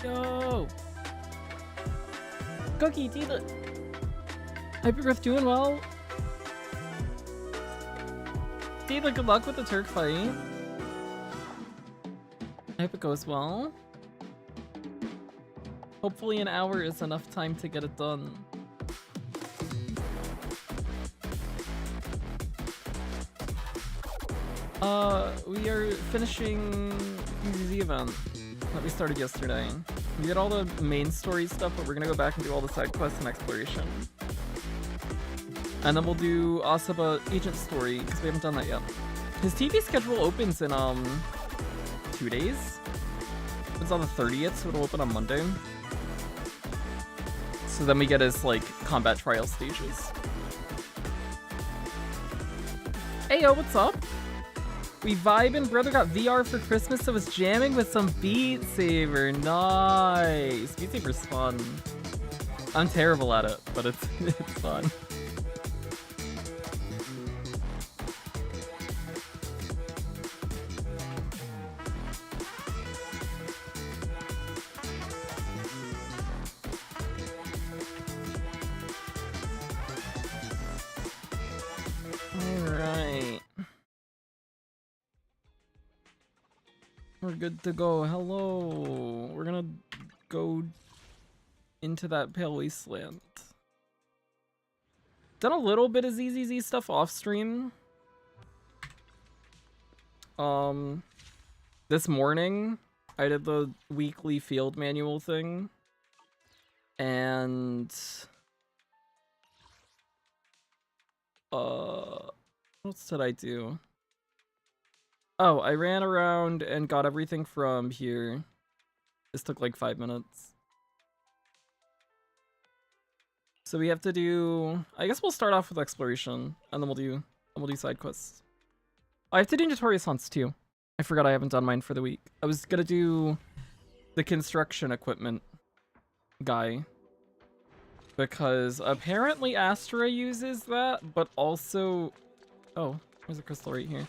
Yo! Cookie, Tina! Hypergrowth doing well? Tina, good luck with the Turk fight. I hope it goes well. Hopefully an hour is enough time to get it done. We are finishing the event that we started yesterday. We did all the main story stuff, but we're gonna go back and do all the side quests and exploration. And then we'll do Asaba agent story, because we haven't done that yet. His TV schedule opens in, 2 days? It's on the 30th, so it'll open on Monday. So then we get his, like, combat trial stages. Heyo, what's up? We vibing, brother got VR for Christmas, so was jamming with some Beat Saber. Nice! Beat Saber's fun. I'm terrible at it, but it's fun. We're good to go. Hello. We're gonna go into that Pale Wasteland. Done a little bit of ZZZ stuff off stream. This morning I did the weekly field manual thing. And what else did I do? Oh, I ran around and got everything from here. This took like 5 minutes. So we have to do... I guess we'll start off with exploration, and then we'll do side quests. I have to do notorious hunts too. I forgot I haven't done mine for the week. I was gonna do the construction equipment guy, because apparently Astra uses that, but also... Oh, there's a crystal right here.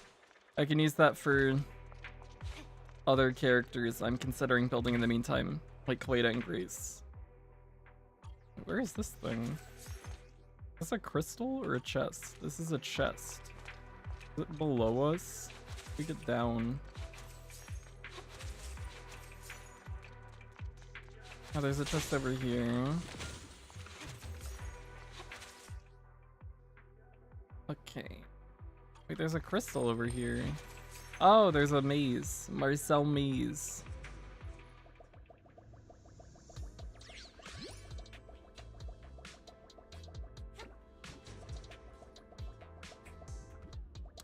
I can use that for other characters I'm considering building in the meantime, like Kaleda and Grace. Where is this thing? Is this a crystal or a chest? This is a chest. Is it below us? We get down. Oh, there's a chest over here. Okay. Wait, there's a crystal over here. Oh, there's a maze. Marcel maze.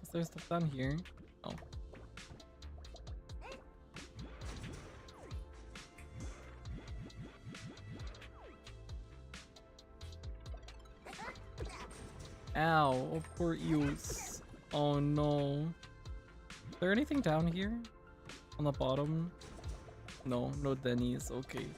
Is there stuff down here? Oh. Ow, poor eels. Oh no. Is there anything down here? On the bottom? No, no Denny's. Okay.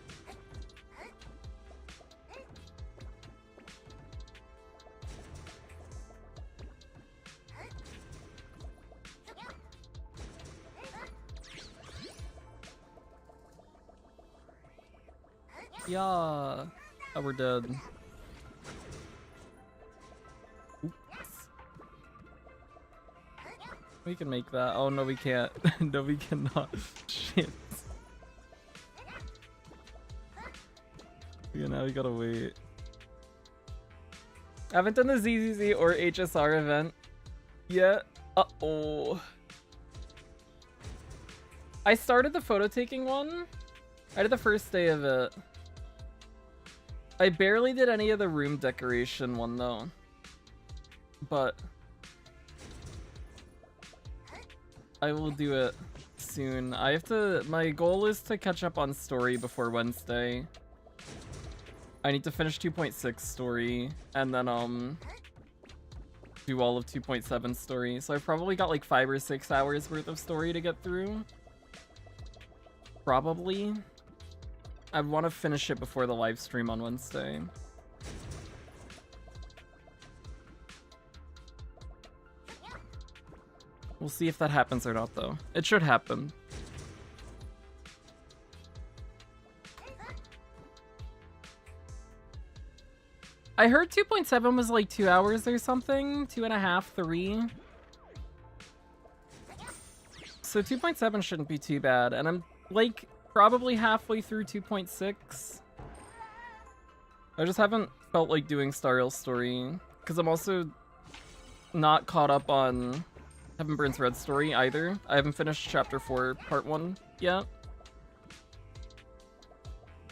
Yeah. Oh, we're dead. We can make that. Oh no, we can't. No, we cannot. Shit. Yeah, now we gotta wait. I haven't done the ZZZ or HSR event yet. Uh-oh. I started the photo taking one. I did the first day of it. I barely did any of the room decoration one though. But I will do it soon. I have to... My goal is to catch up on story before Wednesday. I need to finish 2.6 story, and then, do all of 2.7 story. So I've probably got like 5 or 6 hours worth of story to get through. Probably. I want to finish it before the live stream on Wednesday. We'll see if that happens or not, though. It should happen. I heard 2.7 was like 2 hours or something, 2.5, 3. So 2.7 shouldn't be too bad, and I'm like probably halfway through 2.6. I just haven't felt like doing Star Rail story, because I'm also not caught up on Heaven Burns Red story either. I haven't finished chapter 4 part 1 yet.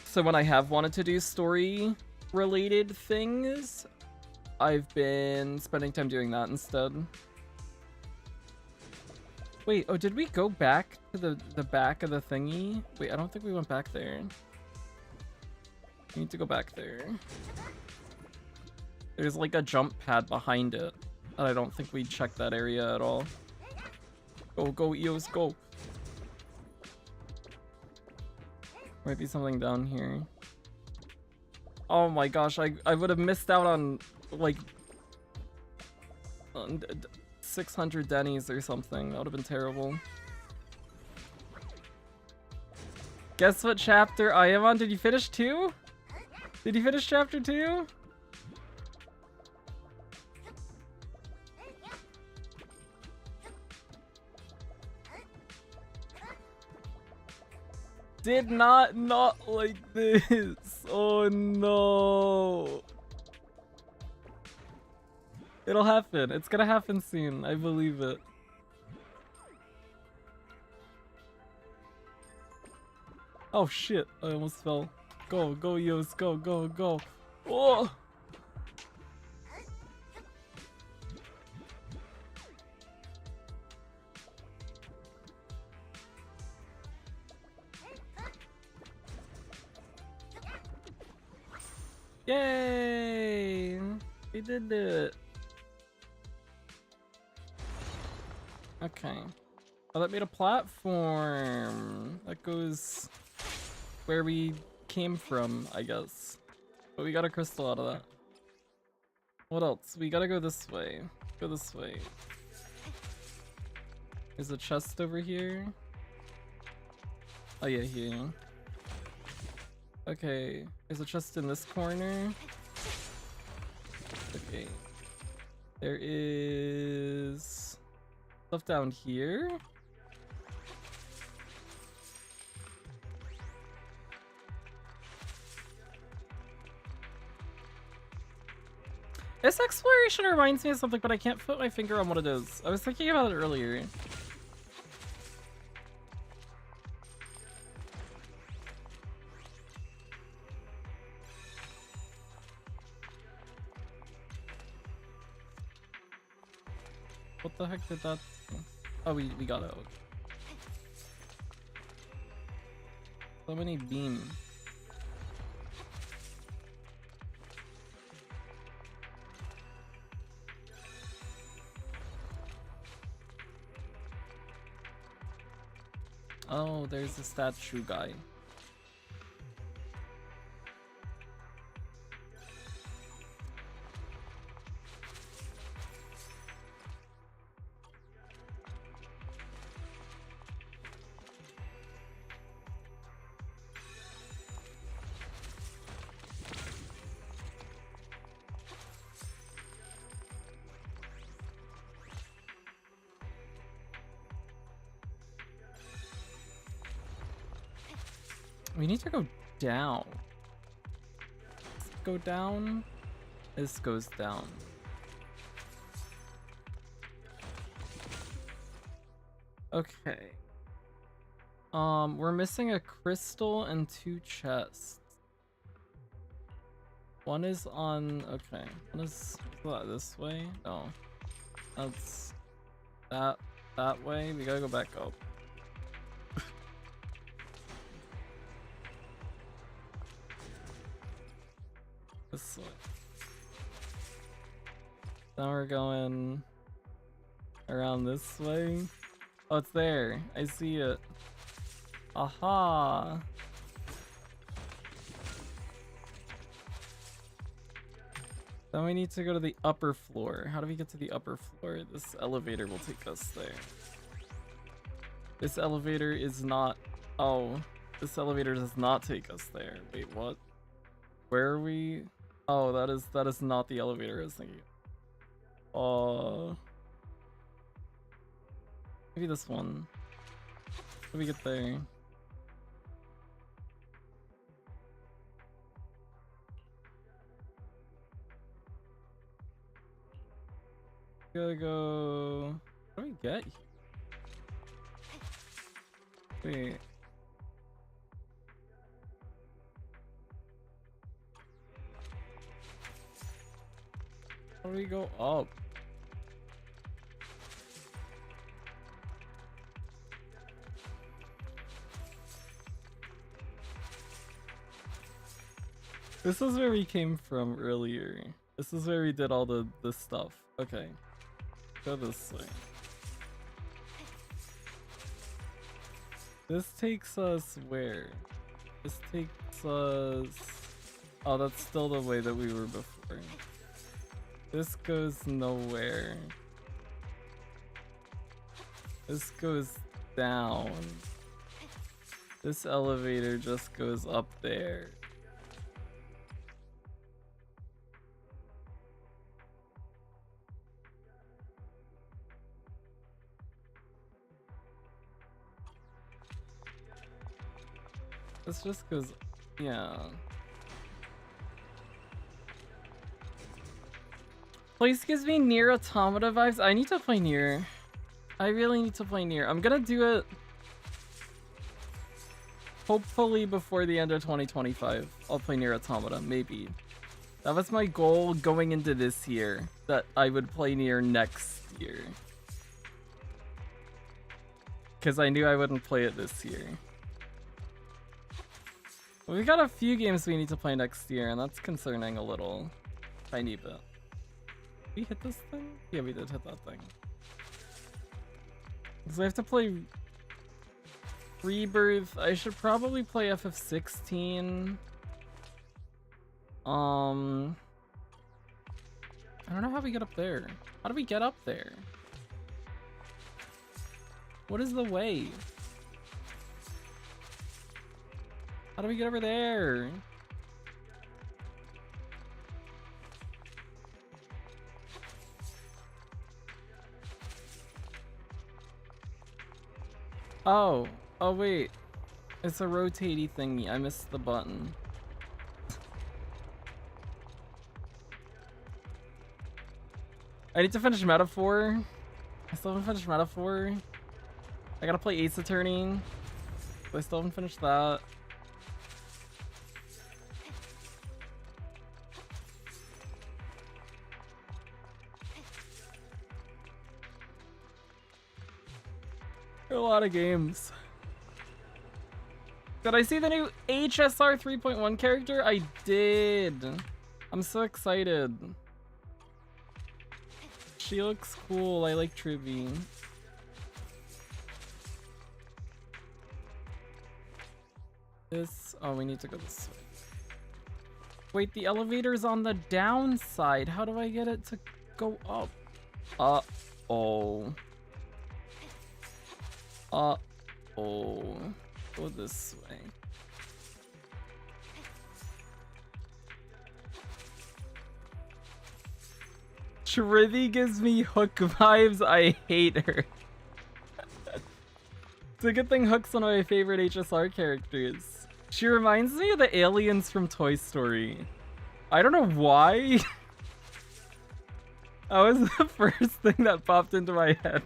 So when I have wanted to do story related things, I've been spending time doing that instead. Wait, oh, did we go back to the back of the thingy? Wait, I don't think we went back there. We need to go back there. There's like a jump pad behind it, and I don't think we checked that area at all. Go, go, Eos, go. Might be something down here. Oh my gosh, I would have missed out on like 600 Denny's or something. That would have been terrible. Guess what chapter I am on? Did you finish 2? Did you finish chapter 2? Did not like this. Oh no. It'll happen. It's gonna happen soon. I believe it. Oh shit. I almost fell. Go, go, Yos. Go, go, go. Oh! Yay! We did it. Okay. Oh, that made a platform. That goes where we came from, I guess. But we got a crystal out of that. What else? We gotta go this way. Go this way. There's a chest over here. Oh yeah, here. Okay, there's a chest in this corner. Okay. There is stuff down here. This exploration reminds me of something, but I can't put my finger on what it is. I was thinking about it earlier. What the heck did that... Oh, we got it. So many beam. Oh, there's a statue guy. We need to go down. Go down. This goes down. Okay. We're missing a crystal and 2 chests. One is on... Okay. One is this way? No. That's... That way? We gotta go back up. This way. Now we're going around this way. Oh, it's there. I see it. Aha! Then we need to go to the upper floor. How do we get to the upper floor? This elevator will take us there. This elevator is not... Oh, this elevator does not take us there. Wait, what? Where are we? Oh, that is not the elevator I was thinking. Maybe this one. How do we get there? Gotta go. How do we get here? Wait. How do we go up? This is where we came from earlier. This is where we did all this stuff. Okay. Go this way. This takes us where? This takes us... Oh, that's still the way that we were before. This goes nowhere. This goes down. This elevator just goes up there. This just goes, yeah. Place gives me Nier Automata vibes. I need to play Nier. I really need to play Nier. I'm gonna do it hopefully before the end of 2025. I'll play Nier Automata, maybe. That was my goal going into this year, that I would play Nier next year. Because I knew I wouldn't play it this year. We've got a few games we need to play next year, and that's concerning a little. Tiny bit. Did we hit this thing? Yeah, we did hit that thing. Because I have to play Rebirth. I should probably play FF16. I don't know how we get up there. How do we get up there? What is the way? How do we get over there? Oh. Oh wait. It's a rotatey thingy. I missed the button. I need to finish Metaphor. I still haven't finished Metaphor. I gotta play Ace Attorney. I still haven't finished that. A lot of games. Did I see the new HSR 3.1 character? I did. I'm so excited. She looks cool. I like Trivy. This... Oh, we need to go this way. Wait, the elevator's on the downside. How do I get it to go up? Uh-oh. Uh-oh. Go this way. Trivy gives me Hook vibes. I hate her. It's a good thing Hook's one of my favorite HSR characters. She reminds me of the aliens from Toy Story. I don't know why. That was the first thing that popped into my head.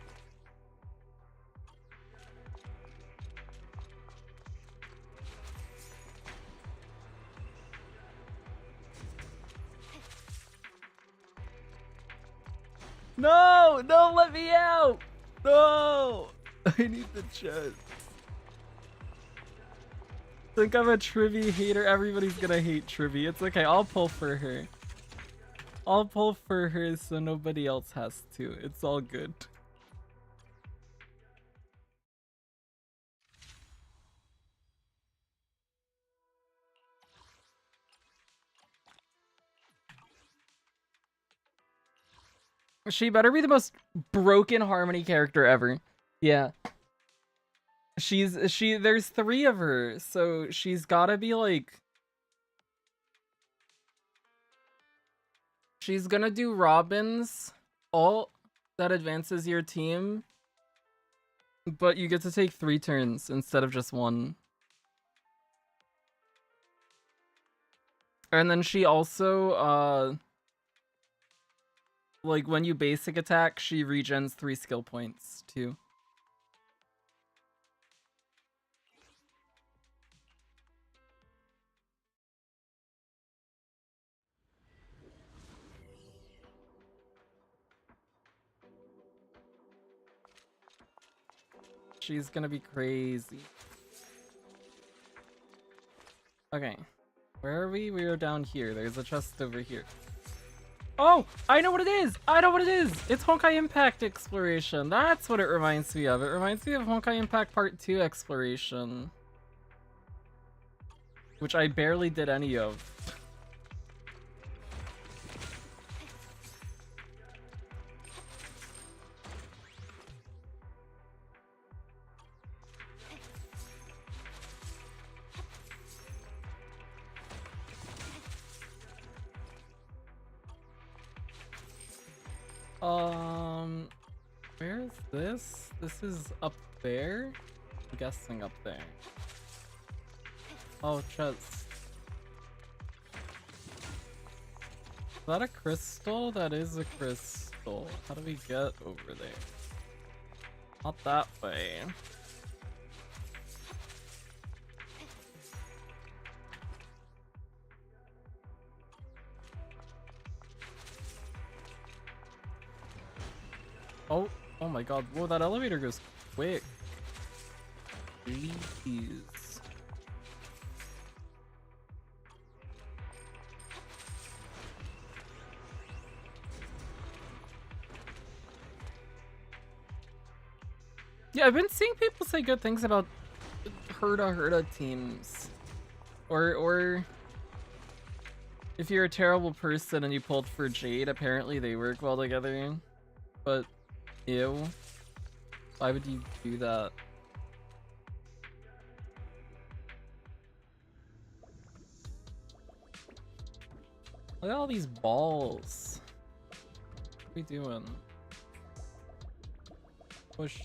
No! No, let me out! No! I need the chest. Think I'm a Trivy hater. Everybody's gonna hate Trivy. It's okay. I'll pull for her. I'll pull for her so nobody else has to. It's all good. She better be the most broken Harmony character ever. Yeah. There's 3 of her, so she's gotta be like... She's gonna do Robin's ult that advances your team, but you get to take 3 turns instead of just 1. And then she also, like when you basic attack, she regens 3 skill points too. She's gonna be crazy. Okay. Where are we? We are down here. There's a chest over here. Oh! I know what it is! I know what it is! It's Honkai Impact Exploration. That's what it reminds me of. It reminds me of Honkai Impact Part 2 Exploration. Which I barely did any of. Where is this? This is up there? I'm guessing up there. Oh, chest. Is that a crystal? That is a crystal. How do we get over there? Not that way. Oh my god. Whoa, that elevator goes quick. Please. Yeah, I've been seeing people say good things about Herda teams. Or if you're a terrible person and you pulled for Jade, apparently they work well together. But ew. Why would you do that? Look at all these balls. What are we doing? Push.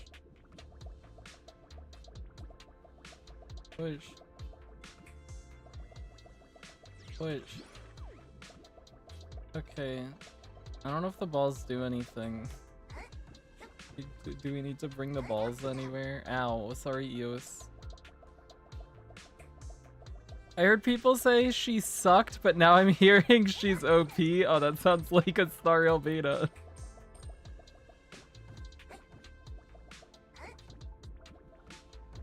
Push. Push. Okay. I don't know if the balls do anything. Do we need to bring the balls anywhere? Ow, sorry Eos. I heard people say she sucked, but now I'm hearing she's OP. Oh, that sounds like a Star Rail beta.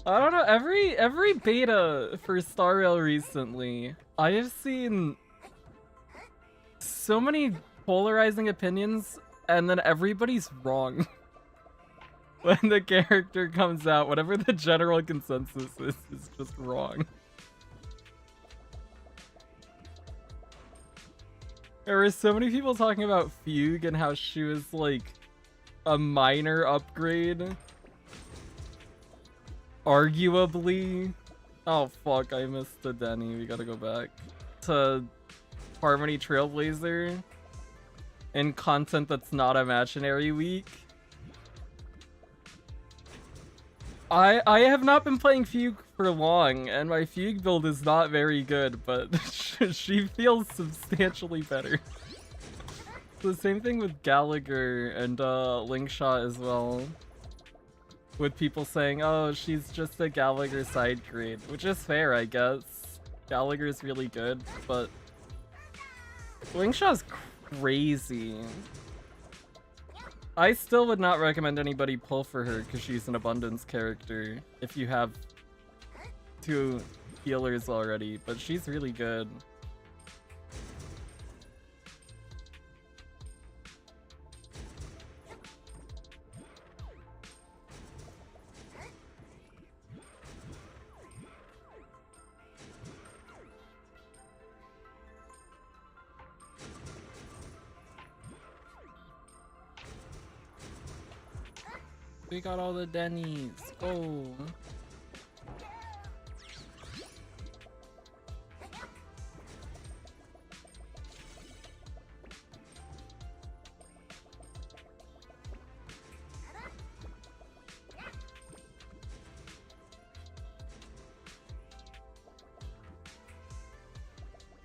I don't know, every beta for Star Rail recently, I have seen so many polarizing opinions, and then everybody's wrong. When the character comes out, whatever the general consensus is just wrong. There were so many people talking about Fugue and how she was like a minor upgrade. Arguably. Oh fuck, I missed the Denny. We gotta go back to Harmony Trailblazer in content that's not Imaginary Week. I have not been playing Fugue for long, and my Fugue build is not very good, but she feels substantially better. The same thing with Gallagher and Linkshot as well. With people saying, oh, she's just a Gallagher side grade, which is fair, I guess. Gallagher's really good, but Linkshot's crazy. I still would not recommend anybody pull for her because she's an abundance character if you have 2 healers already, but she's really good. We got all the Denny's. Go.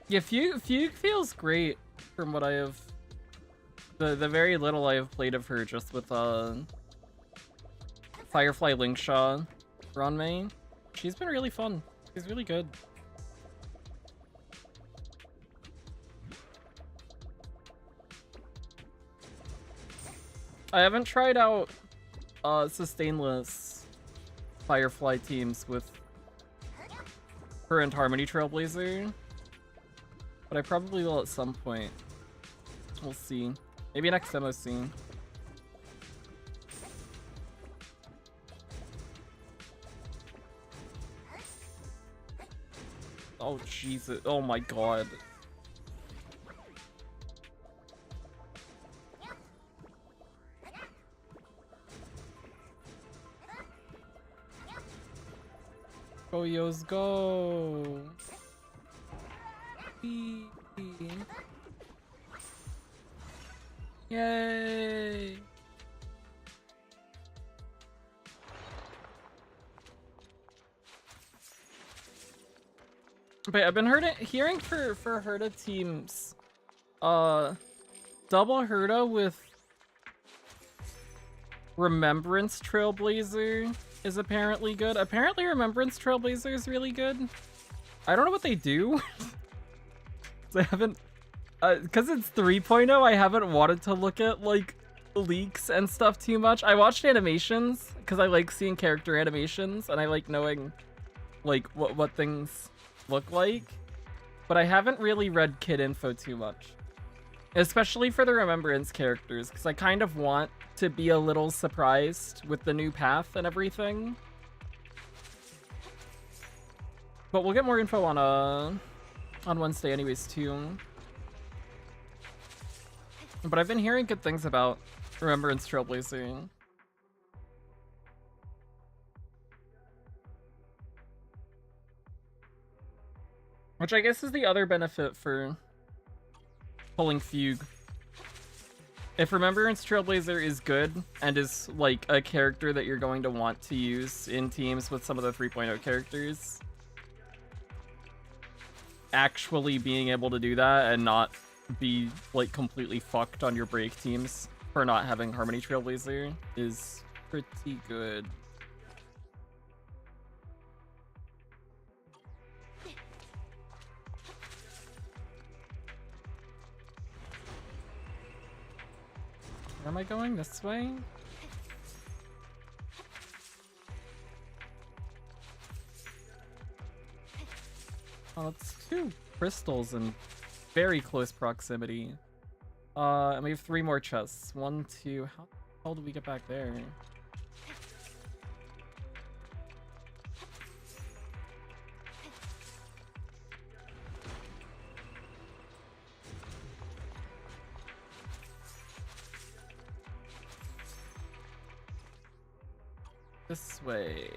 Yeah, Fugue feels great from what I have. The very little I have played of her just with Firefly Linkshaw run main. She's been really fun. She's really good. I haven't tried out sustainless Firefly teams with her and Harmony Trailblazer, but I probably will at some point. We'll see. Maybe next MOC. Oh Jesus! Oh my God! Go Yos go! Yay! But I've been hearing for Herda teams, double Herda with Remembrance Trailblazer is apparently good. Apparently Remembrance Trailblazer is really good. I don't know what they do. I haven't, cause it's 3.0, I haven't wanted to look at like leaks and stuff too much. I watched animations because I like seeing character animations and I like knowing like what things look like, but I haven't really read kit info too much, especially for the Remembrance characters, because I kind of want to be a little surprised with the new path and everything. But we'll get more info on Wednesday anyways too. But I've been hearing good things about Remembrance Trailblazer. Which I guess is the other benefit for pulling Fugue. If Remembrance Trailblazer is good and is like a character that you're going to want to use in teams with some of the 3.0 characters, actually being able to do that and not be like completely fucked on your break teams for not having Harmony Trailblazer is pretty good. Where am I going? This way? Oh, it's 2 crystals in very close proximity. And we have 3 more chests. 1, 2. How the hell did we get back there? This way.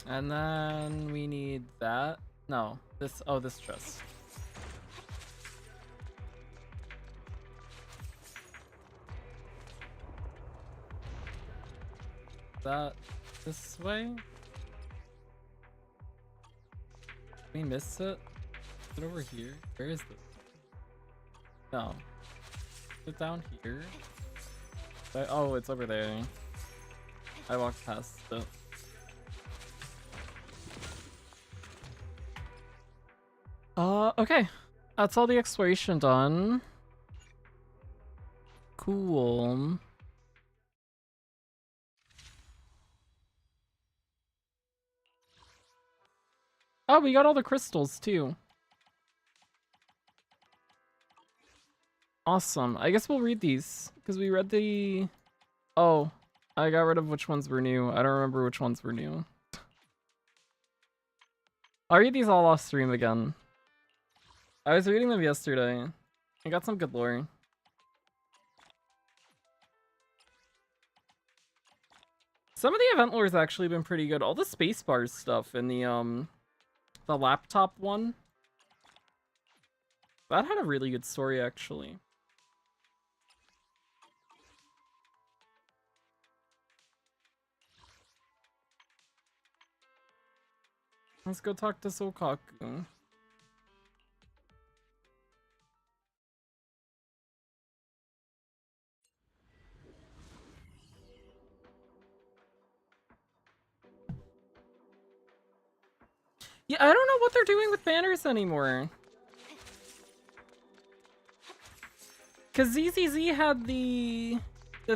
And then we need that. No, this. Oh, this chest. That this way? Did we miss it? Is it over here? Where is it? No. Is it down here? Oh, it's over there. I walked past it. Okay. That's all the exploration done. Cool. Oh, we got all the crystals too. Awesome. I guess we'll read these because we read the... Oh, I got rid of which ones were new. I don't remember which ones were new. I'll read these all off stream again. I was reading them yesterday. I got some good lore. Some of the event lore has actually been pretty good. All the spacebar stuff in the laptop one. That had a really good story, actually. Let's go talk to Sokaku. Yeah, I don't know what they're doing with banners anymore. Cause ZZZ had the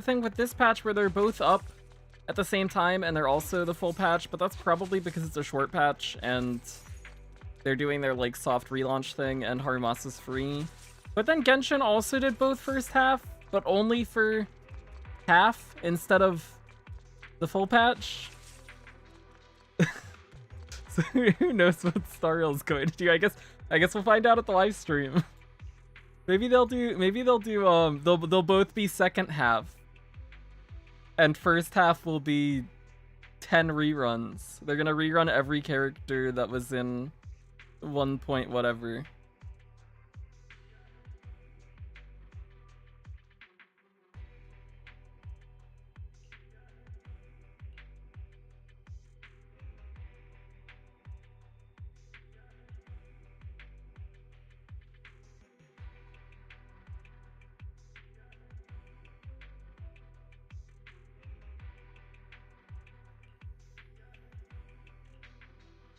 thing with this patch where they're both up at the same time and they're also the full patch, but that's probably because it's a short patch and they're doing their like soft relaunch thing and Harumasa's free. But then Genshin also did both first half, but only for half instead of the full patch. So who knows what Stariel's going to do? I guess we'll find out at the live stream. They'll both be second half. And first half will be 10 reruns. They're gonna rerun every character that was in 1 point whatever.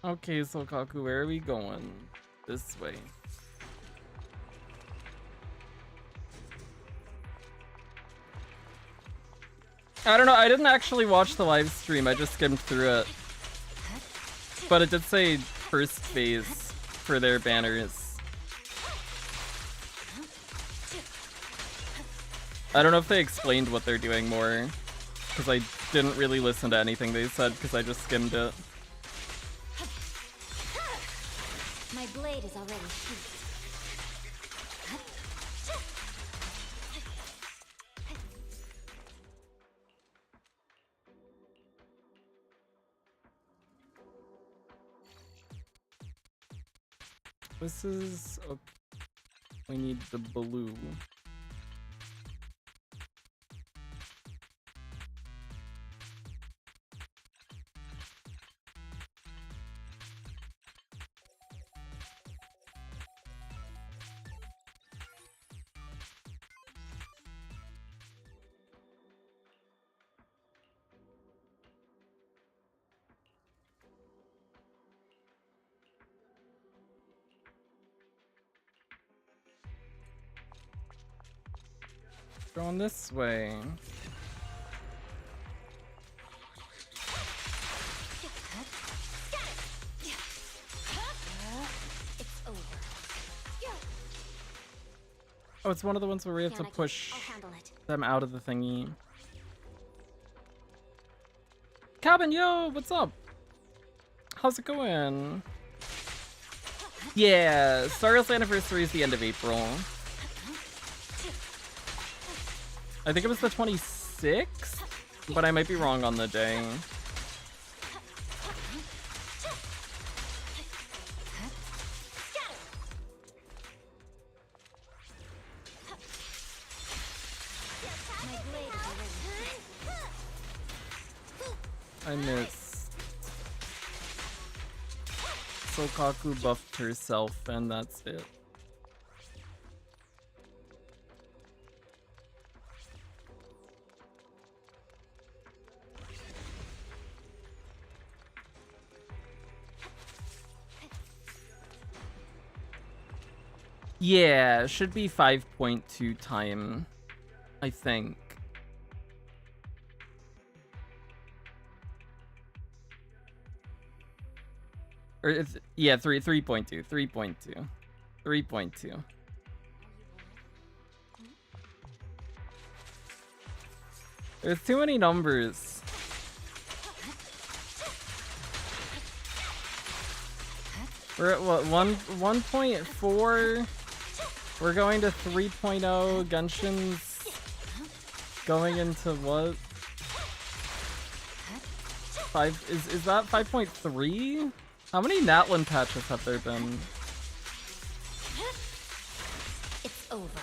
Okay, Sokaku, where are we going? This way. I don't know, I didn't actually watch the live stream, I just skimmed through it. But it did say first phase for their banners. I don't know if they explained what they're doing more, because I didn't really listen to anything they said, because I just skimmed it. My blade is already sheathed. This is okay. We need the blue. Going this way. Oh, it's one of the ones where we have to push them out of the thingy. Cabin, yo, what's up? How's it going? Yeah, Stariel's anniversary is the end of April. I think it was the 26th, but I might be wrong on the day. I missed. Sokaku buffed herself, and that's it. Yeah, it should be 5.2 time, I think. Or it's, yeah, 3.2. There's too many numbers. We're at what, 1.4? We're going to 3.0. Genshin's going into what? 5 is that 5.3? How many Natlan patches have there been? It's over.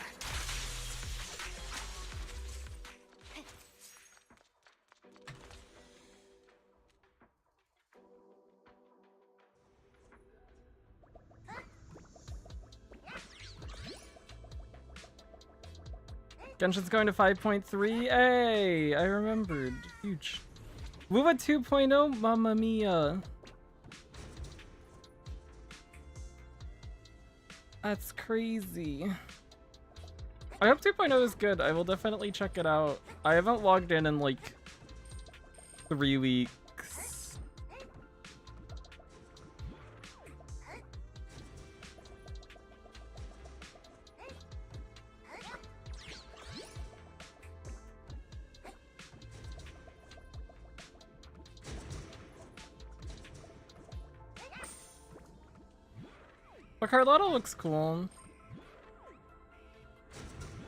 Genshin's going to 5.3. Hey, I remembered. Huge. WoWa 2.0, mamma mia. That's crazy. I hope 2.0 is good. I will definitely check it out. I haven't logged in like 3 weeks. But Carlotta looks cool.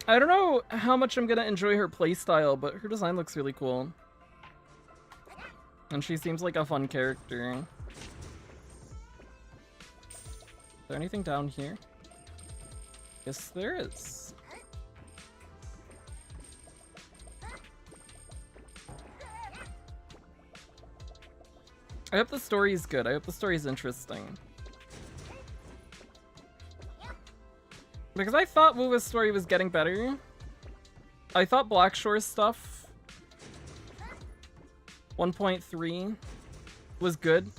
I don't know how much I'm gonna enjoy her playstyle, but her design looks really cool. And she seems like a fun character. Is there anything down here? Yes, there is. I hope the story is good. I hope the story is interesting. Because I thought WoWa's story was getting better. I thought Blackshore's stuff 1.3 was good.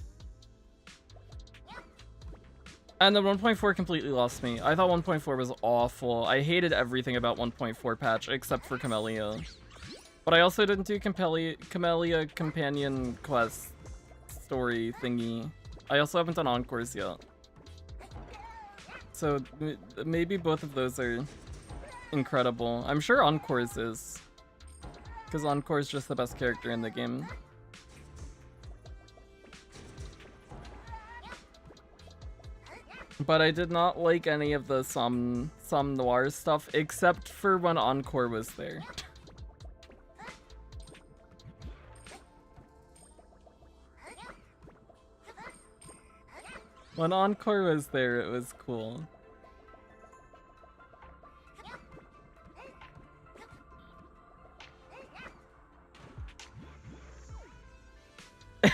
And then 1.4 completely lost me. I thought 1.4 was awful. I hated everything about 1.4 patch except for Camellia. But I also didn't do Camellia companion quest story thingy. I also haven't done Encores yet. So maybe both of those are incredible. I'm sure Encores is. Because Encore is just the best character in the game. But I did not like any of the Somme Noir stuff except for when Encore was there. When Encore was there, it was cool.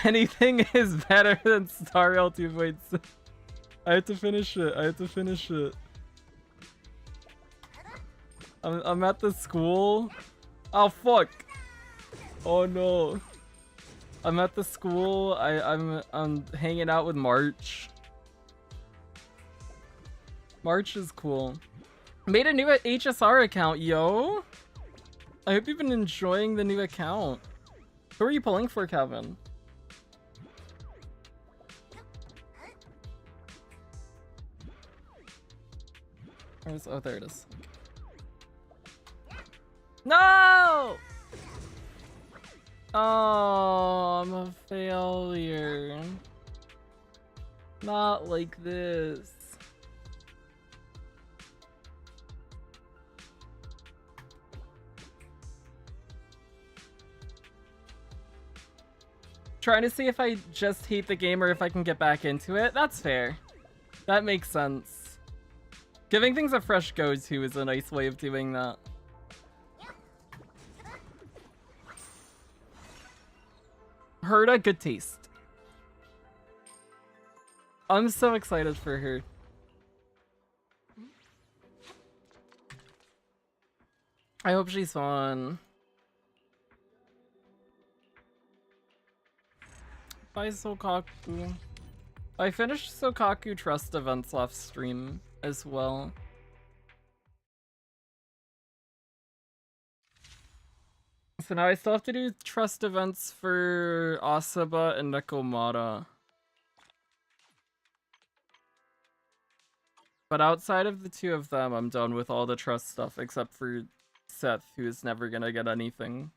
Anything is better than Star Rail 2.6. I have to finish it. I have to finish it. I'm at the school. Oh fuck. Oh no. I'm at the school. I'm hanging out with March. March is cool. Made a new HSR account, yo. I hope you've been enjoying the new account. Who are you pulling for, Kevin? Oh, there it is. No! Oh, I'm a failure. Not like this. Trying to see if I just hate the game or if I can get back into it. That's fair. That makes sense. Giving things a fresh go-to is a nice way of doing that. Herda, good taste. I'm so excited for her. I hope she's fun. Bye, Sokaku. I finished Sokaku Trust events last stream as well. So now I still have to do Trust events for Asaba and Nekomata. But outside of the two of them, I'm done with all the Trust stuff except for Seth, who is never gonna get anything.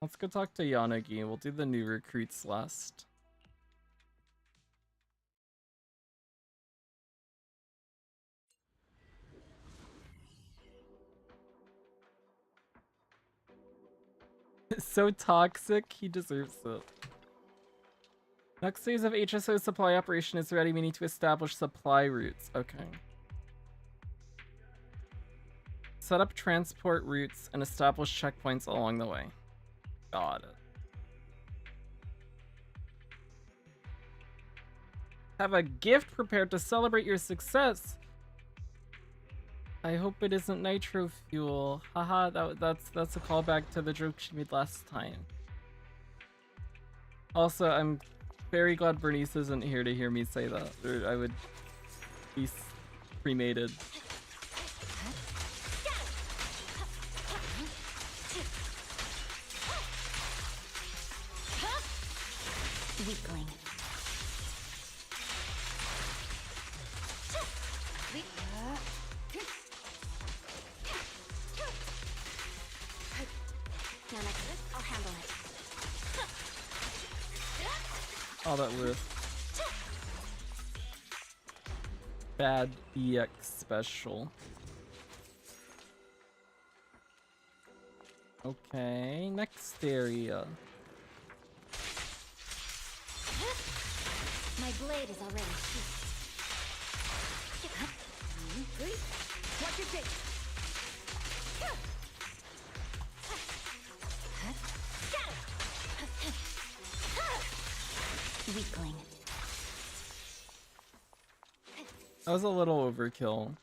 Let's go talk to Yanagi. We'll do the new recruits last. So toxic, he deserves it. Next phase of HSO supply operation is ready. We need to establish supply routes. Okay. Set up transport routes and establish checkpoints along the way. Got it. Have a gift prepared to celebrate your success. I hope it isn't nitro fuel. Haha, that's a callback to the joke she made last time. Also, I'm very glad Bernice isn't here to hear me say that, or I would be cremated. Weakling. Now next to this, I'll handle it. Oh, that lift. Bad EX special. Okay, next area. My blade is already sheathed. Watch your dick. Weakling. That was a little overkill.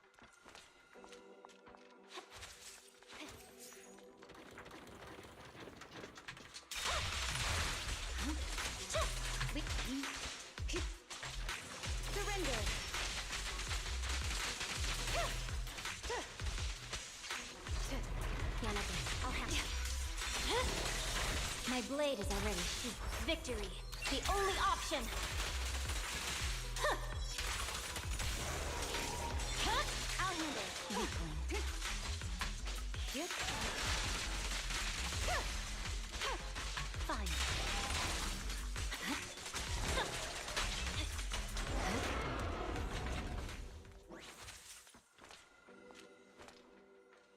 Surrender. Yeah, nothing. I'll handle it. My blade is already sheathed. Victory. The only option. I'll handle it. Weakling. Fine.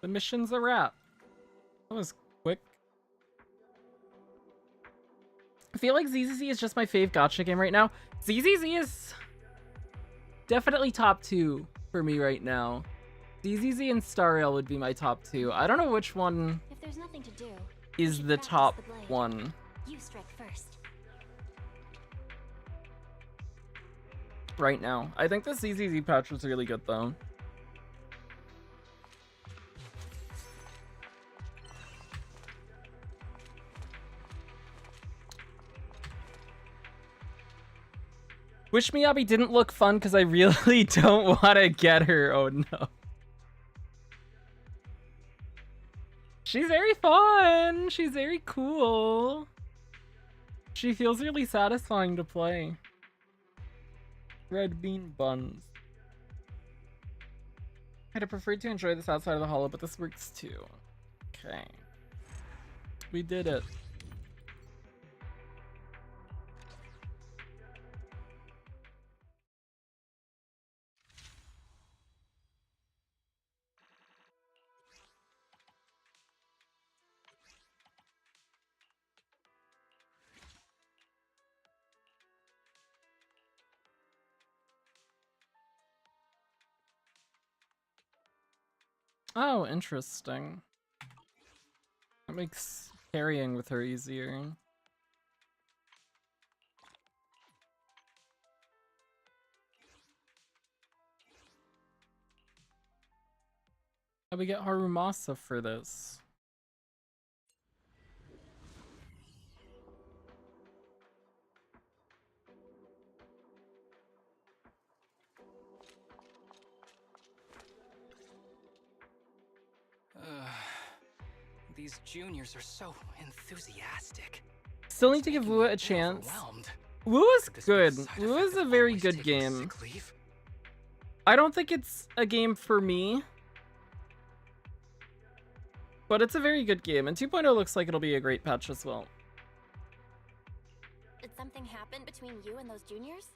The mission's a wrap. That was quick. I feel like ZZZ is just my fave gacha game right now. ZZZ is definitely top 2 for me right now. ZZZ and Star Rail would be my top 2. I don't know which one If there's nothing to do, is the top one you strike first. right now. I think the ZZZ patch was really good though. Wish Miyabi didn't look fun because I really don't want to get her. Oh no. She's very fun. She's very cool. She feels really satisfying to play. Red bean buns. I'd have preferred to enjoy this outside of the hollow, but this works too. Okay. We did it. Oh, interesting. That makes carrying with her easier. How we get Harumasa for this? These juniors are so enthusiastic. Still need to give Wua a chance. Wua's good. Wua's a very good game. I don't think it's a game for me, but it's a very good game, and 2.0 looks like it'll be a great patch as well. Did something happen between you and those juniors?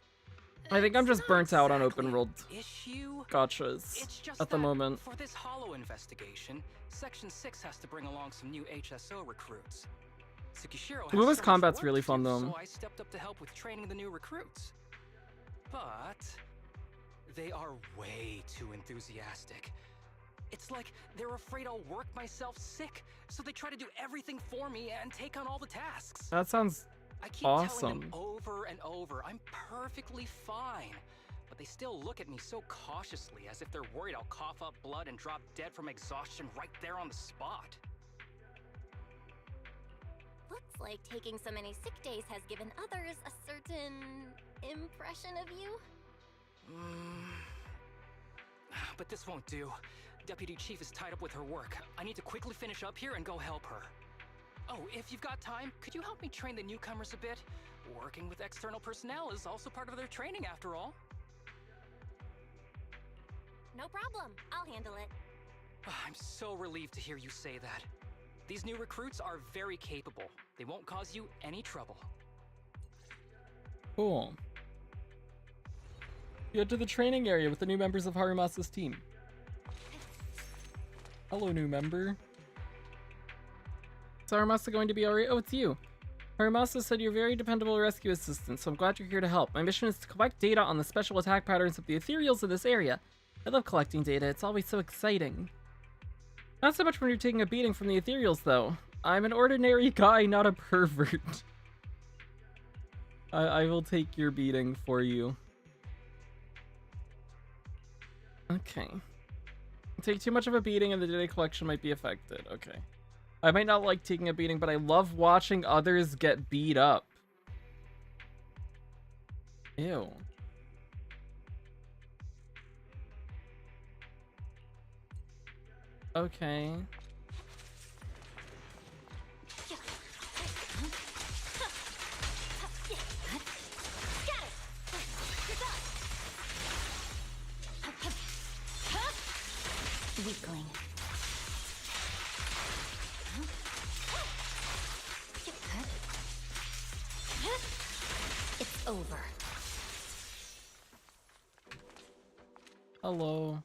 I think I'm just burnt out on open world issue. gachas It's just at the that moment. For this hollow investigation, Section 6 has to bring along some new HSO recruits. Tsukishiro has Wua's so much combat's work really to fun do, though. So I stepped up to help with training the new recruits. But they are way too enthusiastic. It's like they're afraid I'll work myself sick, so they try to do everything for me and take on all the tasks. That sounds I keep telling awesome. them over and over, I'm perfectly fine. but they still look at me so cautiously as if they're worried I'll cough up blood and drop dead from exhaustion right there on the spot. Looks like taking so many sick days has given others a certain impression of you. But this won't do. Deputy Chief is tied up with her work. I need to quickly finish up here and go help her. Oh, if you've got time, could you help me train the newcomers a bit? Working with external personnel is also part of their training after all. No problem. I'll handle it. I'm so relieved to hear you say that. These new recruits are very capable. They won't cause you any trouble. Cool. You head to the training area with the new members of Harumasa's team. Hello, new member. Is Harumasa going to be alright? Oh, it's you. Harumasa said you're a very dependable rescue assistant, so I'm glad you're here to help. My mission is to collect data on the special attack patterns of the ethereals in this area. I love collecting data, it's always so exciting. Not so much when you're taking a beating from the ethereals, though. I'm an ordinary guy, not a pervert. I will take your beating for you. Okay. Take too much of a beating and the data collection might be affected. Okay. I might not like taking a beating, but I love watching others get beat up. Ew. Okay. Weakling. It's over. Hello.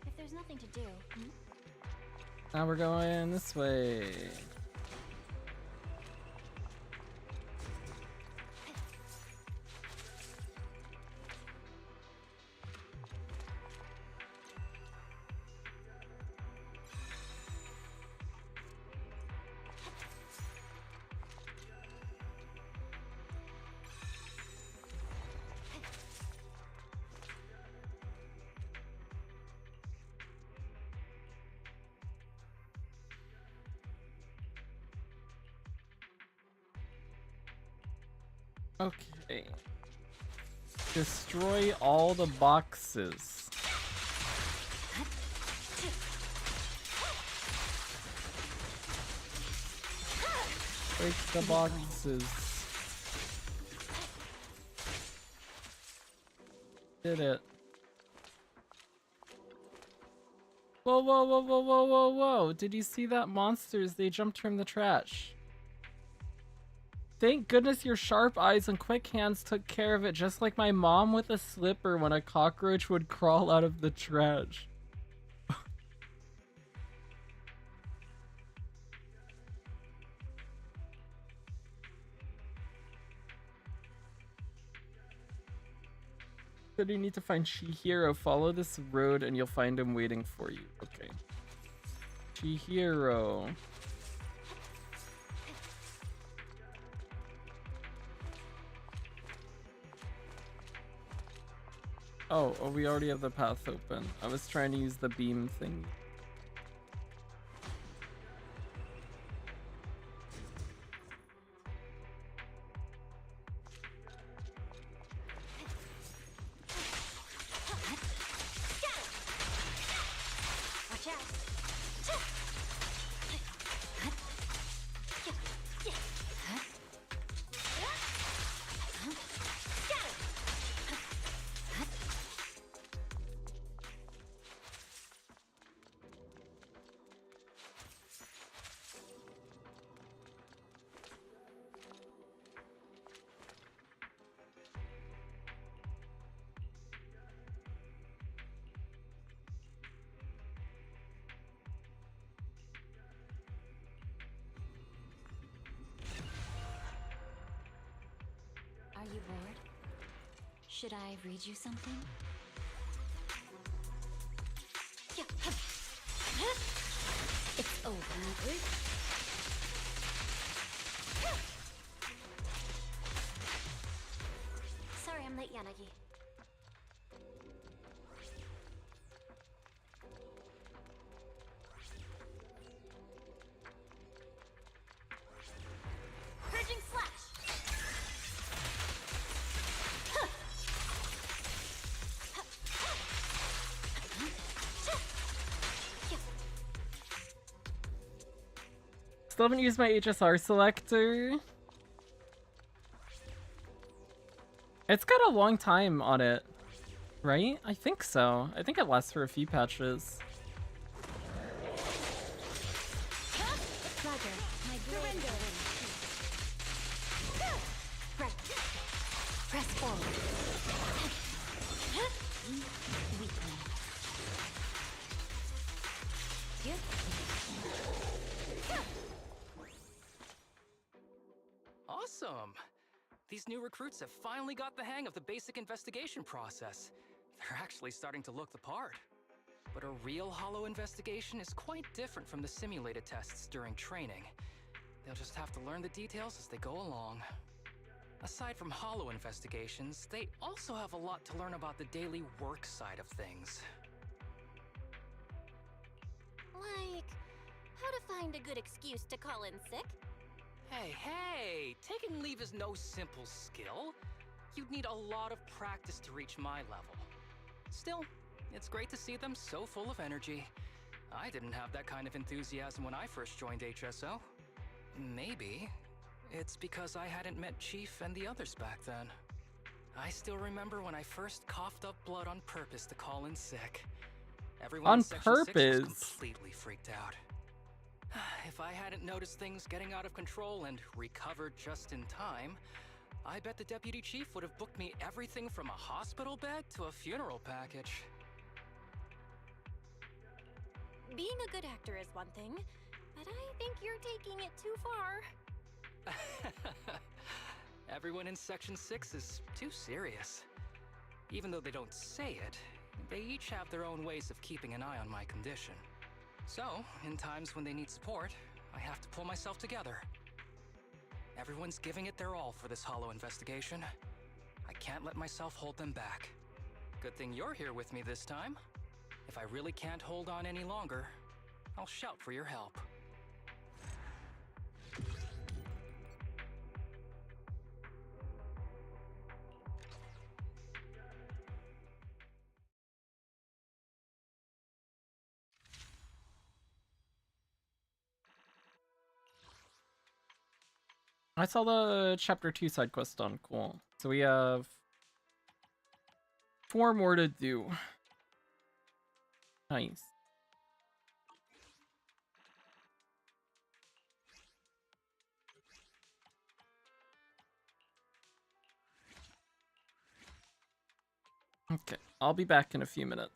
If there's nothing to do. Now we're going this way. Okay. Destroy all the boxes. Break the boxes. Did it. Whoa, whoa, whoa, whoa, whoa, whoa, whoa. Did you see that, monsters? They jumped from the trash. Thank goodness your sharp eyes and quick hands took care of it, just like my mom with a slipper when a cockroach would crawl out of the trash. Said you need to find Chihiro. Follow this road and you'll find him waiting for you. Okay. Chihiro. Oh, we already have the path open. I was trying to use the beam thing. Watch out. Should I read you something? It's over. Sorry I'm late, Yanagi. Purging slash! Still haven't used my HSR selector. It's got a long time on it, right? I think so. I think it lasts for a few patches. Roger, my surrender. Right. Press forward. Weakling. Here. Awesome! These new recruits have finally got the hang of the basic investigation process. They're actually starting to look the part. But a real hollow investigation is quite different from the simulated tests during training. They'll just have to learn the details as they go along. Aside from hollow investigations, they also have a lot to learn about the daily work side of things. Like, how to find a good excuse to call in sick? Hey, taking leave is no simple skill. You'd need a lot of practice to reach my level. Still, it's great to see them so full of energy. I didn't have that kind of enthusiasm when I first joined HSO. Maybe it's because I hadn't met Chief and the others back then. I still remember when I first coughed up blood on purpose to call in sick. Everyone On in Section 6 was purpose? completely freaked out. If I hadn't noticed things getting out of control and recovered just in time, I bet the Deputy Chief would have booked me everything from a hospital bed to a funeral package. Being a good actor is one thing, but I think you're taking it too far. Everyone in Section 6 is too serious. Even though they don't say it, they each have their own ways of keeping an eye on my condition. So, in times when they need support, I have to pull myself together. Everyone's giving it their all for this hollow investigation. I can't let myself hold them back. Good thing you're here with me this time. If I really can't hold on any longer, I'll shout for your help. I saw the chapter 2 side quest done. Cool. So we have 4 more to do. Nice. Okay, I'll be back in a few minutes.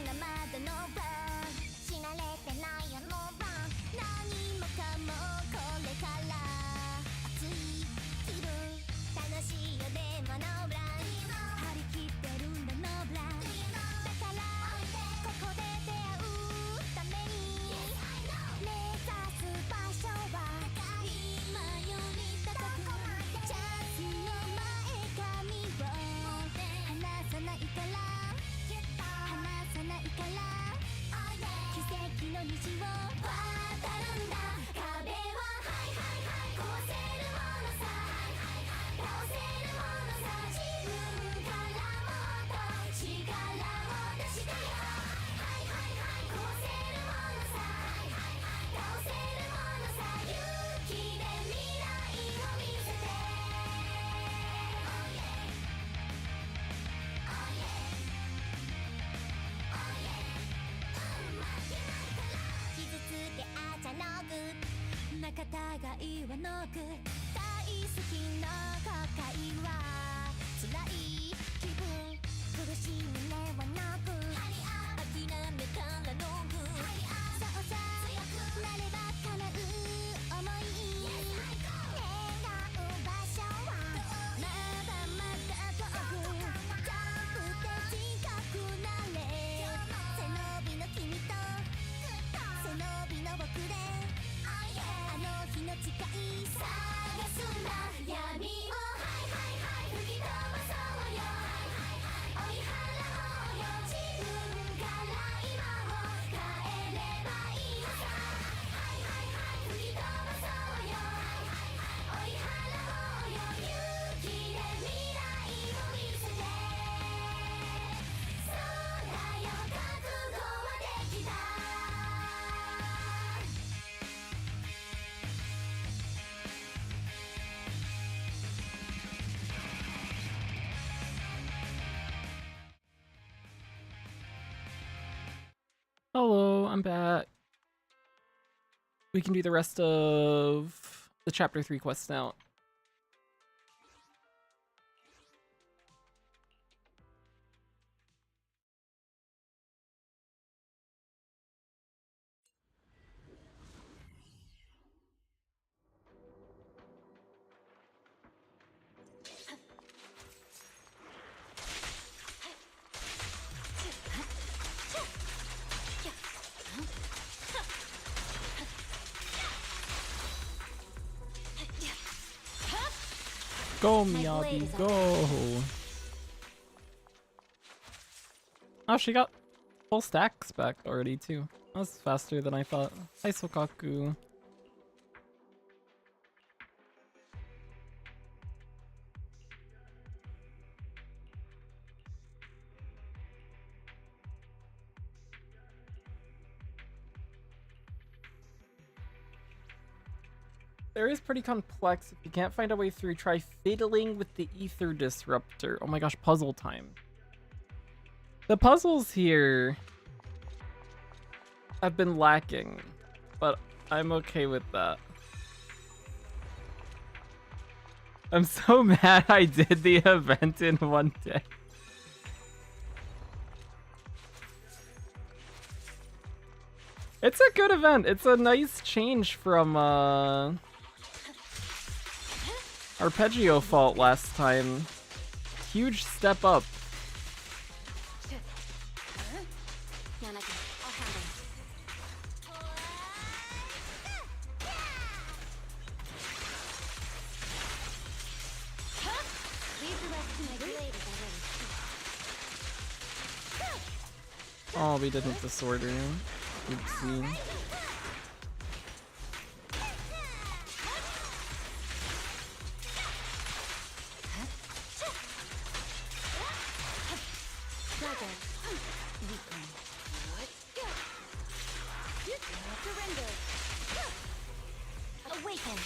なまだの番知られてないあの番何もかもこれから熱い気分楽しいよでもノーブラン張り切ってるんだノーブランだからここで出会うために目指す場所は今より高くチャンスの前髪を離さないから離さないから奇跡の虹を渡るんだ壁ははいはいはい壊せるものさ倒せるものさ自分からもっと力を出してよはいはいはい壊せるものさ倒せるものさ勇気で未来を見せて Oh yeah Oh yeah Oh yeah 負けないから傷つけあちゃのぐ仲違いはのく大好きな後悔は辛い気分苦しみねはなく諦めたらのぐそうさなれば叶う想い願う場所はまだまだ遠く遠くて近くなれ背伸びの君と背伸びの僕であの日の誓い探すんだ闇をはいはいはい吹き飛ばそうよ追い払おうよ自分から今を変えればいいのさはいはいはい吹き飛ばそうよ追い払おうよ勇気で未来を見せてそうだよ覚悟はできたHello, I'm back. We can do the rest of the chapter 3 quests now. Go, Miyabi, go! Oh, she got full stacks back already, too. That's faster than I thought. Hi, Sokaku. There is pretty complex. If you can't find a way through, try fiddling with the ether disruptor. Oh my gosh, puzzle time. The puzzles here have been lacking, but I'm okay with that. I'm so mad I did the event in one day. It's a good event. It's a nice change from Arpeggio Fault last time. Huge step up. Oh, we didn't disorder. Oopsie. Awaken.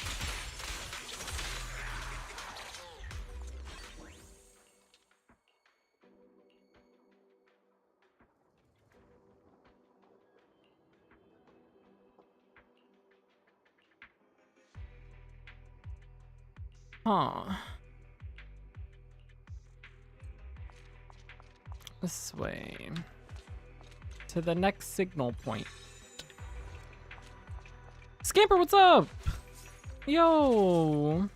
Huh. This way. to the next signal point. Scamper, what's up? Yo.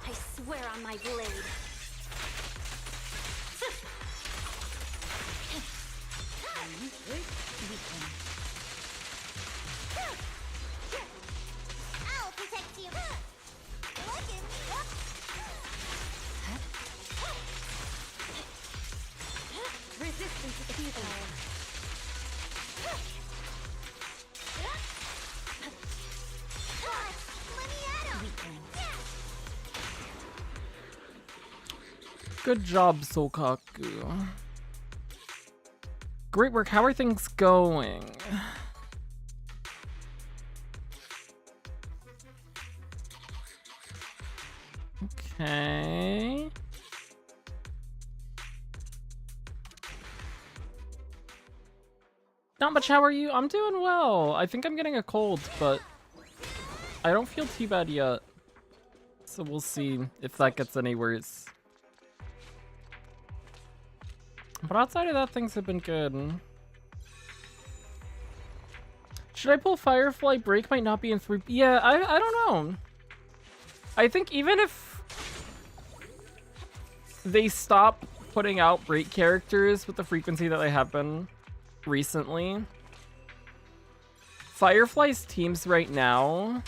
I swear on my blade. I'll protect you. Look at me. Resistance is futile. Let me at him. Good job, Sokaku. Great work. How are things going? Okay. Not much. How are you? I'm doing well. I think I'm getting a cold, but I don't feel too bad yet. So we'll see if that gets any worse. But outside of that, things have been good. Should I pull Firefly? Break might not be in 3. Yeah, I don't know. I think even if they stop putting out break characters with the frequency that they have been recently, Firefly's teams right now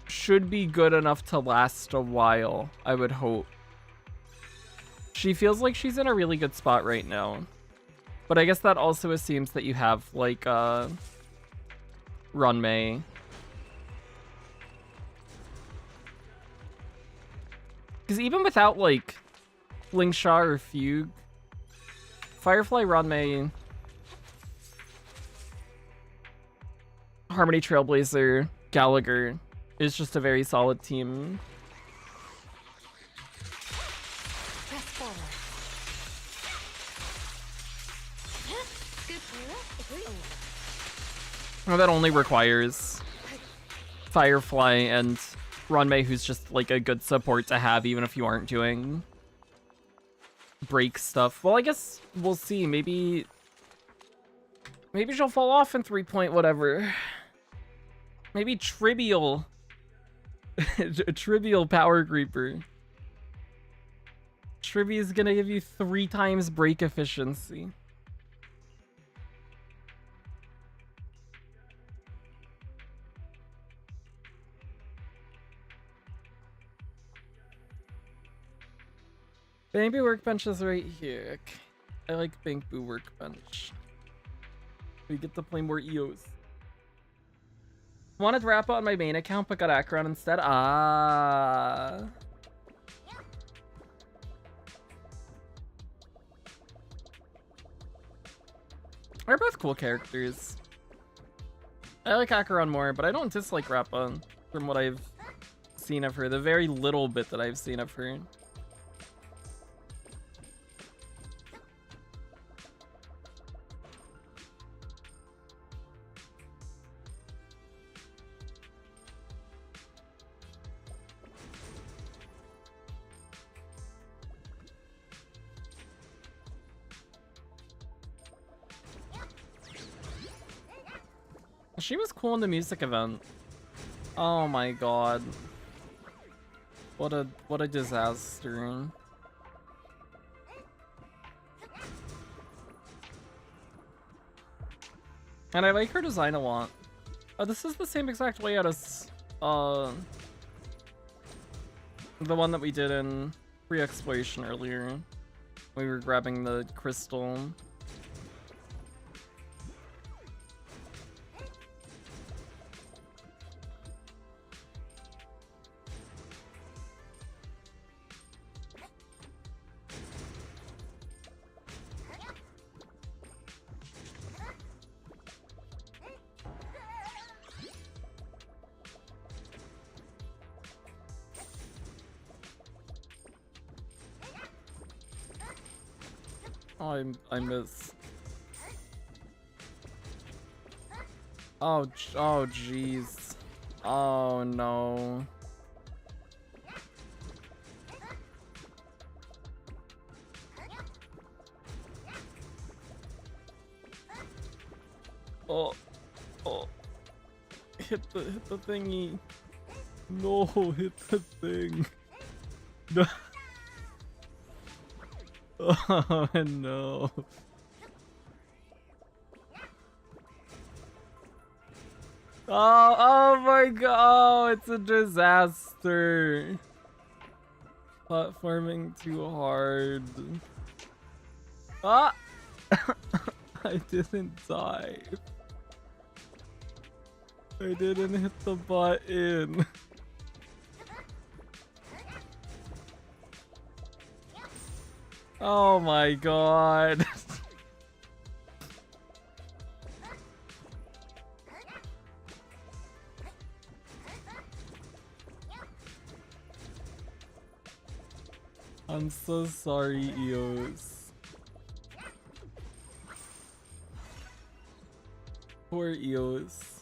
should be good enough to last a while, I would hope. She feels like she's in a really good spot right now. But I guess that also assumes that you have, like, Runmei. Because even without, like, Lingsha or Fugue, Firefly, Runmei, Harmony Trailblazer, Gallagher is just a very solid team. Well, that only requires Firefly and Runmei, who's just like a good support to have, even if you aren't doing break stuff. Well, I guess we'll see. Maybe she'll fall off in 3 point whatever. Maybe trivial, trivial power creeper. Trivia is gonna give you 3 times break efficiency. Bamboo workbench is right here. Okay. I like Bamboo workbench. We get to play more EOs. Wanted Rappa on my main account, but got Acheron instead. Ah. They're both cool characters. I like Acheron more, but I don't dislike Rappa from what I've seen of her. The very little bit that I've seen of her. She was cool in the music event. Oh my god. What a disaster. And I like her design a lot. Oh, this is the same exact layout as the one that we did in pre-exploration earlier. We were grabbing the crystal. Oh, I missed. Oh, oh, jeez. Oh no. Oh, oh. Hit the thingy. No, hit the thing. No. Oh no. Oh my god, oh, it's a disaster. Platforming too hard. Ah! I didn't die. I didn't hit the button. Oh my god. I'm so sorry, Eos. Poor Eos.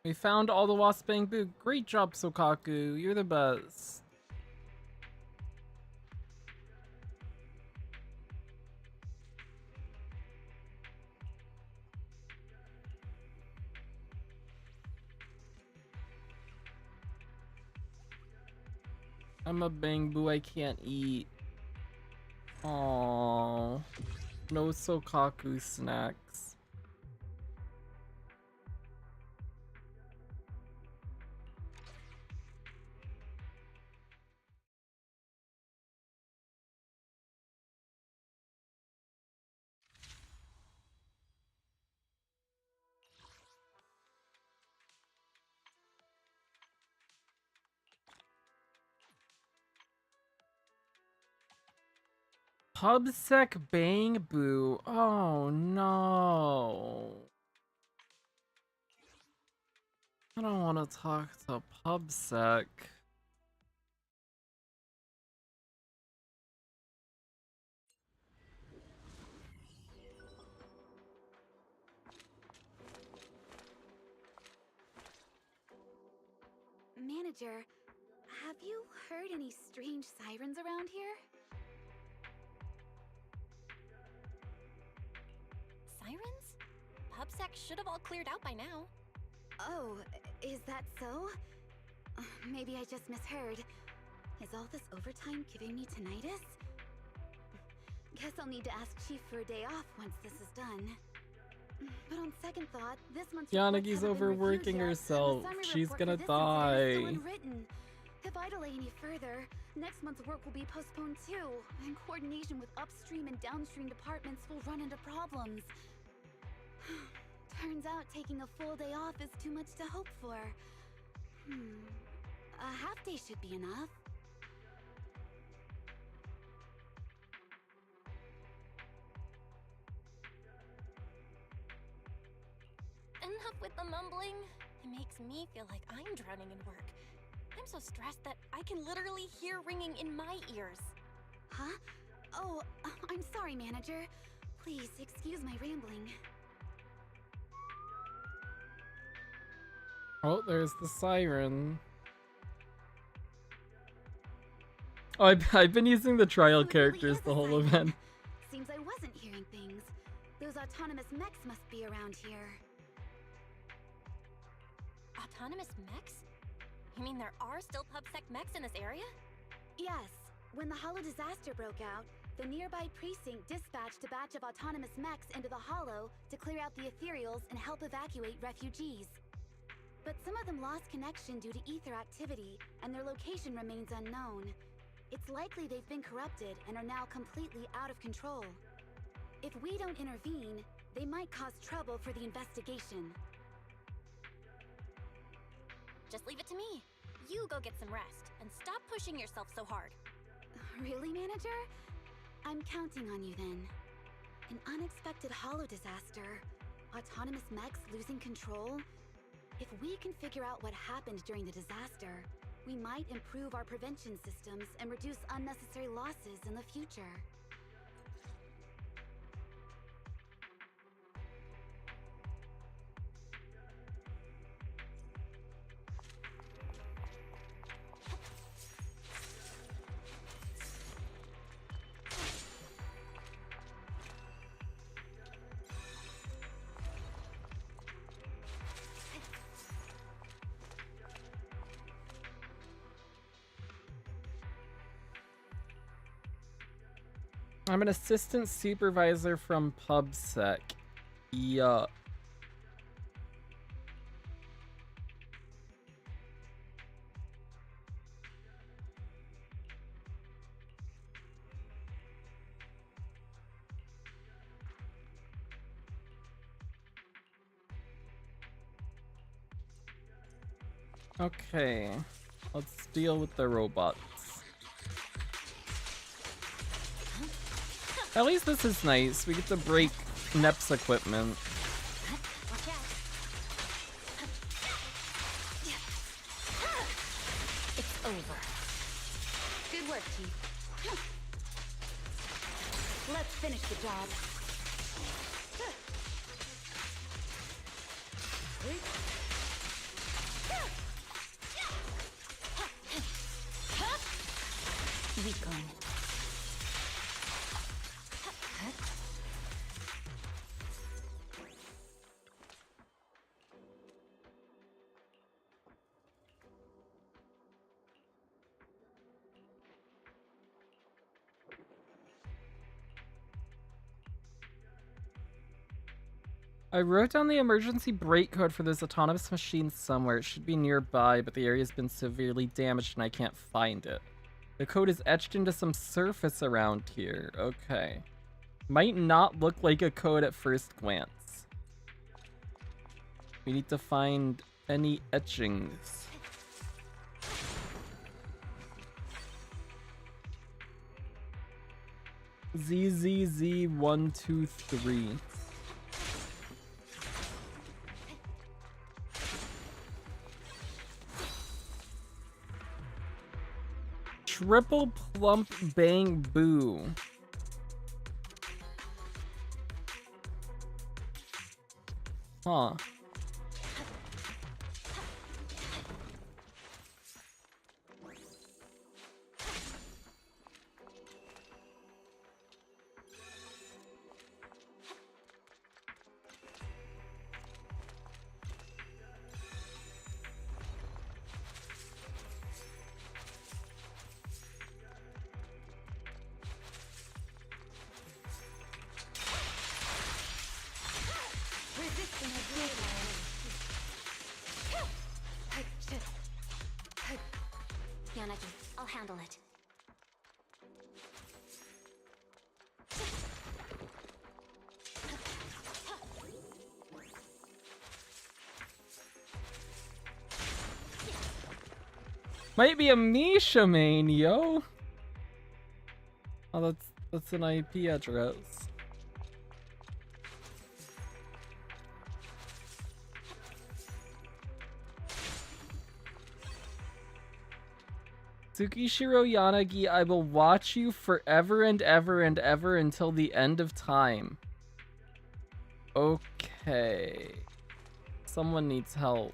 We found all the wasp bamboo. Great job, Sokaku. You're the best. I'm a bamboo I can't eat. Aww. No Sokaku snacks. Pubsec bamboo. Oh no. I don't want to talk to Pubsec. Manager, have you heard any strange sirens around here? Sirens? PubSec should have all cleared out by now. Oh, is that so? Maybe I just misheard. Is all this overtime giving me tinnitus? Guess I'll need to ask Chief for a day off once this is done. But on second thought, this month's Yanagi's overworking herself. She's gonna die. If I delay any further, next month's work will be postponed too, and coordination with upstream and downstream departments will run into problems. Turns out taking a full day off is too much to hope for. A half day should be enough. Enough with the mumbling. It makes me feel like I'm drowning in work. I'm so stressed that I can literally hear ringing in my ears. Huh? Oh, I'm sorry, manager. Please excuse my rambling. Oh, there's the siren. Oh, I've been using the trial characters the whole event. Seems I wasn't hearing things. Those autonomous mechs must be around here. Autonomous mechs? You mean there are still PubSec mechs in this area? Yes. When the Hollow disaster broke out, the nearby precinct dispatched a batch of autonomous mechs into the Hollow to clear out the ethereals and help evacuate refugees. But some of them lost connection due to ether activity, and their location remains unknown. It's likely they've been corrupted and are now completely out of control. If we don't intervene, they might cause trouble for the investigation. Just leave it to me. You go get some rest, and stop pushing yourself so hard. Really, manager? I'm counting on you then. An unexpected Hollow disaster, autonomous mechs losing control. If we can figure out what happened during the disaster, we might improve our prevention systems and reduce unnecessary losses in the future. I'm an assistant supervisor from PubSec. Yeah. Okay, let's deal with the robots. At least this is nice. We get to break Nep's equipment. Watch out. It's over. Good work, Chief. Let's finish the job. Recon. I wrote down the emergency brake code for this autonomous machine somewhere. It should be nearby, but the area's been severely damaged and I can't find it. The code is etched into some surface around here. Okay. Might not look like a code at first glance. We need to find any etchings. ZZZ123. Triple plump bang boo. Huh. Yanagi, I'll handle it. Might be a Misha main, yo. Oh, that's an IP address. Tsukishiro Yanagi, I will watch you forever and ever and ever until the end of time. Okay. Someone needs help.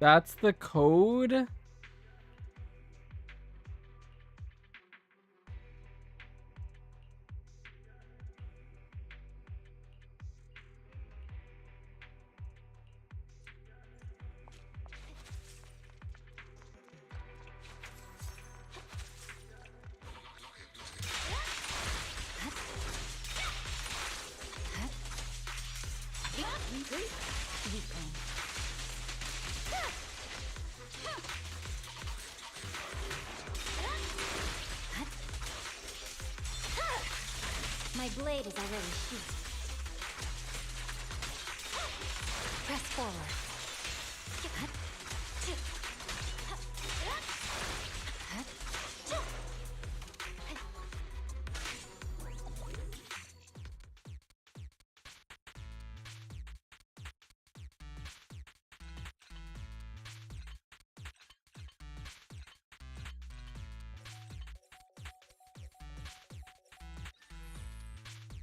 That's the code? My blade is already sheathed. Press forward.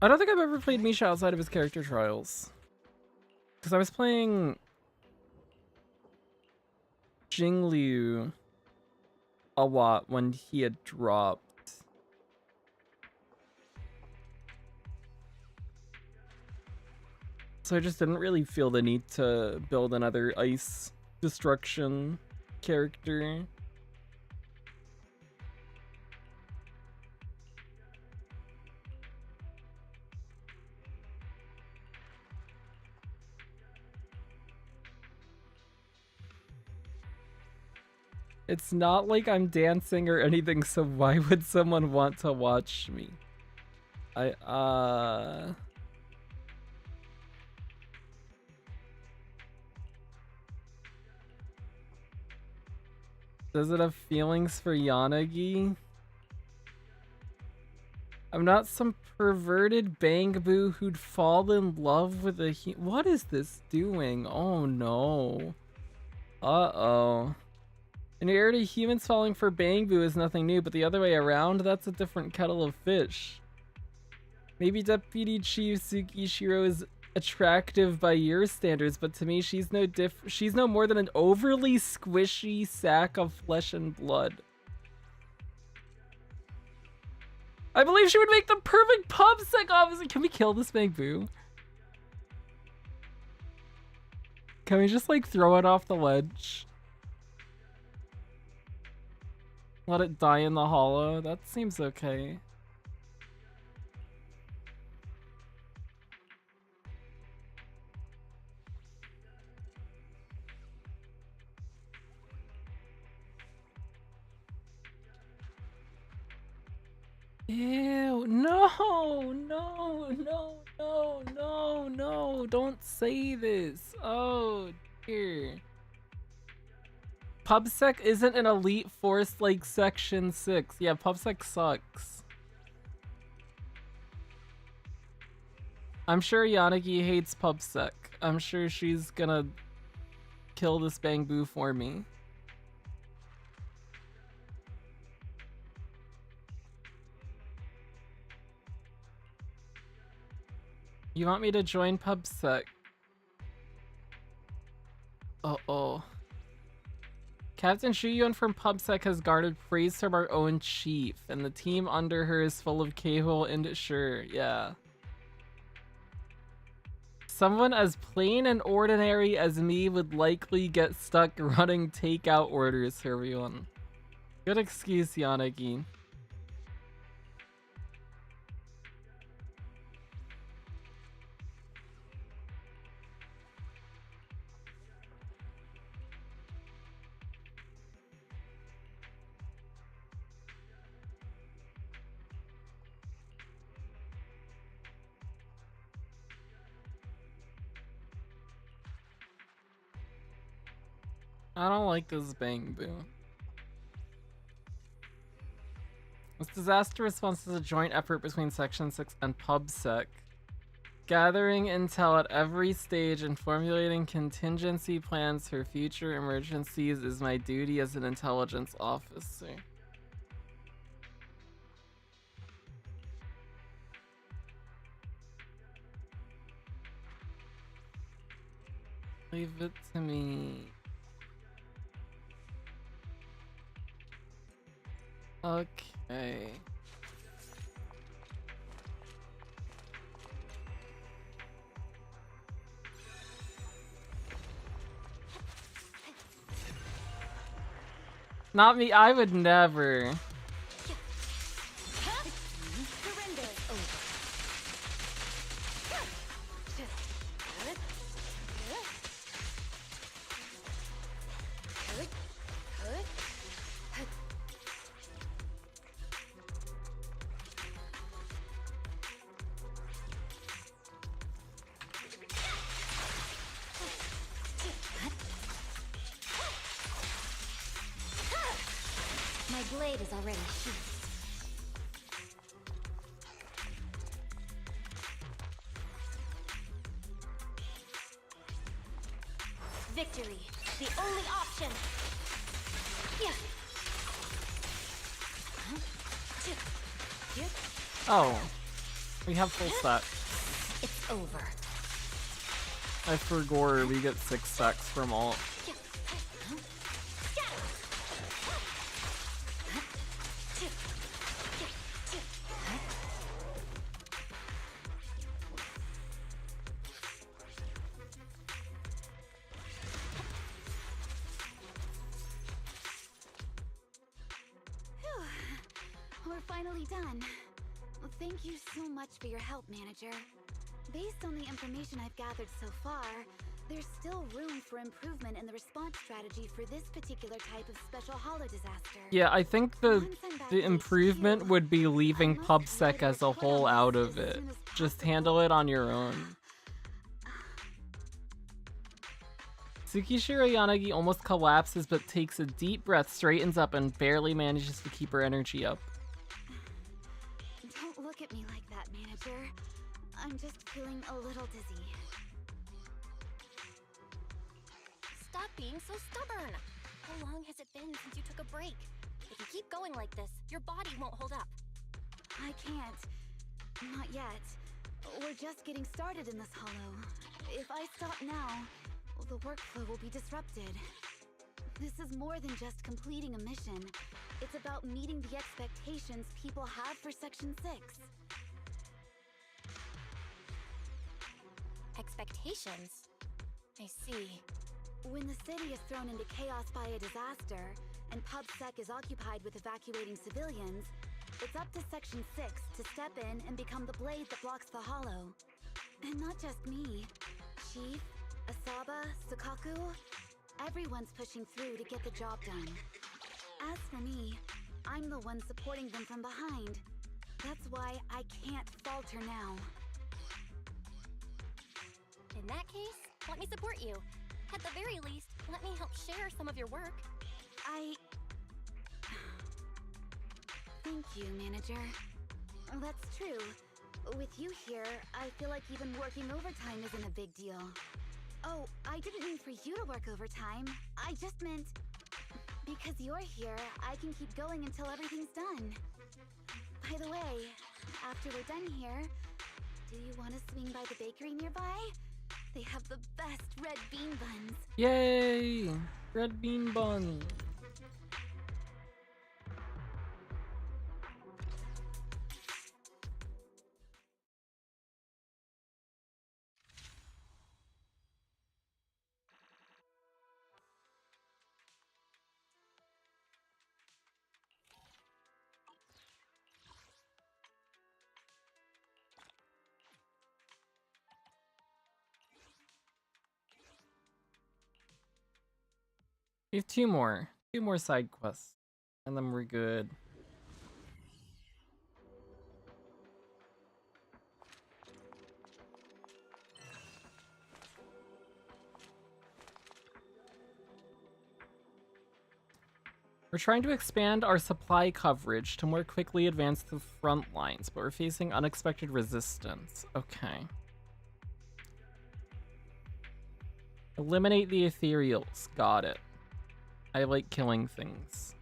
I don't think I've ever played Misha outside of his character trials. Because I was playing Jingliu a lot when he had dropped. So I just didn't really feel the need to build another ice destruction character. It's not like I'm dancing or anything, so why would someone want to watch me? Does it have feelings for Yanagi? I'm not some perverted bangaboo who'd fall in love with a what is this doing? Oh no. Uh-oh. In reality, humans falling for bangaboo is nothing new, but the other way around, that's a different kettle of fish. Maybe Deputy Chief Sukishiro is attractive by your standards, but to me, she's no more than an overly squishy sack of flesh and blood. I believe she would make the perfect PubSec officer. Can we kill this bangaboo? Can we just like throw it off the ledge? Let it die in the hollow? That seems okay. Ew, no, don't say this. Oh, dear. PubSec isn't an elite force like Section 6. Yeah, PubSec sucks. I'm sure Yanagi hates PubSec. I'm sure she's gonna kill this bangaboo for me. You want me to join PubSec? Uh-oh. Captain Shuyun from PubSec has garnered praise from our own chief, and the team under her is full of K-hole and sure, yeah. Someone as plain and ordinary as me would likely get stuck running takeout orders for everyone. Good excuse, Yanagi. I don't like this bangaboo. This disaster response is a joint effort between Section 6 and PubSec. Gathering intel at every stage and formulating contingency plans for future emergencies is my duty as an intelligence officer. Leave it to me. Okay. Not me, I would never. Surrender is over. My blade is already sheathed. Victory, the only option. Oh. We have full stacks. It's over. I forgot we get 6 stacks from alt. We're finally done. Well, thank you so much for your help, Manager. Based on the information I've gathered so far, there's still room for improvement in the response strategy for this particular type of special holo disaster. Yeah, I think the Once I'm back the to improvement HQ, would be leaving I must try PubSec to as a report whole on out this of as it. soon as Just possible. handle it on your own. Tsukishiro Yanagi almost collapses but takes a deep breath, straightens up, and barely manages to keep her energy up. Don't look at me like that, Manager. I'm just feeling a little dizzy. Stop being so stubborn. How long has it been since you took a break? If you keep going like this, your body won't hold up. I can't. Not yet. We're just getting started in this holo. If I stop now, the workflow will be disrupted. This is more than just completing a mission. It's about meeting the expectations people have for Section 6. Expectations? I see. When the city is thrown into chaos by a disaster, and PubSec is occupied with evacuating civilians, it's up to Section 6 to step in and become the blade that blocks the holo. And not just me. Chief, Asaba, Sukaku, everyone's pushing through to get the job done. As for me, I'm the one supporting them from behind. That's why I can't falter now. In that case, let me support you. At the very least, let me help share some of your work. Thank you, Manager. That's true. With you here, I feel like even working overtime isn't a big deal. Oh, I didn't mean for you to work overtime. I just meant... because you're here, I can keep going until everything's done. By the way, after we're done here, do you want to swing by the bakery nearby? They have the best red bean buns. Yay! Red bean bun. We have two more side quests, and then we're good. We're trying to expand our supply coverage to more quickly advance the front lines, but we're facing unexpected resistance. Okay. Eliminate the ethereals. Got it. I like killing things.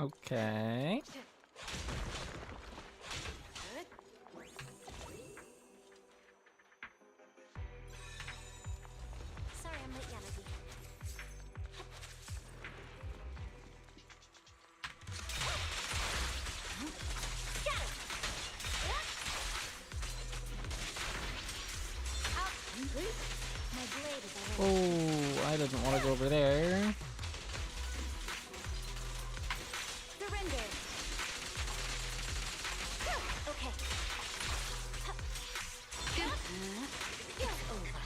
Okay. Sorry I'm late, Yanagi. My blade is already... Oh, I didn't want to go over there. Surrender! Okay. It's over.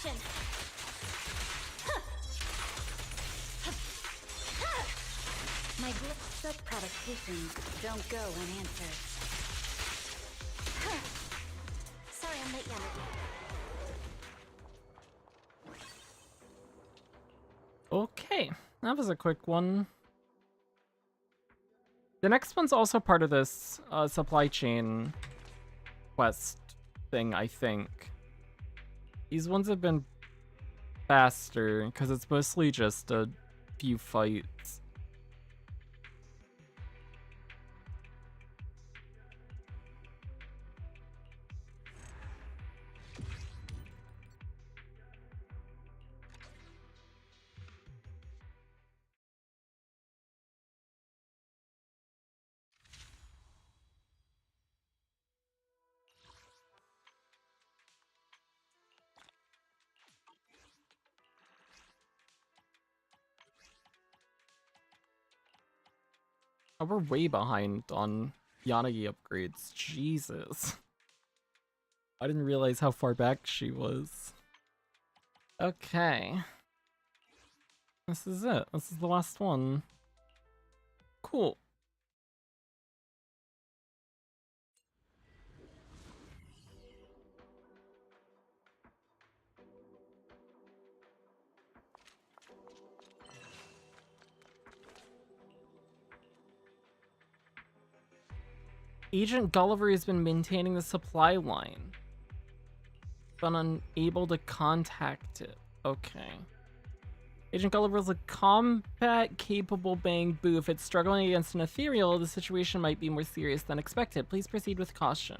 action! My such provocations don't go unanswered. Sorry I'm late, Yanagi. Okay, that was a quick one. The next one's also part of this supply chain quest thing, I think. These ones have been faster, because it's mostly just a few fights. Oh, we're way behind on Yanagi upgrades. Jesus. I didn't realize how far back she was. Okay. This is it. This is the last one. Cool. Agent Gulliver has been maintaining the supply line, but unable to contact it. Okay. Agent Gulliver is a combat-capable Bang Boo. If it's struggling against an ethereal, the situation might be more serious than expected. Please proceed with caution.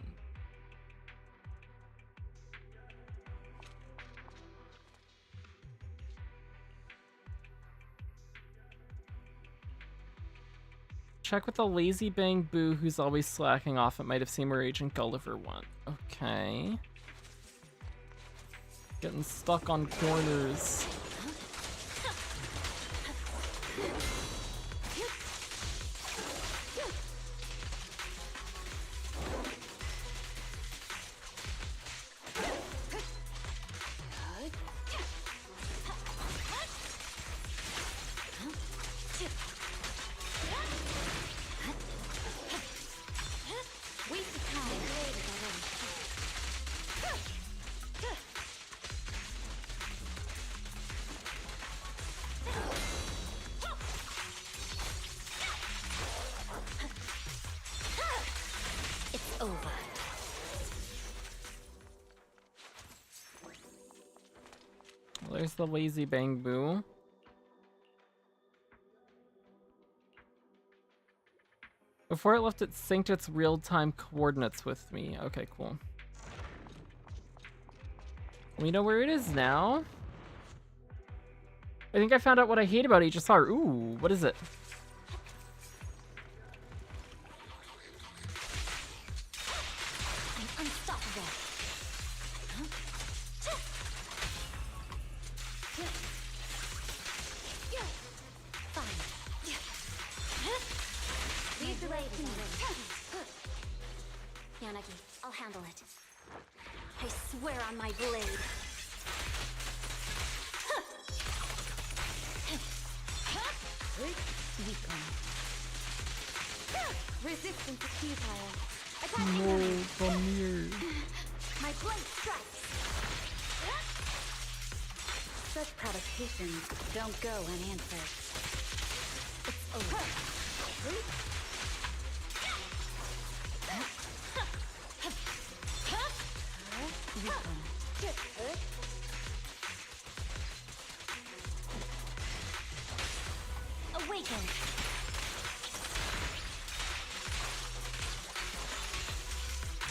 Check with the lazy Bang Boo who's always slacking off. It might have seen where Agent Gulliver went. Okay. Getting stuck on corners. There's the lazy Bang Boo. Before it left, it synced its real-time coordinates with me. Okay, cool. We know where it is now. I think I found out what I hate about HSR. Ooh, what is it? I'm unstoppable. Leave the blade Yanagi, I'll handle it. I swear on my blade. Resistance is futile. No, come here. My blade strikes. Such provocations don't go unanswered. It's over. Awaken!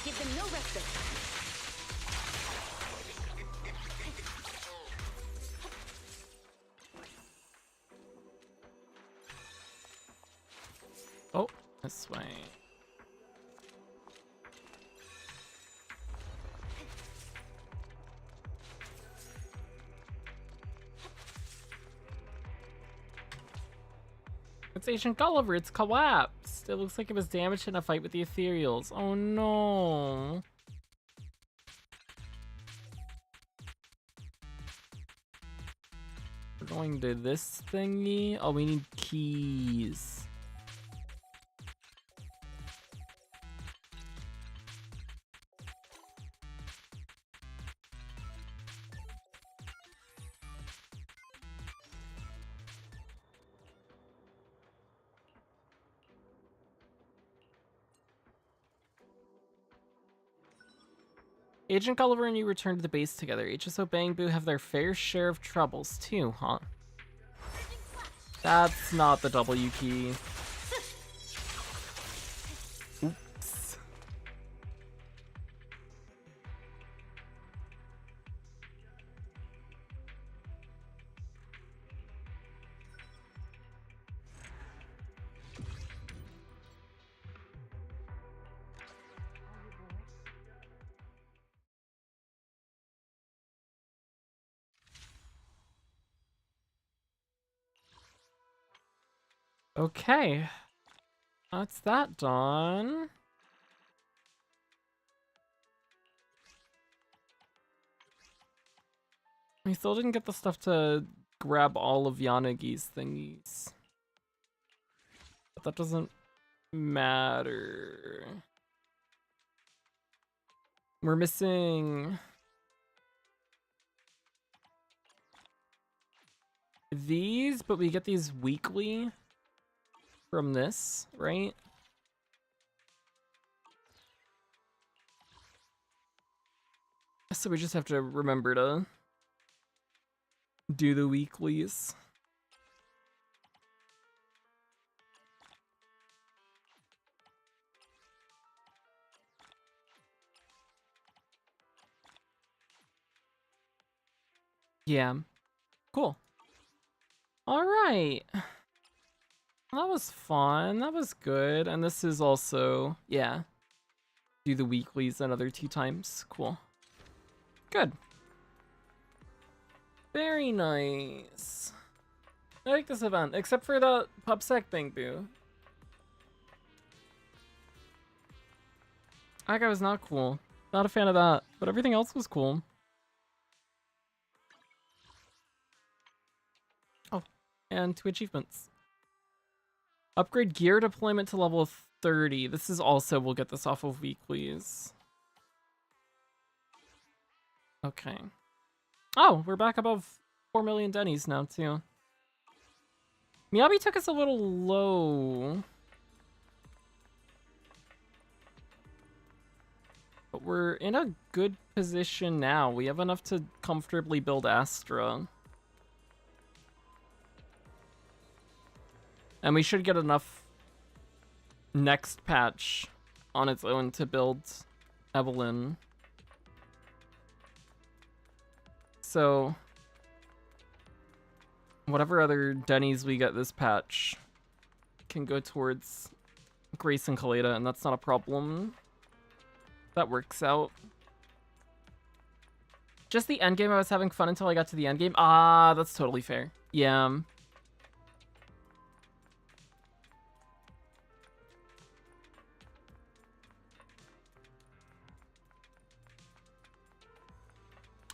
Give them no respite. Oh, this way. It's Agent Gulliver, it's collapsed. It looks like it was damaged in a fight with the Ethereals. Oh no. We're going to this thingy. Oh, we need keys. Agent Gulliver and you return to the base together. HSO Bang Boo have their fair share of troubles too, huh? That's not the W key. Oops. Okay. That's that done. We still didn't get the stuff to grab all of Yanagi's thingies. But that doesn't matter. We're missing these, but we get these weekly from this, right? So we just have to remember to do the weeklies. Yeah. Cool. All right. That was fun. That was good. And this is also, yeah. Do the weeklies another 2 times. Cool. Good. Very nice. I like this event, except for the PubSec thing, boo. That guy was not cool. Not a fan of that, but everything else was cool. Oh, and 2 achievements. Upgrade gear deployment to level 30. This is also, we'll get this off of weeklies. Okay. Oh, we're back above 4 million Denny's now, too. Miyabi took us a little low. But we're in a good position now. We have enough to comfortably build Astra. And we should get enough next patch on its own to build Evelyn. So, whatever other Denny's we get this patch can go towards Grace and Kaleda, and that's not a problem. That works out. Just the endgame, I was having fun until I got to the endgame. Ah, that's totally fair. Yeah.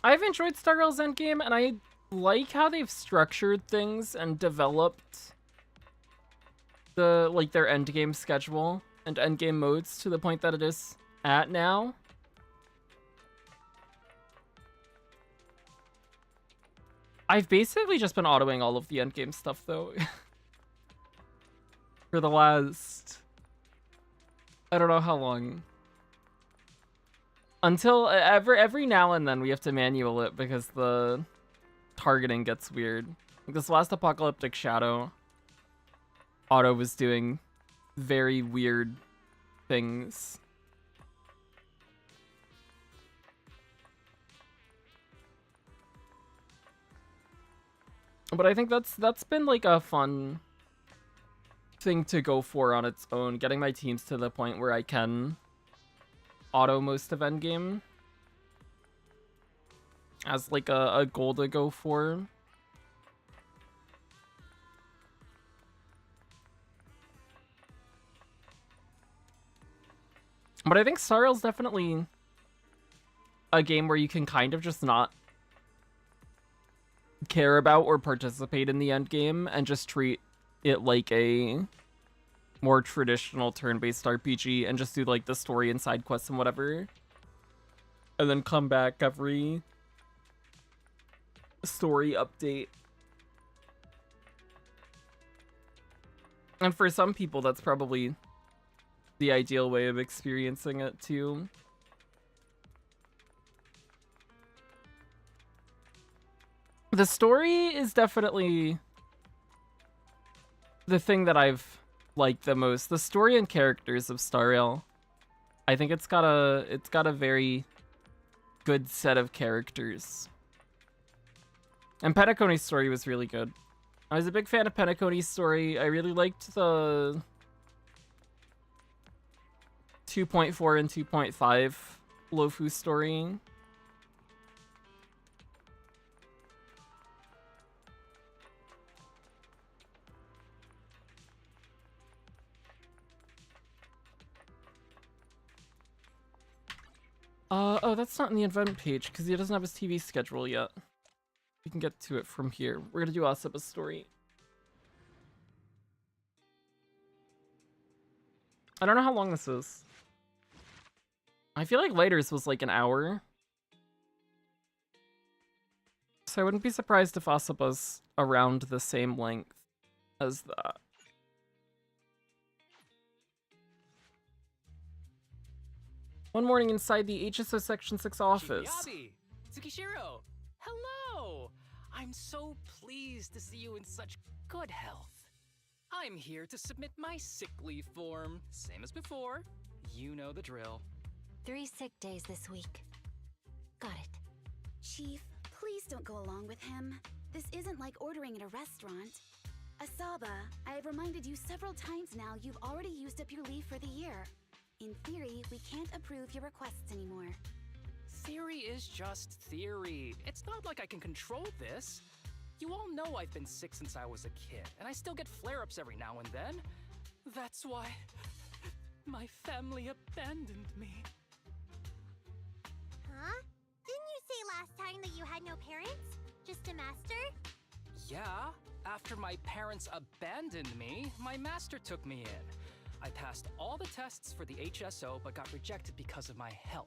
I've enjoyed Star Rail's endgame, and I like how they've structured things and developed the their endgame schedule and endgame modes to the point that it is at now. I've basically just been autoing all of the endgame stuff though. For the last, I don't know how long. Until every now and then we have to manual it because the targeting gets weird. Like this last Apocalyptic Shadow, auto was doing very weird things. But I think that's been like a fun thing to go for on its own, getting my teams to the point where I can auto most of endgame as like a goal to go for. But I think Star Rail's definitely a game where you can kind of just not care about or participate in the end game and just treat it like a more traditional turn-based RPG and just do like the story and side quests and whatever. And then come back every story update. And for some people, that's probably the ideal way of experiencing it too. The story is definitely the thing that I've liked the most. The story and characters of Star Rail. I think it's got a very good set of characters. And Penacony's story was really good. I was a big fan of Penacony's story. I really liked the 2.4 and 2.5 Lofu story. Oh, that's not in the event page because he doesn't have his TV schedule yet. We can get to it from here. We're gonna do Asaba's story. I don't know how long this is. I feel like Later's was like an hour. So I wouldn't be surprised if Asaba's around the same length as that. One morning inside the HSO Section 6 office. Shibuyabi! Tsukishiro! Hello! I'm so pleased to see you in such good health. I'm here to submit my sick leave form. Same as before. You know the drill. 3 sick days this week. Got it. Chief, please don't go along with him. This isn't like ordering at a restaurant. Asaba, I have reminded you several times now you've already used up your leave for the year. In theory, we can't approve your requests anymore. Theory is just theory. It's not like I can control this. You all know I've been sick since I was a kid, and I still get flare-ups every now and then. That's why my family abandoned me. Huh? Didn't you say last time that you had no parents? Just a master? Yeah, after my parents abandoned me, my master took me in. I passed all the tests for the HSO but got rejected because of my health.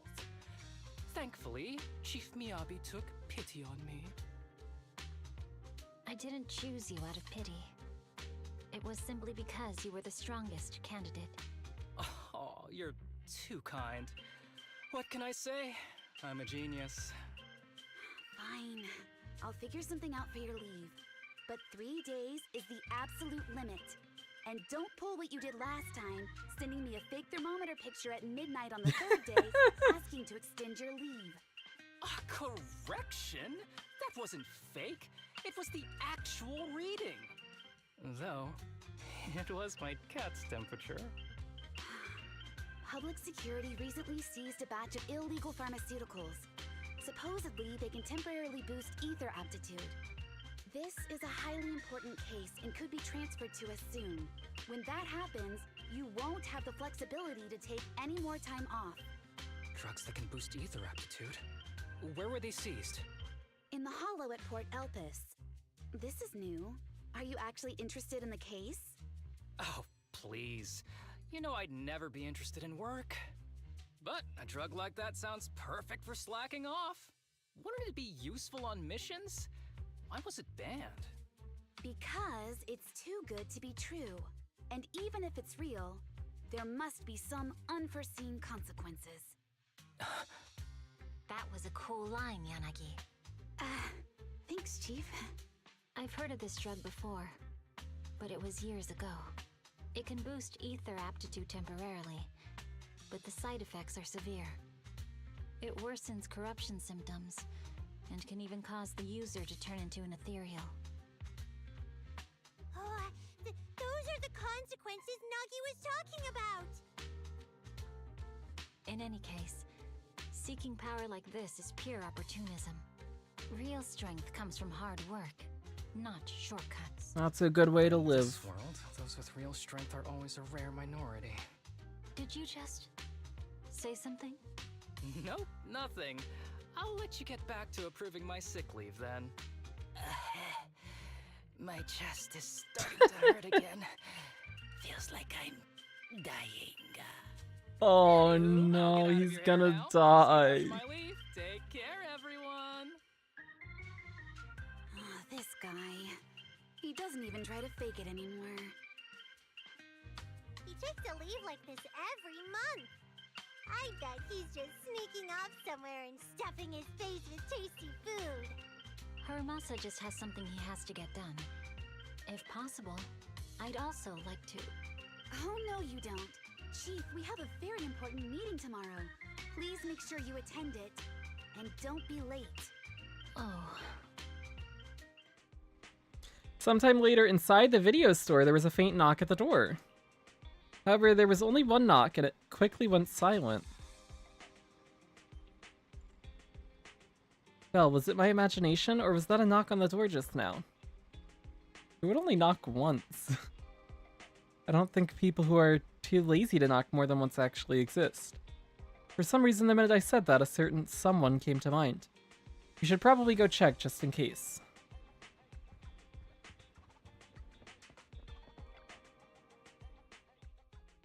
Thankfully, Chief Miyabi took pity on me. I didn't choose you out of pity. It was simply because you were the strongest candidate. Oh, you're too kind. What can I say? I'm a genius. Fine. I'll figure something out for your leave. But 3 days is the absolute limit. And don't pull what you did last time, sending me a fake thermometer picture at midnight on the 3rd day, asking to extend your leave. A correction? That wasn't fake. It was the actual reading. Though, it was my cat's temperature. Public security recently seized a batch of illegal pharmaceuticals. Supposedly, they can temporarily boost ether aptitude. This is a highly important case and could be transferred to us soon. When that happens, you won't have the flexibility to take any more time off. Drugs that can boost ether aptitude? Where were they seized? In the hollow at Port Elpis. This is new. Are you actually interested in the case? Oh, please. You know I'd never be interested in work. But a drug like that sounds perfect for slacking off. Wouldn't it be useful on missions? Why was it banned? Because it's too good to be true. And even if it's real, there must be some unforeseen consequences. That was a cool line, Yanagi. Thanks, Chief. I've heard of this drug before, but it was years ago. It can boost ether aptitude temporarily, but the side effects are severe. It worsens corruption symptoms, and can even cause the user to turn into an ethereal. Oh, those are the consequences Nagi was talking about! In any case, seeking power like this is pure opportunism. Real strength comes from hard work, not shortcuts. That's a good way to In live. this world, those with real strength are always a rare minority. Did you just say something? Nope, nothing. I'll let you get back to approving my sick leave then. My chest is starting to hurt again. Feels like I'm dying. Oh Anywho, I'll no, get out of he's your hair gonna now. die. See you after my leave. Take care, everyone. Oh, this guy. He doesn't even try to fake it anymore. He takes a leave like this every month. I bet he's just sneaking off somewhere and stuffing his face with tasty food. Haramasa just has something he has to get done. If possible, I'd also like to. Oh, no, you don't. Chief, we have a very important meeting tomorrow. Please make sure you attend it. And don't be late. Oh. Sometime later, inside the video store, there was a faint knock at the door. However, there was only one knock, and it quickly went silent. Well, was it my imagination, or was that a knock on the door just now? It would only knock once. I don't think people who are too lazy to knock more than once actually exist. For some reason, the minute I said that, a certain someone came to mind. You should probably go check just in case.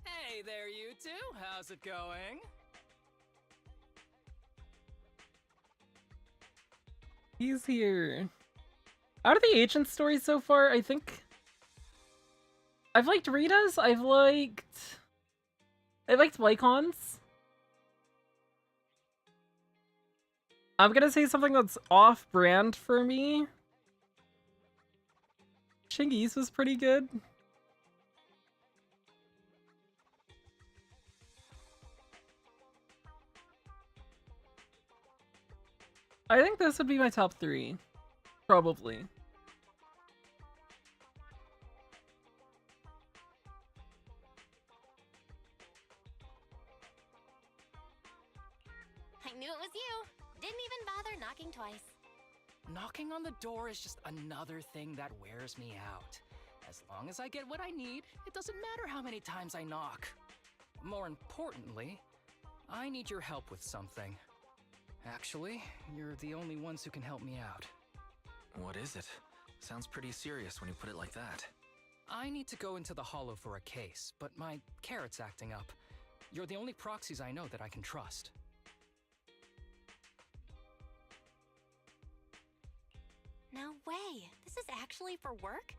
Hey there, you two. How's it going? He's here. Out of the agent stories so far, I think I've liked Rita's. I liked Lycon's. I'm gonna say something that's off-brand for me. Chingy's was pretty good. I think this would be my top 3. Probably. I knew it was you. Didn't even bother knocking twice. Knocking on the door is just another thing that wears me out. As long as I get what I need, it doesn't matter how many times I knock. More importantly, I need your help with something. Actually, you're the only ones who can help me out. What is it? Sounds pretty serious when you put it like that. I need to go into the Hollow for a case, but my carrot's acting up. You're the only proxies I know that I can trust. No way. This is actually for work?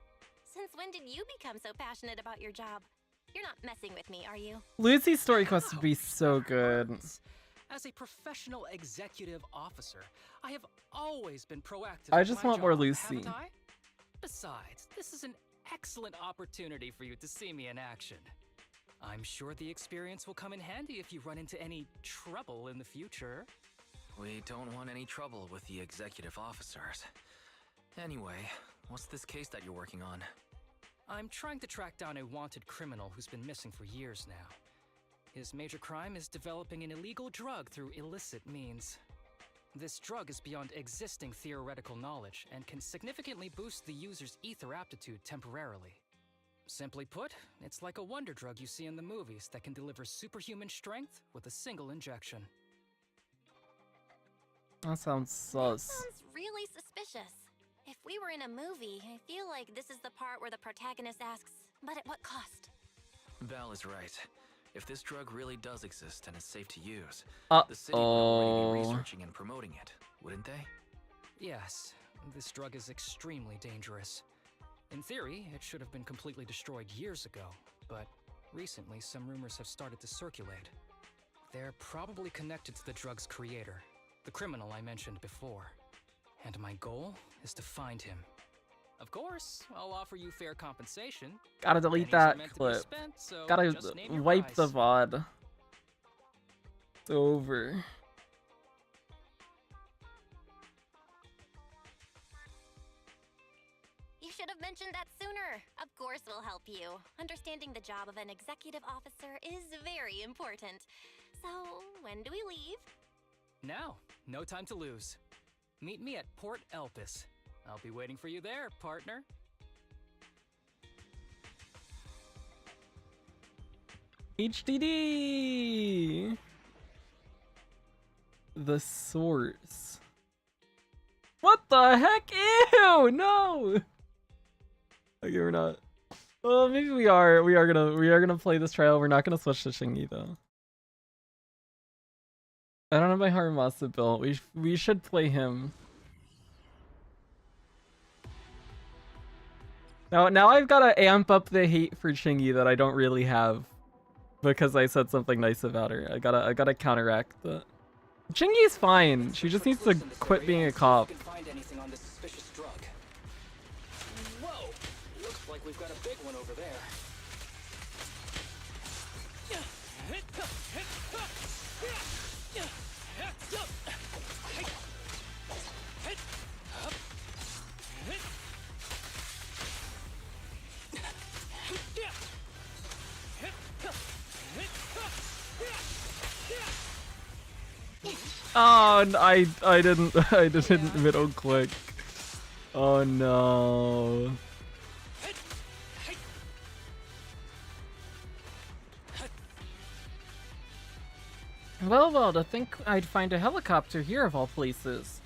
Since when did you become so passionate about your job? You're not messing with me, are you? Lucy's story quest would be so good. As a professional executive officer, I have always been proactive. I with just my want more job, Lucy. haven't I? Besides, this is an excellent opportunity for you to see me in action. I'm sure the experience will come in handy if you run into any trouble in the future. We don't want any trouble with the executive officers. Anyway, what's this case that you're working on? I'm trying to track down a wanted criminal who's been missing for years now. His major crime is developing an illegal drug through illicit means. This drug is beyond existing theoretical knowledge and can significantly boost the user's ether aptitude temporarily. Simply put, it's like a wonder drug you see in the movies that can deliver superhuman strength with a single injection. That sounds sus. Sounds really suspicious. If we were in a movie, I feel like this is the part where the protagonist asks, but at what cost? Val is right. If this drug really does exist and is safe to use, Uh-oh. the city would already be researching and promoting it, wouldn't they? Yes, this drug is extremely dangerous. In theory, it should have been completely destroyed years ago, but recently some rumors have started to circulate. They're probably connected to the drug's creator, the criminal I mentioned before. And my goal is to find him. Of course, I'll offer you fair compensation. Gotta delete Pennies are that meant to be clip. spent, so Gotta just name your wipe the price. VOD. It's over. You should have mentioned that sooner. Of course we'll help you. Understanding the job of an executive officer is very important. So, when do we leave? Now, no time to lose. Meet me at Port Elpis. I'll be waiting for you there, partner. HDD! The source. What the heck? Ew! No. Okay, we're not. Well, maybe we are. We are gonna play this trial. We're not gonna switch to Shingi though. I don't have my Haramasa built. We should play him. Now I've gotta amp up the hate for Shingi that I don't really have because I said something nice about her. I gotta counteract that. Chingy's fine. She just needs to quit being a cop. Whoa! Looks like we've got a big one over there. Oh, I didn't middle click. Oh no. Well, to think I'd find a helicopter here of all places.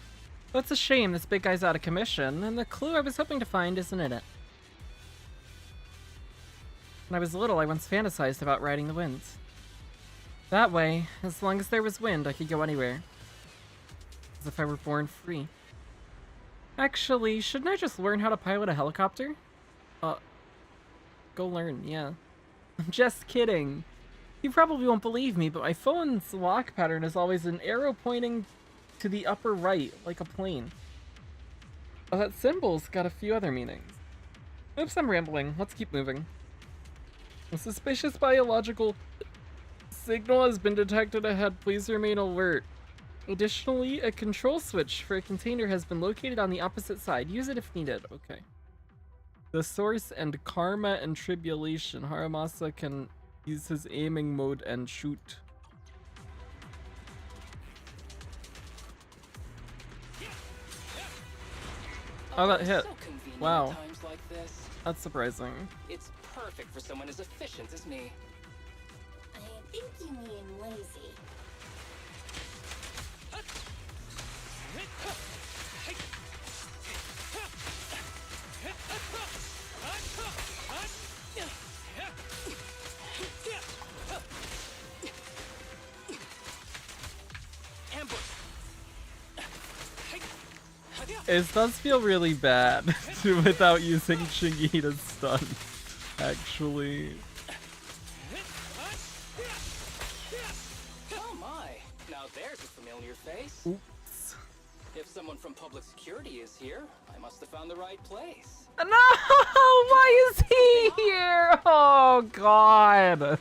That's a shame, this big guy's out of commission, and the clue I was hoping to find isn't in it. When I was little, I once fantasized about riding the wind. That way, as long as there was wind, I could go anywhere. As if I were born free. Actually, shouldn't I just learn how to pilot a helicopter? Go learn, yeah. I'm just kidding. You probably won't believe me, but my phone's lock pattern is always an arrow pointing to the upper right, like a plane. Oh, that symbol's got a few other meanings. Oops, I'm rambling. Let's keep moving. A suspicious biological signal has been detected ahead. Please remain alert. Additionally, a control switch for a container has been located on the opposite side. Use it if needed. Okay. The source and karma and tribulation. Haramasa can use his aiming mode and shoot. Oh, that hit. Wow. That's surprising. It's perfect for someone as efficient as me. I think you mean lazy. It does feel really bad without using Shingi to stun, actually. Oh my! Now there's a familiar face. Oops. If someone from public security is here, I must have found the right place. No! Why is he here? Oh god.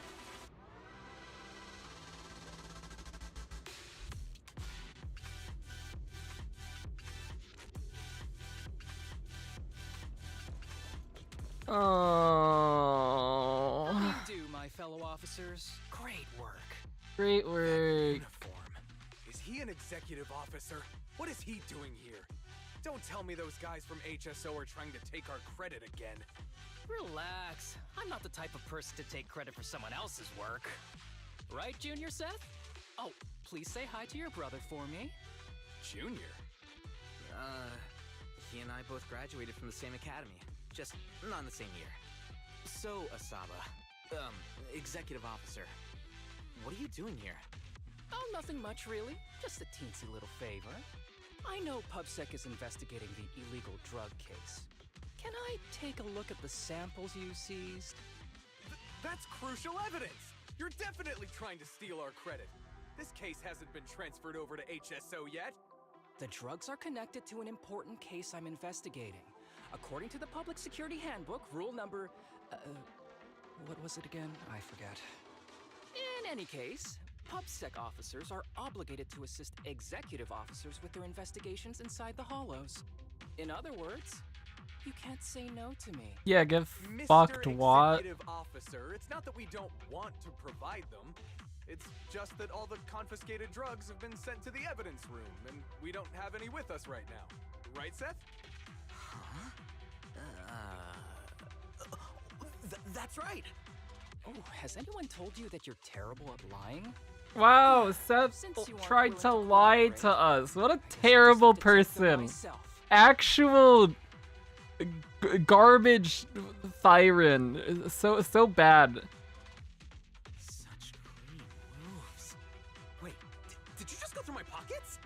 Oh. How do you do, my fellow officers? Great work. Great work. Uniform. Is he an executive officer? What is he doing here? Don't tell me those guys from HSO are trying to take our credit again. Relax. I'm not the type of person to take credit for someone else's work. Right, Junior Seth? Oh, please say hi to your brother for me. Junior? He and I both graduated from the same academy. Just not in the same year. So, Asaba, executive officer, what are you doing here? Oh, nothing much really. Just a teensy little favor. I know PubSec is investigating the illegal drug case. Can I take a look at the samples you seized? That's crucial evidence! You're definitely trying to steal our credit. This case hasn't been transferred over to HSO yet. The drugs are connected to an important case I'm investigating. According to the Public Security Handbook, rule number... what was it again? I forget. In any case, PubSec officers are obligated to assist executive officers with their investigations inside the Hollows. In other words, you can't say no to me. Yeah, give Mr. fucked what? Executive Officer, it's not that we don't want to provide them. It's just that all the confiscated drugs have been sent to the evidence room, and we don't have any with us right now. Right, Seth? Huh? That's right! Oh, has anyone told you that you're terrible at lying? Wow, Seth Since you aren't tried willing to to lie cooperate, to us. What a I guess I'll just terrible have to take them person. myself. Actual garbage Thyron. So bad. Such clean moves. Wait, did you just go through my pockets?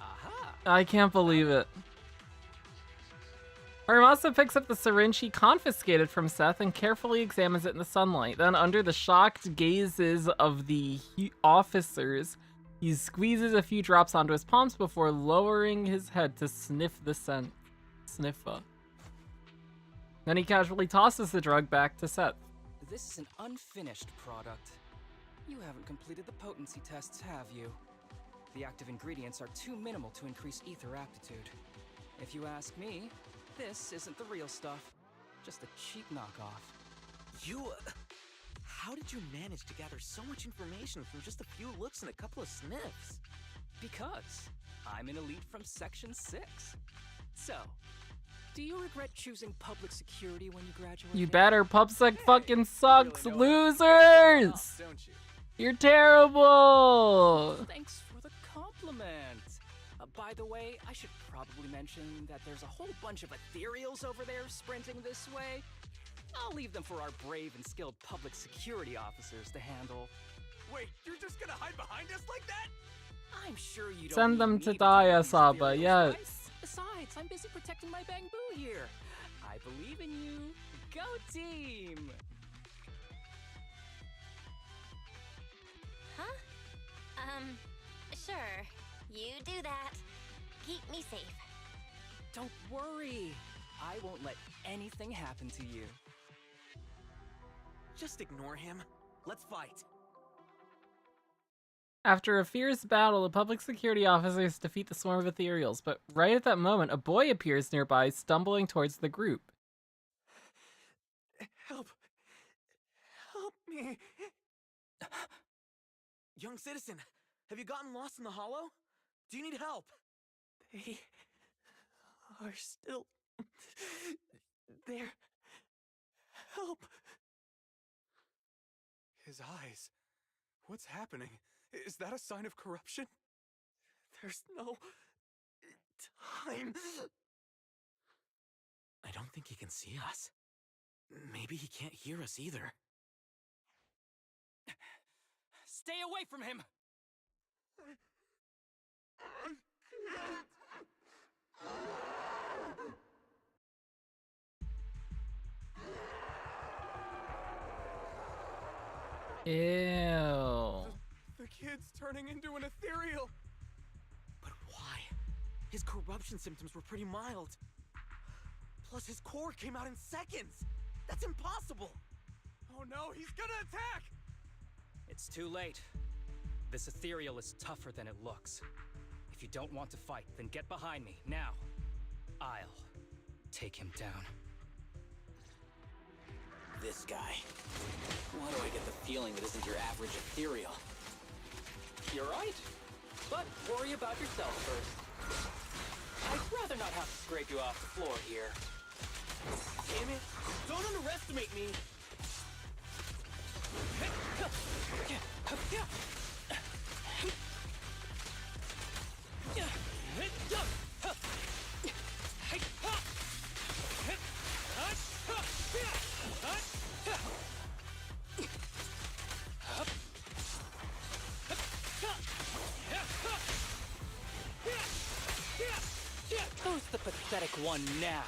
Aha! I can't believe it. Aramasa picks up the syringe he confiscated from Seth and carefully examines it in the sunlight. Then, under the shocked gazes of the officers, he squeezes a few drops onto his palms before lowering his head to sniff the scent. Sniffa. Then he casually tosses the drug back to Seth. This is an unfinished product. You haven't completed the potency tests, have you? The active ingredients are too minimal to increase ether aptitude. If you ask me, this isn't the real stuff. Just a cheap knockoff. How did you manage to gather so much information from just a few looks and a couple of sniffs? Because I'm an elite from Section 6. So, do you regret choosing public security when you graduated? You better. PubSec fucking You sucks, really know how to pick losers! up, don't you? You're terrible! Thanks for the compliment. By the way, I should probably mention that there's a whole bunch of ethereals over there sprinting this way. I'll leave them for our brave and skilled public security officers to handle. Wait, you're just gonna hide behind us like that? I'm sure you don't Send need them me to keep die, these Asaba, ethereals, yes. right? Besides, I'm busy protecting my bamboo here. I believe in you. Go team! Huh? Sure. You do that. Keep me safe. Don't worry. I won't let anything happen to you. Just ignore him. Let's fight. After a fierce battle, the public security officers defeat the swarm of ethereals, but right at that moment, a boy appears nearby, stumbling towards the group. Help me. Young citizen, have you gotten lost in the hollow? Do you need help? They are still there. Help. His eyes. What's happening? Is that a sign of corruption? There's no time. I don't think he can see us. Maybe he can't hear us either. Stay away from him! Ew. The kid's turning into an ethereal. But why? His corruption symptoms were pretty mild. Plus, his core came out in seconds. That's impossible. Oh no, he's gonna attack! It's too late. This ethereal is tougher than it looks. If you don't want to fight, then get behind me, now. I'll take him down. This guy. Why do I get the feeling that isn't your average ethereal? You're right. But worry about yourself first. I'd rather not have to scrape you off the floor here. Damn it! Don't underestimate me! Who's the pathetic one now?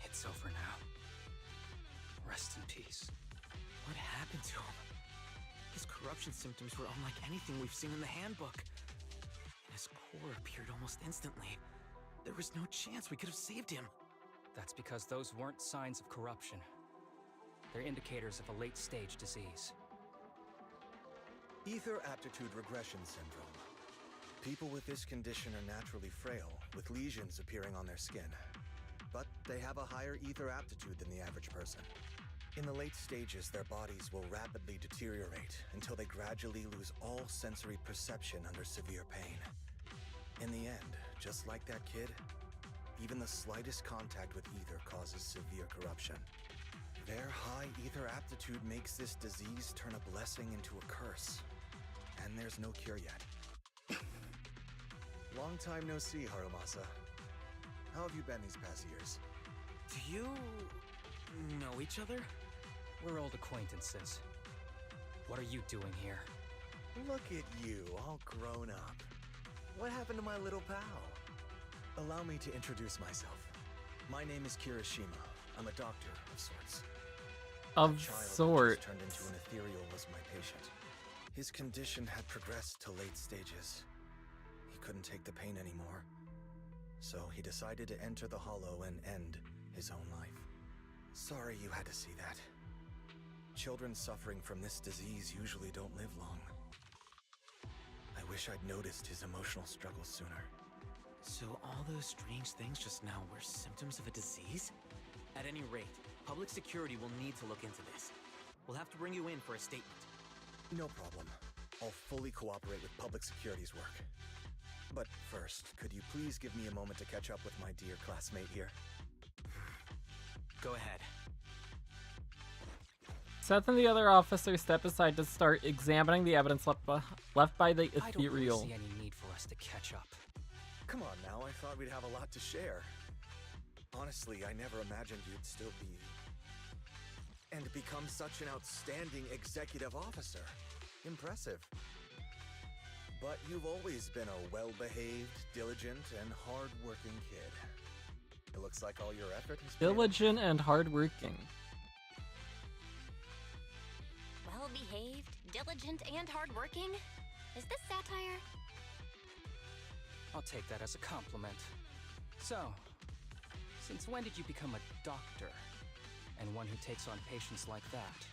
It's over now. Rest in peace. What happened to him? His corruption symptoms were unlike anything we've seen in the handbook. And his core appeared almost instantly. There was no chance we could have saved him. That's because those weren't signs of corruption. They're indicators of a late-stage disease. Ether aptitude regression syndrome. People with this condition are naturally frail, with lesions appearing on their skin. But they have a higher ether aptitude than the average person. In the late stages, their bodies will rapidly deteriorate until they gradually lose all sensory perception under severe pain. In the end, just like that kid, even the slightest contact with ether causes severe corruption. Their high ether aptitude makes this disease turn a blessing into a curse. And there's no cure yet. Long time no see, Harumasa. How have you been these past years? Do you know each other? We're old acquaintances. What are you doing here? Look at you, all grown up. What happened to my little pal? Allow me to introduce myself. My name is Kirishima. I'm a doctor of sorts. Of The child who sorts. just turned into an ethereal was my patient. His condition had progressed to late stages. He couldn't take the pain anymore. So he decided to enter the Hollow and end his own life. Sorry you had to see that. Children suffering from this disease usually don't live long. I wish I'd noticed his emotional struggles sooner. So all those strange things just now were symptoms of a disease? At any rate, public security will need to look into this. We'll have to bring you in for a statement. No problem. I'll fully cooperate with public security's work. But first, could you please give me a moment to catch up with my dear classmate here? Go ahead. Seth and the other officers step aside to start examining the evidence left by the I don't really ethereal. see any need for us to catch up. Come on now, I thought we'd have a lot to share. Honestly, I never imagined you'd still be... and become such an outstanding executive officer. Impressive. But you've always been a well-behaved, diligent, and hard-working kid. It looks like all your effort has paid off. Diligent and hardworking. Well behaved, diligent, and hardworking? Is this satire? I'll take that as a compliment. So, since when did you become a doctor? And one who takes on patients like that?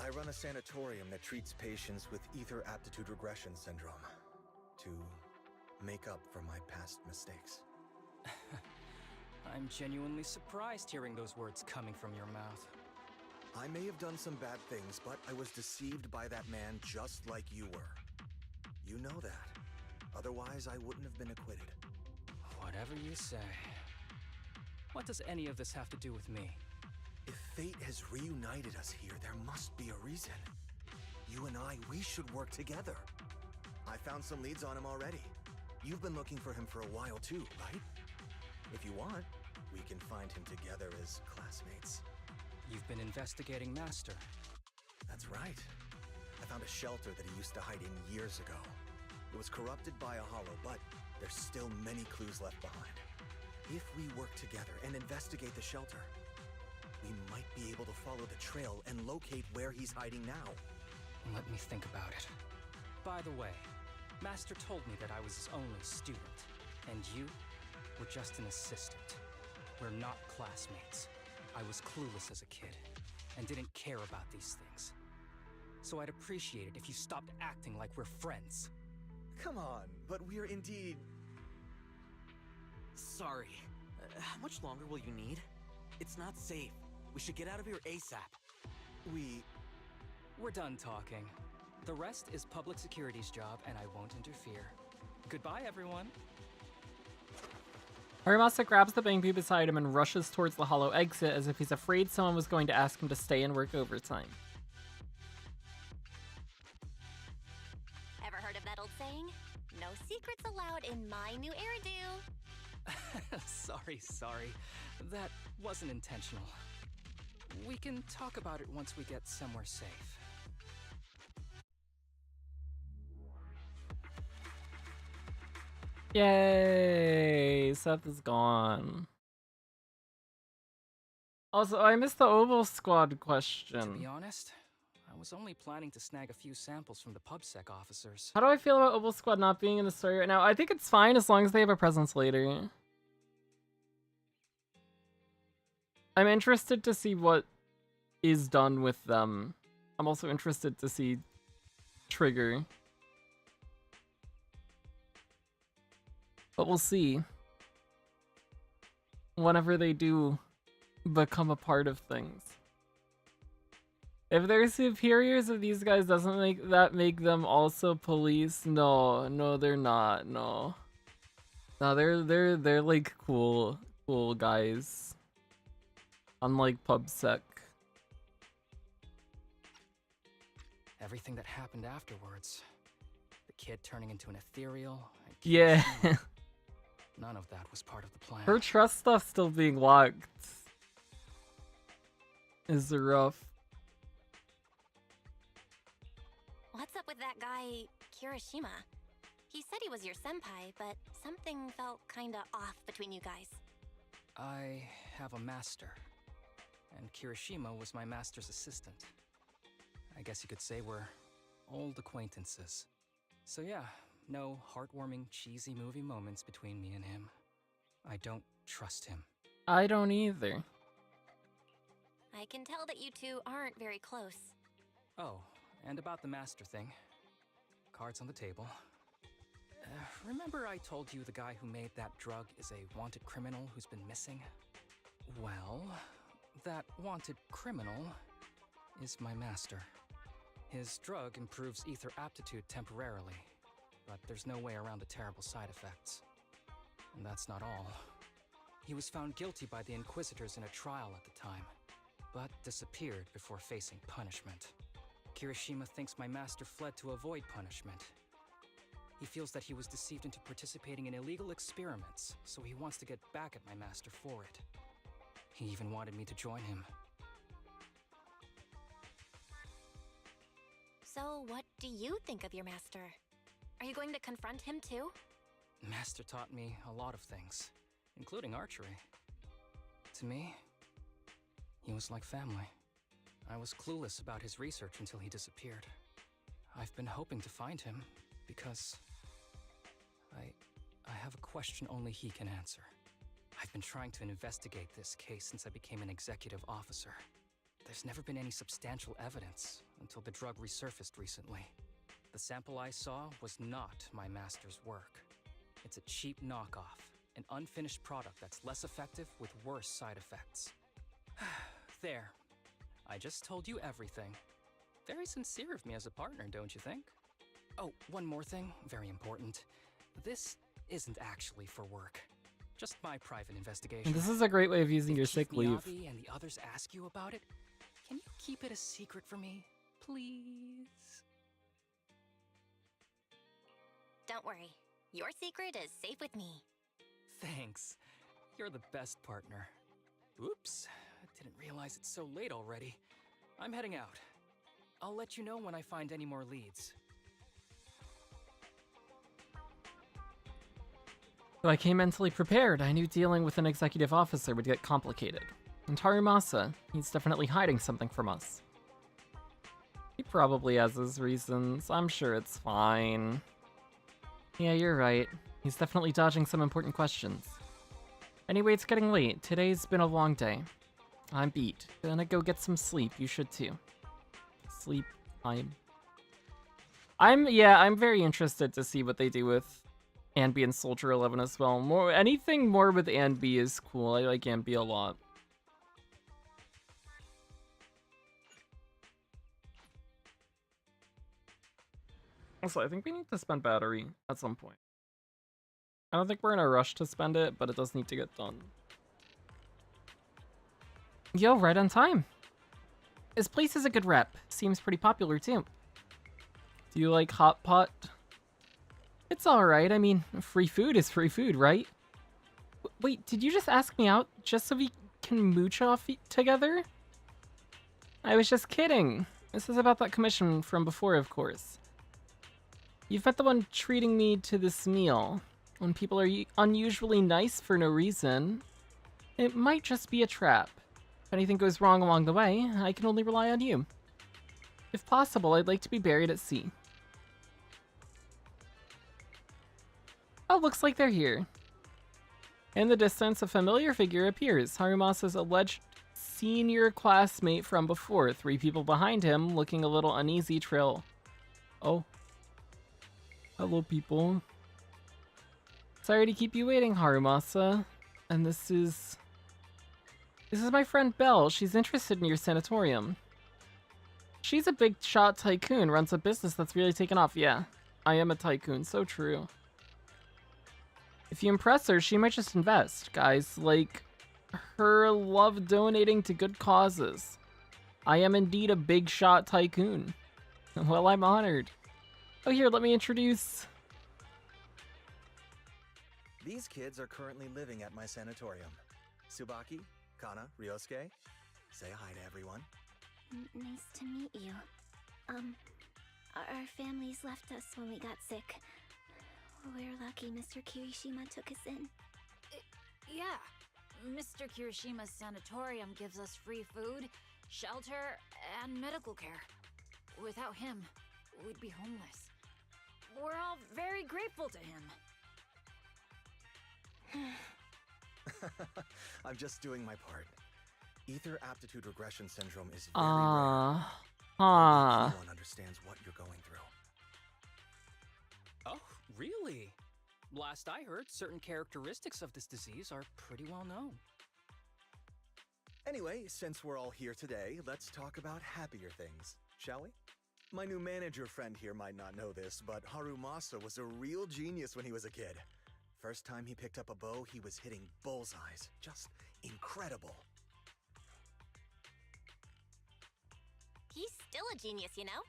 I run a sanatorium that treats patients with ether aptitude regression syndrome to make up for my past mistakes. I'm genuinely surprised hearing those words coming from your mouth. I may have done some bad things, but I was deceived by that man just like you were. You know that. Otherwise, I wouldn't have been acquitted. Whatever you say. What does any of this have to do with me? If fate has reunited us here, there must be a reason. You and I, we should work together. I found some leads on him already. You've been looking for him for a while too, right? If you want, we can find him together as classmates. You've been investigating Master. That's right. I found a shelter that he used to hide in years ago. It was corrupted by a hollow, but there's still many clues left behind. If we work together and investigate the shelter, we might be able to follow the trail and locate where he's hiding now. Let me think about it. By the way, Master told me that I was his only student, and you were just an assistant. We're not classmates. I was clueless as a kid, and didn't care about these things. So I'd appreciate it if you stopped acting like we're friends. Come on, but we're indeed... Sorry. How much longer will you need? It's not safe. We should get out of here ASAP. We're done talking. The rest is public security's job, and I won't interfere. Goodbye, everyone. Harimasa grabs the bangbu beside him and rushes towards the hollow exit as if he's afraid someone was going to ask him to stay and work overtime. Ever heard of that old saying? No secrets allowed in my new hairdo. Sorry. That wasn't intentional. We can talk about it once we get somewhere safe. Yay! Seth is gone. Also, I missed the Oval Squad To be question. honest, I was only planning to snag a few samples from the PubSec officers. How do I feel about Oval Squad not being in the story right now? I think it's fine as long as they have a presence later. I'm interested to see what is done with them. I'm also interested to see Trigger. But we'll see. Whenever they do become a part of things. If they're superiors of these guys, doesn't make them also police? No, no, they're not. No, no, they're like cool guys. Unlike PubSec. Everything that happened afterwards. The kid turning into an ethereal. And Yeah. none of that was part of the plan. Her trust stuff still being locked is rough. What's up with that guy, Kirishima? He said he was your senpai, but something felt kinda off between you guys. I have a master, and Kirishima was my master's assistant. I guess you could say we're old acquaintances. So yeah, no heartwarming, cheesy movie moments between me and him. I don't trust him. I don't either. I can tell that you two aren't very close. Oh, and about the master thing. Cards on the table. Remember I told you the guy who made that drug is a wanted criminal who's been missing? Well, that wanted criminal is my master. His drug improves ether aptitude temporarily, but there's no way around the terrible side effects. And that's not all. He was found guilty by the Inquisitors in a trial at the time, but disappeared before facing punishment. Kirishima thinks my master fled to avoid punishment. He feels that he was deceived into participating in illegal experiments, so he wants to get back at my master for it. He even wanted me to join him. So, what do you think of your master? Are you going to confront him too? Master taught me a lot of things, including archery. To me, he was like family. I was clueless about his research until he disappeared. I've been hoping to find him because I have a question only he can answer. I've been trying to investigate this case since I became an executive officer. There's never been any substantial evidence until the drug resurfaced recently. The sample I saw was not my master's work. It's a cheap knockoff, an unfinished product that's less effective with worse side effects. There. I just told you everything. Very sincere of me as a partner, don't you think? Oh, one more thing, very important. This isn't actually for work. Just my private investigation. And this is a great way of using your If sick Chief leave. Miyabi and the others ask you about it, can you keep it a secret for me, please? Don't worry. Your secret is safe with me. Thanks. You're the best partner. Oops, I didn't realize it's so late already. I'm heading out. I'll let you know when I find any more leads. So I came mentally prepared. I knew dealing with an executive officer would get complicated. And Tarimasa, he's definitely hiding something from us. He probably has his reasons. I'm sure it's fine. Yeah, you're right. He's definitely dodging some important questions. Anyway, it's getting late. Today's been a long day. I'm beat. Gonna go get some sleep. You should too. Sleep time. I'm very interested to see what they do with Anby and Soldier 11 as well. Anything more with Anby is cool. I like Anby a lot. Also, I think we need to spend battery at some point. I don't think we're in a rush to spend it, but it does need to get done. Yo, right on time. This place is a good rep. Seems pretty popular too. Do you like hot pot? It's alright. I mean, free food is free food, right? Wait, did you just ask me out just so we can mooch off together? I was just kidding. This is about that commission from before, of course. You've met the one treating me to this meal. When people are unusually nice for no reason, it might just be a trap. If anything goes wrong along the way, I can only rely on you. If possible, I'd like to be buried at sea. Oh, looks like they're here. In the distance, a familiar figure appears. Harumasa's alleged senior classmate from before. 3 people behind him, looking a little uneasy, trail. Oh. Hello, people. Sorry to keep you waiting, Harumasa. And this is my friend Belle. She's interested in your sanatorium. She's a big shot tycoon, runs a business that's really taken off. Yeah, I am a tycoon, so true. If you impress her, she might just invest. Guys, like, her love donating to good causes. I am indeed a big shot tycoon. Well, I'm honored. Oh, here, let me introduce... These kids are currently living at my sanatorium. Tsubaki, Kana, Ryosuke. Say hi to everyone. Nice to meet you. Our families left us when we got sick. We're lucky Mr. Kirishima took us in. Yeah. Mr. Kirishima's sanatorium gives us free food, shelter, and medical care. Without him, we'd be homeless. We're all very grateful to him. I'm just doing my part. Ether aptitude regression syndrome is very rare. No one understands what you're going through. Oh, really? Last I heard, certain characteristics of this disease are pretty well known. Anyway, since we're all here today, let's talk about happier things, shall we? My new manager friend here might not know this, but Harumasa was a real genius when he was a kid. First time he picked up a bow, he was hitting bullseyes. Just incredible. He's still a genius, you know?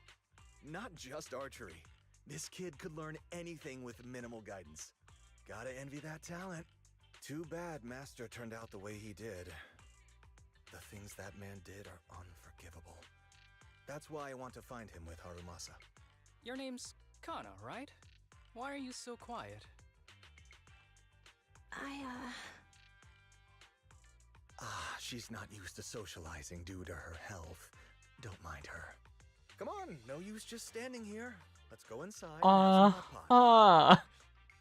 Not just archery. This kid could learn anything with minimal guidance. Gotta envy that talent. Too bad Master turned out the way he did. The things that man did are unforgivable. That's why I want to find him with Harumasa. Your name's Kana, right? Why are you so quiet? She's not used to socializing due to her health. Don't mind her. Come on, no use just standing here. Let's go inside.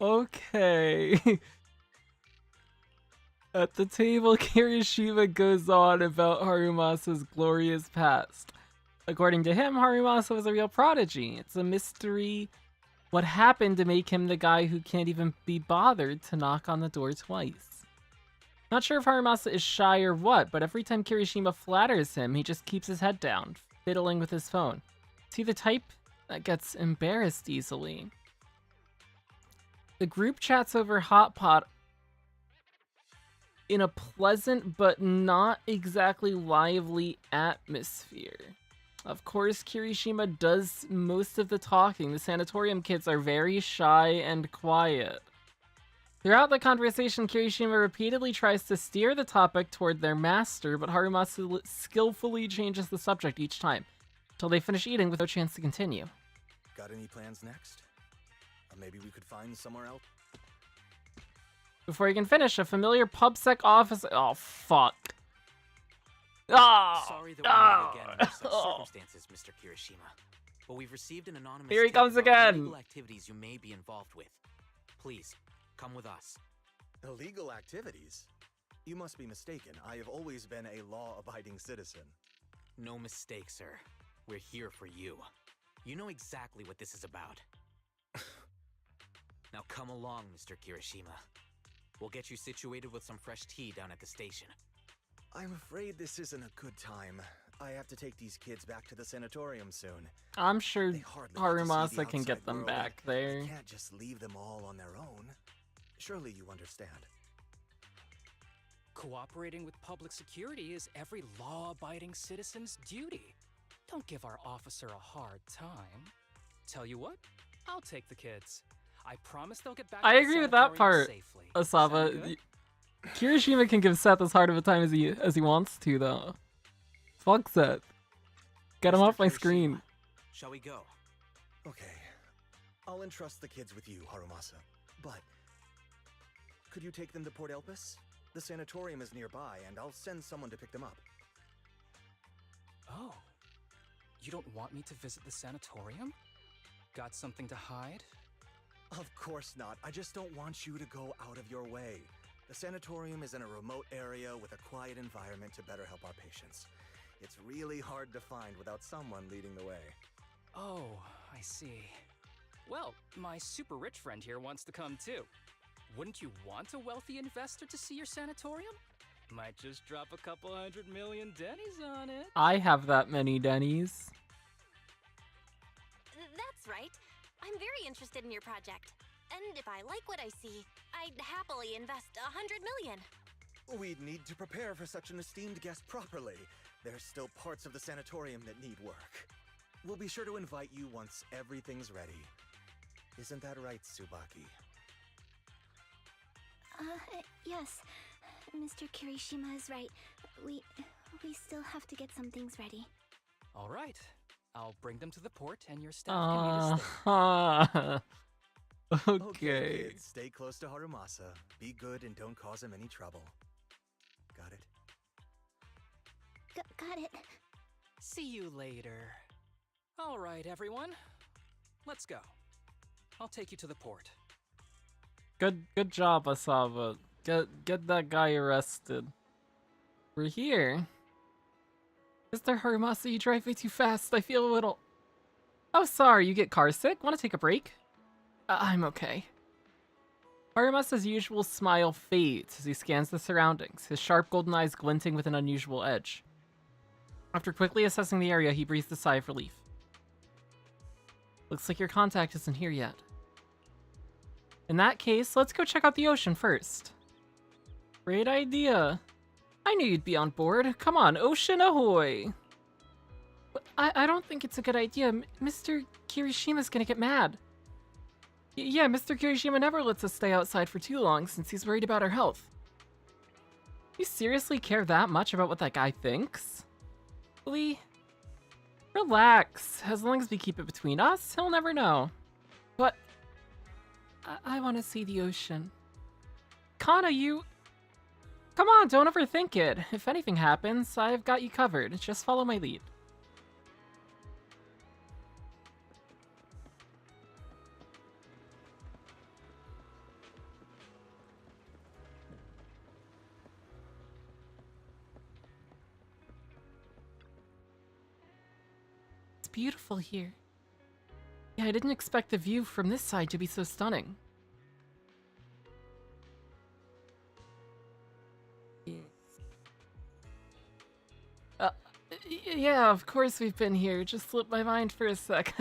Okay. At the table, Kirishima goes on about Harumasa's glorious past. According to him, Harumasa was a real prodigy. It's a mystery what happened to make him the guy who can't even be bothered to knock on the door twice. Not sure if Harumasa is shy or what, but every time Kirishima flatters him, he just keeps his head down, fiddling with his phone. Is he the type that gets embarrassed easily? The group chats over Hot Pot in a pleasant but not exactly lively atmosphere. Of course, Kirishima does most of the talking. The sanatorium kids are very shy and quiet. Throughout the conversation, Kirishima repeatedly tries to steer the topic toward their master, but Harumasa skillfully changes the subject each time, until they finish eating with no chance to continue. Got any plans next? Or maybe we could find somewhere else? Before he can finish, a familiar PubSec officer— oh, fuck. Oh, Sorry that we met again under such circumstances, Mr. Kirishima. But we've received an anonymous Here he tip comes about again. illegal activities you may be involved with. Please, come with us. Illegal activities? You must be mistaken. I have always been a law-abiding citizen. No mistake, sir. We're here for you. You know exactly what this is about. Now come along, Mr. Kirishima. We'll get you situated with some fresh tea down at the station. I'm afraid this isn't a good time. I have to take these kids back to the sanatorium soon. I'm sure They hardly get to see Harumasa the can get outside them world. back there. You can't just leave them all on their own. Surely you understand. Cooperating with public security is every law-abiding citizen's duty. Don't give our officer a hard time. Tell you what, I'll take the kids. I promise they'll get back I to the agree with that sanatorium part, safely. Asaba. Sound good? Kirishima can give Seth as hard of a time as he wants to, though. Fuck Seth. Get him Mr. off my Kirishima, screen. Shall we go? Okay. I'll entrust the kids with you, Harumasa. But could you take them to Port Elpis? The sanatorium is nearby, and I'll send someone to pick them up. Oh. You don't want me to visit the sanatorium? Got something to hide? Of course not. I just don't want you to go out of your way. The sanatorium is in a remote area with a quiet environment to better help our patients. It's really hard to find without someone leading the way. Oh, I see. Well, my super rich friend here wants to come too. Wouldn't you want a wealthy investor to see your sanatorium? Might just drop a couple $100 million Denny's on it. I have that many Denny's. That's right. I'm very interested in your project. And if I like what I see, I'd happily invest 100 million. We'd need to prepare for such an esteemed guest properly. There's still parts of the sanatorium that need work. We'll be sure to invite you once everything's ready. Isn't that right, Tsubaki? Yes. Mr. Kirishima is right. We still have to get some things ready. All right. I'll bring them to the port, and your staff can meet us there. Okay. Kids, stay close to Harumasa. Be good and don't cause him any trouble. Got it? Got it. See you later. All right, everyone. Let's go. I'll take you to the port. Good job, Asaba. Get that guy arrested. We're here. Mr. Harumasa, you drive way too fast. I feel a little... Oh, sorry, you get car sick? Want to take a break? I'm okay. Harumasa's usual smile fades as he scans the surroundings, his sharp golden eyes glinting with an unusual edge. After quickly assessing the area, he breathes a sigh of relief. Looks like your contact isn't here yet. In that case, let's go check out the ocean first. Great idea. I knew you'd be on board. Come on, ocean ahoy! I don't think it's a good idea. Mr. Kirishima's gonna get mad. Yeah, Mr. Kirishima never lets us stay outside for too long since he's worried about our health. You seriously care that much about what that guy thinks? Really? Relax. As long as we keep it between us, he'll never know. But I want to see the ocean. Kana, you... Come on, don't overthink it. If anything happens, I've got you covered. Just follow my lead. It's beautiful here. Yeah, I didn't expect the view from this side to be so stunning. Yeah, of course we've been here. Just slipped my mind for a sec.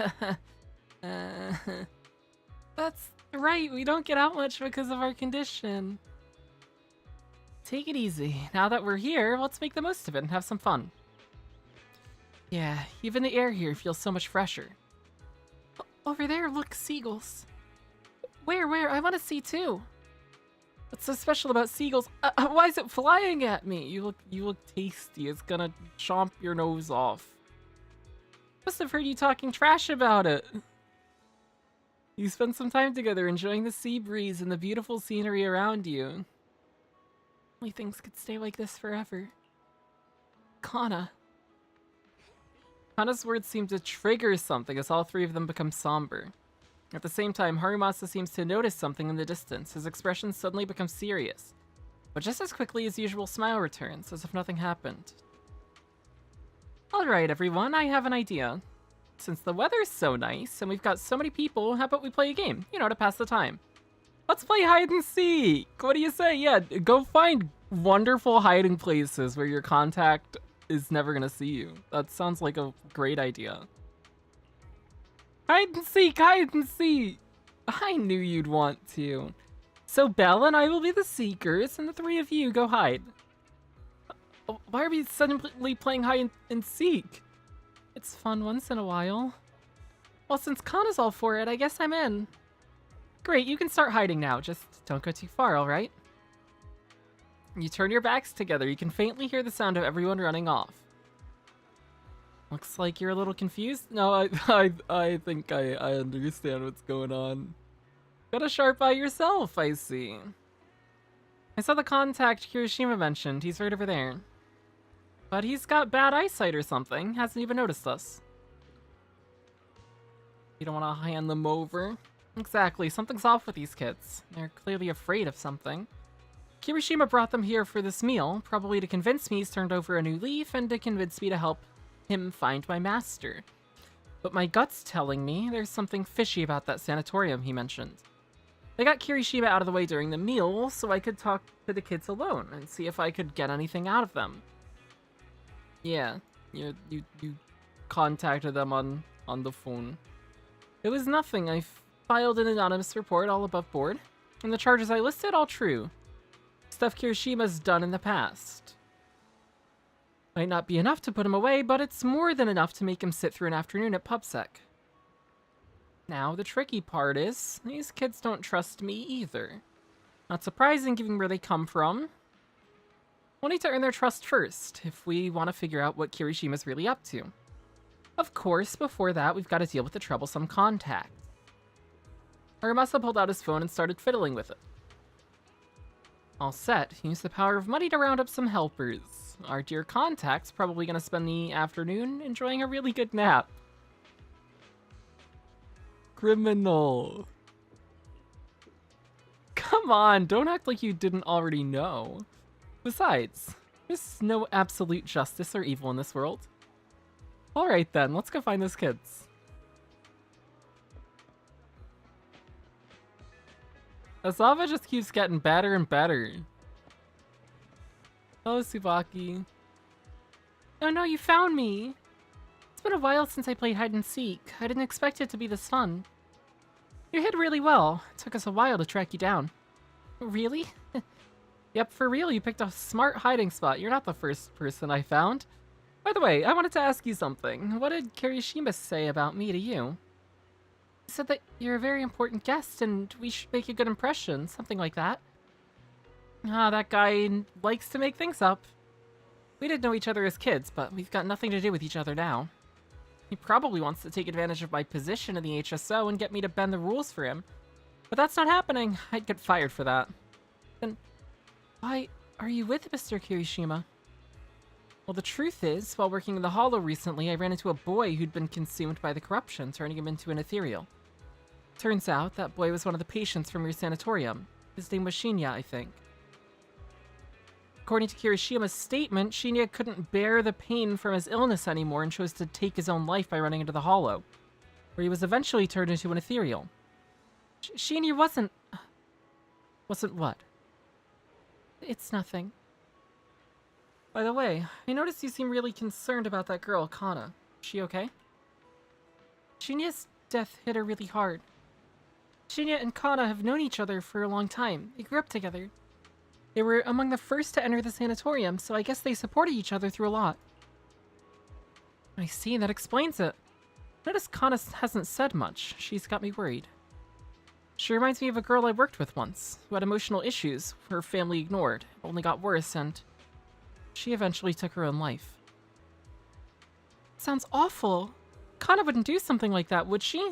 That's right, we don't get out much because of our condition. Take it easy. Now that we're here, let's make the most of it and have some fun. Yeah, even the air here feels so much fresher. Over there, look, seagulls. Where? I want to see too. What's so special about seagulls? Why is it flying at me? You look tasty. It's gonna chomp your nose off. Must have heard you talking trash about it. You spent some time together enjoying the sea breeze and the beautiful scenery around you. Only things could stay like this forever. Kana. Kana's words seem to trigger something as all three of them become somber. At the same time, Harumasa seems to notice something in the distance. His expression suddenly becomes serious. But just as quickly, his usual smile returns, as if nothing happened. Alright everyone, I have an idea. Since the weather's so nice, and we've got so many people, how about we play a game? You know, to pass the time. Let's play hide and seek! What do you say? Yeah, go find wonderful hiding places where your contact is never gonna see you. That sounds like a great idea. Hide and seek! Hide and seek! I knew you'd want to. So Belle and I will be the seekers, and the three of you go hide. Why are we suddenly playing hide and seek? It's fun once in a while. Well, since Kana's all for it, I guess I'm in. Great, you can start hiding now. Just don't go too far, alright? You turn your backs together. You can faintly hear the sound of everyone running off. Looks like you're a little confused. No, I think I understand what's going on. Got a sharp eye yourself, I see. I saw the contact Kirishima mentioned. He's right over there. But he's got bad eyesight or something. Hasn't even noticed us. You don't want to hand them over. Exactly. Something's off with these kids. They're clearly afraid of something. Kirishima brought them here for this meal, probably to convince me he's turned over a new leaf and to convince me to help him find my master. But my gut's telling me there's something fishy about that sanatorium he mentioned. They got Kirishima out of the way during the meal so I could talk to the kids alone and see if I could get anything out of them. Yeah, you contacted them on the phone. It was nothing. I filed an anonymous report all above board, and the charges I listed all true. Stuff Kirishima's done in the past. Might not be enough to put him away, but it's more than enough to make him sit through an afternoon at PubSec. Now, the tricky part is, these kids don't trust me either. Not surprising given where they come from. We'll need to earn their trust first, if we want to figure out what Kirishima's really up to. Of course, before that, we've got to deal with the troublesome contact. Haramasa pulled out his phone and started fiddling with it. All set, use the power of money to round up some helpers. Our dear contact's probably going to spend the afternoon enjoying a really good nap. Criminal. Come on, don't act like you didn't already know. Besides, there's no absolute justice or evil in this world. Alright then, let's go find those kids. Asaba just keeps getting better and better. Oh, Tsubaki. Oh no, you found me! It's been a while since I played hide and seek. I didn't expect it to be this fun. You hid really well. It took us a while to track you down. Really? Yep, for real, you picked a smart hiding spot. You're not the first person I found. By the way, I wanted to ask you something. What did Kirishima say about me to you? He said that you're a very important guest and we should make a good impression, something like that. Ah, that guy likes to make things up. We didn't know each other as kids, but we've got nothing to do with each other now. He probably wants to take advantage of my position in the HSO and get me to bend the rules for him. But that's not happening. I'd get fired for that. Then why are you with Mr. Kirishima? Well, the truth is, while working in the Hollow recently, I ran into a boy who'd been consumed by the corruption, turning him into an ethereal. Turns out, that boy was one of the patients from your sanatorium. His name was Shinya, I think. According to Kirishima's statement, Shinya couldn't bear the pain from his illness anymore and chose to take his own life by running into the Hollow, where he was eventually turned into an ethereal. Shinya wasn't... Wasn't what? It's nothing. By the way, I noticed you seem really concerned about that girl, Kana. Is she okay? Shinya's death hit her really hard. Shinya and Kana have known each other for a long time. They grew up together. They were among the first to enter the sanatorium, so I guess they supported each other through a lot. I see, that explains it. Notice Kana hasn't said much. She's got me worried. She reminds me of a girl I worked with once, who had emotional issues her family ignored. It only got worse, and she eventually took her own life. Sounds awful. Kana wouldn't do something like that, would she?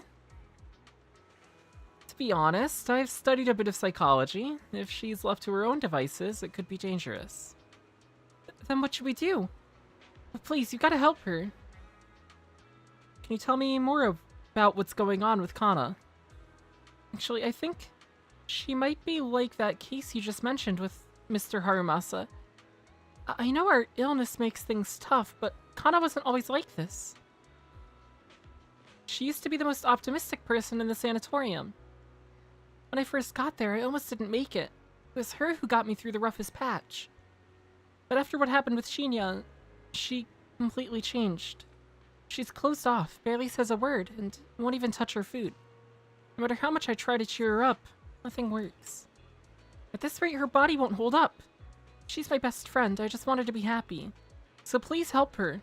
To be honest, I've studied a bit of psychology. If she's left to her own devices, it could be dangerous. Then what should we do? But please, you gotta help her. Can you tell me more about what's going on with Kana? Actually, I think she might be like that case you just mentioned with Mr. Harumasa. I know our illness makes things tough, but Kana wasn't always like this. She used to be the most optimistic person in the sanatorium. When I first got there, I almost didn't make it. It was her who got me through the roughest patch. But after what happened with Shinya, she completely changed. She's closed off, barely says a word, and won't even touch her food. No matter how much I try to cheer her up, nothing works. At this rate, her body won't hold up. She's my best friend, I just want her to be happy. So please help her.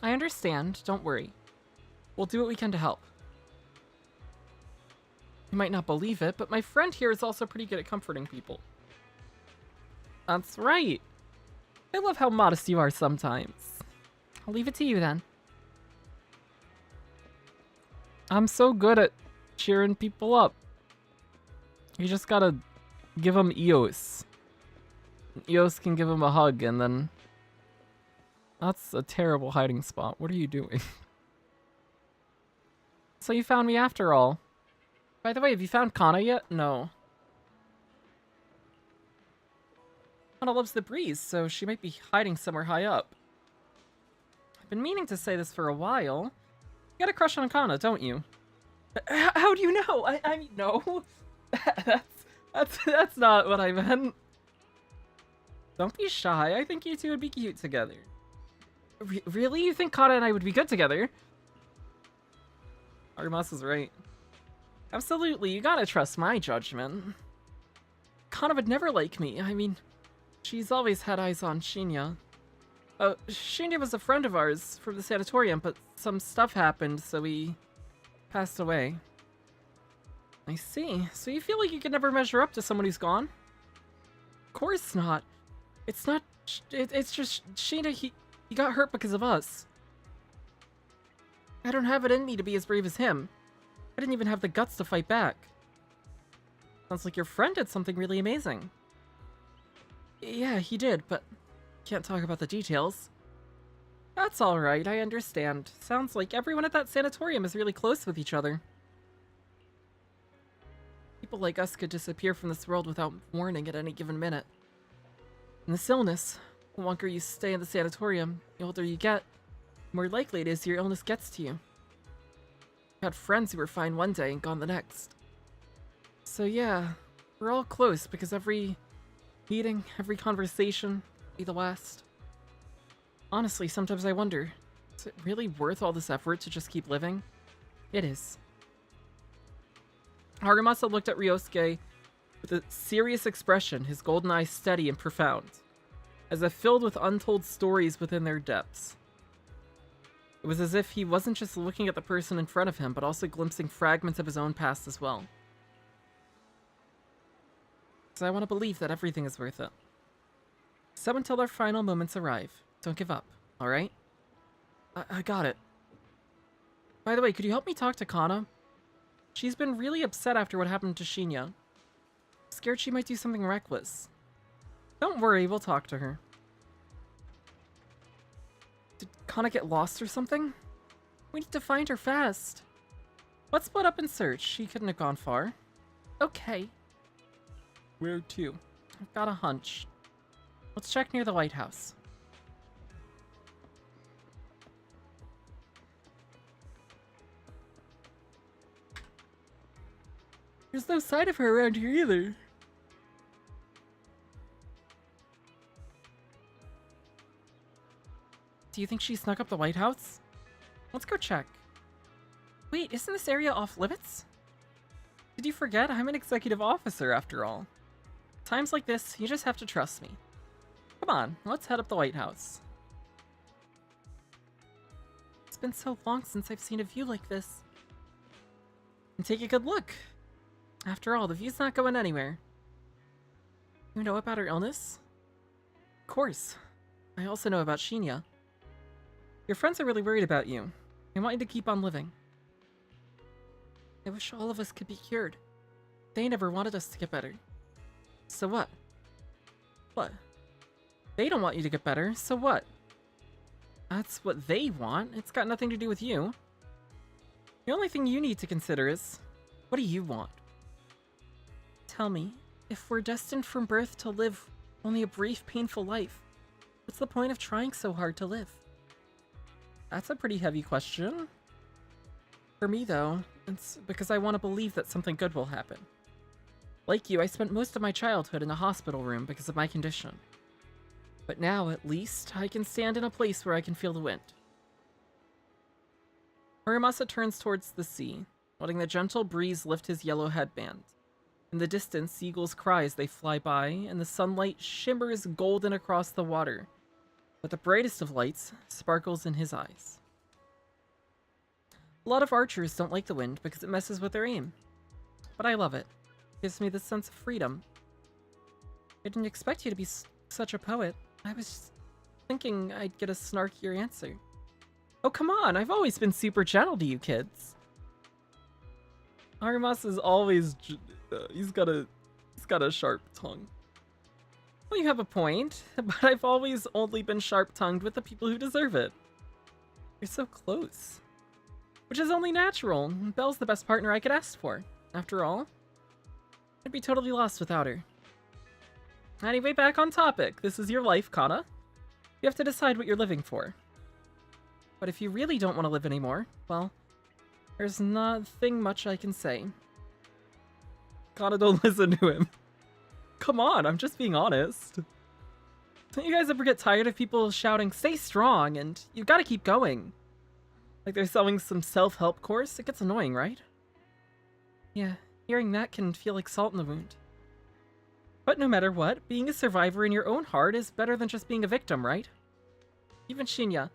I understand, don't worry. We'll do what we can to help. You might not believe it, but my friend here is also pretty good at comforting people. That's right. I love how modest you are sometimes. I'll leave it to you then. I'm so good at cheering people up. You just gotta give them Eos. Eos can give him a hug, and then... That's a terrible hiding spot. What are you doing? So you found me after all. By the way, have you found Kana yet? No. Kana loves the breeze, so she might be hiding somewhere high up. I've been meaning to say this for a while. You got a crush on Kana, don't you? How do you know? I mean, no. That's not what I meant. Don't be shy. I think you two would be cute together. Really? You think Kana and I would be good together? Arimasa's right. Absolutely, you gotta trust my judgment. Kana would never like me. I mean, she's always had eyes on Shinya. Shinya was a friend of ours from the sanatorium, but some stuff happened, so he passed away. I see. So you feel like you could never measure up to someone who's gone? Of course not. It's not... It's just Shinya, he got hurt because of us. I don't have it in me to be as brave as him. I didn't even have the guts to fight back. Sounds like your friend did something really amazing. Yeah, he did, but can't talk about the details. That's alright, I understand. Sounds like everyone at that sanatorium is really close with each other. People like us could disappear from this world without warning at any given minute. And this illness, the longer you stay in the sanatorium, the older you get, the more likely it is your illness gets to you. I've had friends who were fine one day and gone the next. So yeah, we're all close because every meeting, every conversation will be the last. Honestly, sometimes I wonder, is it really worth all this effort to just keep living? It is. Harimasa looked at Ryosuke with a serious expression, his golden eyes steady and profound, as if filled with untold stories within their depths. It was as if he wasn't just looking at the person in front of him, but also glimpsing fragments of his own past as well. So I want to believe that everything is worth it. So until our final moments arrive, don't give up, alright? I got it. By the way, could you help me talk to Kana? She's been really upset after what happened to Shinya. Scared she might do something reckless. Don't worry, we'll talk to her. Did Kana get lost or something? We need to find her fast. Let's split up and search. She couldn't have gone far. Okay. Where to? I've got a hunch. Let's check near the lighthouse. There's no sign of her around here either. Do you think she snuck up the White House? Let's go check. Wait, isn't this area off limits? Did you forget? I'm an executive officer after all. Times like this, you just have to trust me. Come on, let's head up the White House. It's been so long since I've seen a view like this. And take a good look. After all, the view's not going anywhere. You know about her illness? Of course. I also know about Shinya. Your friends are really worried about you. They want you to keep on living. I wish all of us could be cured. They never wanted us to get better. So what? What? They don't want you to get better, so what? That's what they want. It's got nothing to do with you. The only thing you need to consider is, what do you want? Tell me, if we're destined from birth to live only a brief, painful life, what's the point of trying so hard to live? That's a pretty heavy question. For me, though, it's because I want to believe that something good will happen. Like you, I spent most of my childhood in a hospital room because of my condition. But now, at least, I can stand in a place where I can feel the wind. Muramasa turns towards the sea, letting the gentle breeze lift his yellow headband. In the distance, seagulls cry as they fly by, and the sunlight shimmers golden across the water. But the brightest of lights sparkles in his eyes. A lot of archers don't like the wind because it messes with their aim. But I love it. It gives me this sense of freedom. I didn't expect you to be such a poet. I was thinking I'd get a snarkier answer. Oh, come on! I've always been super gentle to you kids. Arimasa's always... he's got a sharp tongue. Well, you have a point, but I've always only been sharp-tongued with the people who deserve it. You're so close. Which is only natural. Belle's the best partner I could ask for. After all, I'd be totally lost without her. Anyway, back on topic. This is your life, Kana. You have to decide what you're living for. But if you really don't want to live anymore, well, there's nothing much I can say. Kana, don't listen to him. Come on, I'm just being honest. Don't you guys ever get tired of people shouting, stay strong, and you gotta keep going? Like they're selling some self-help course? It gets annoying, right? Yeah, hearing that can feel like salt in the wound. But no matter what, being a survivor in your own heart is better than just being a victim, right? Even Shinya.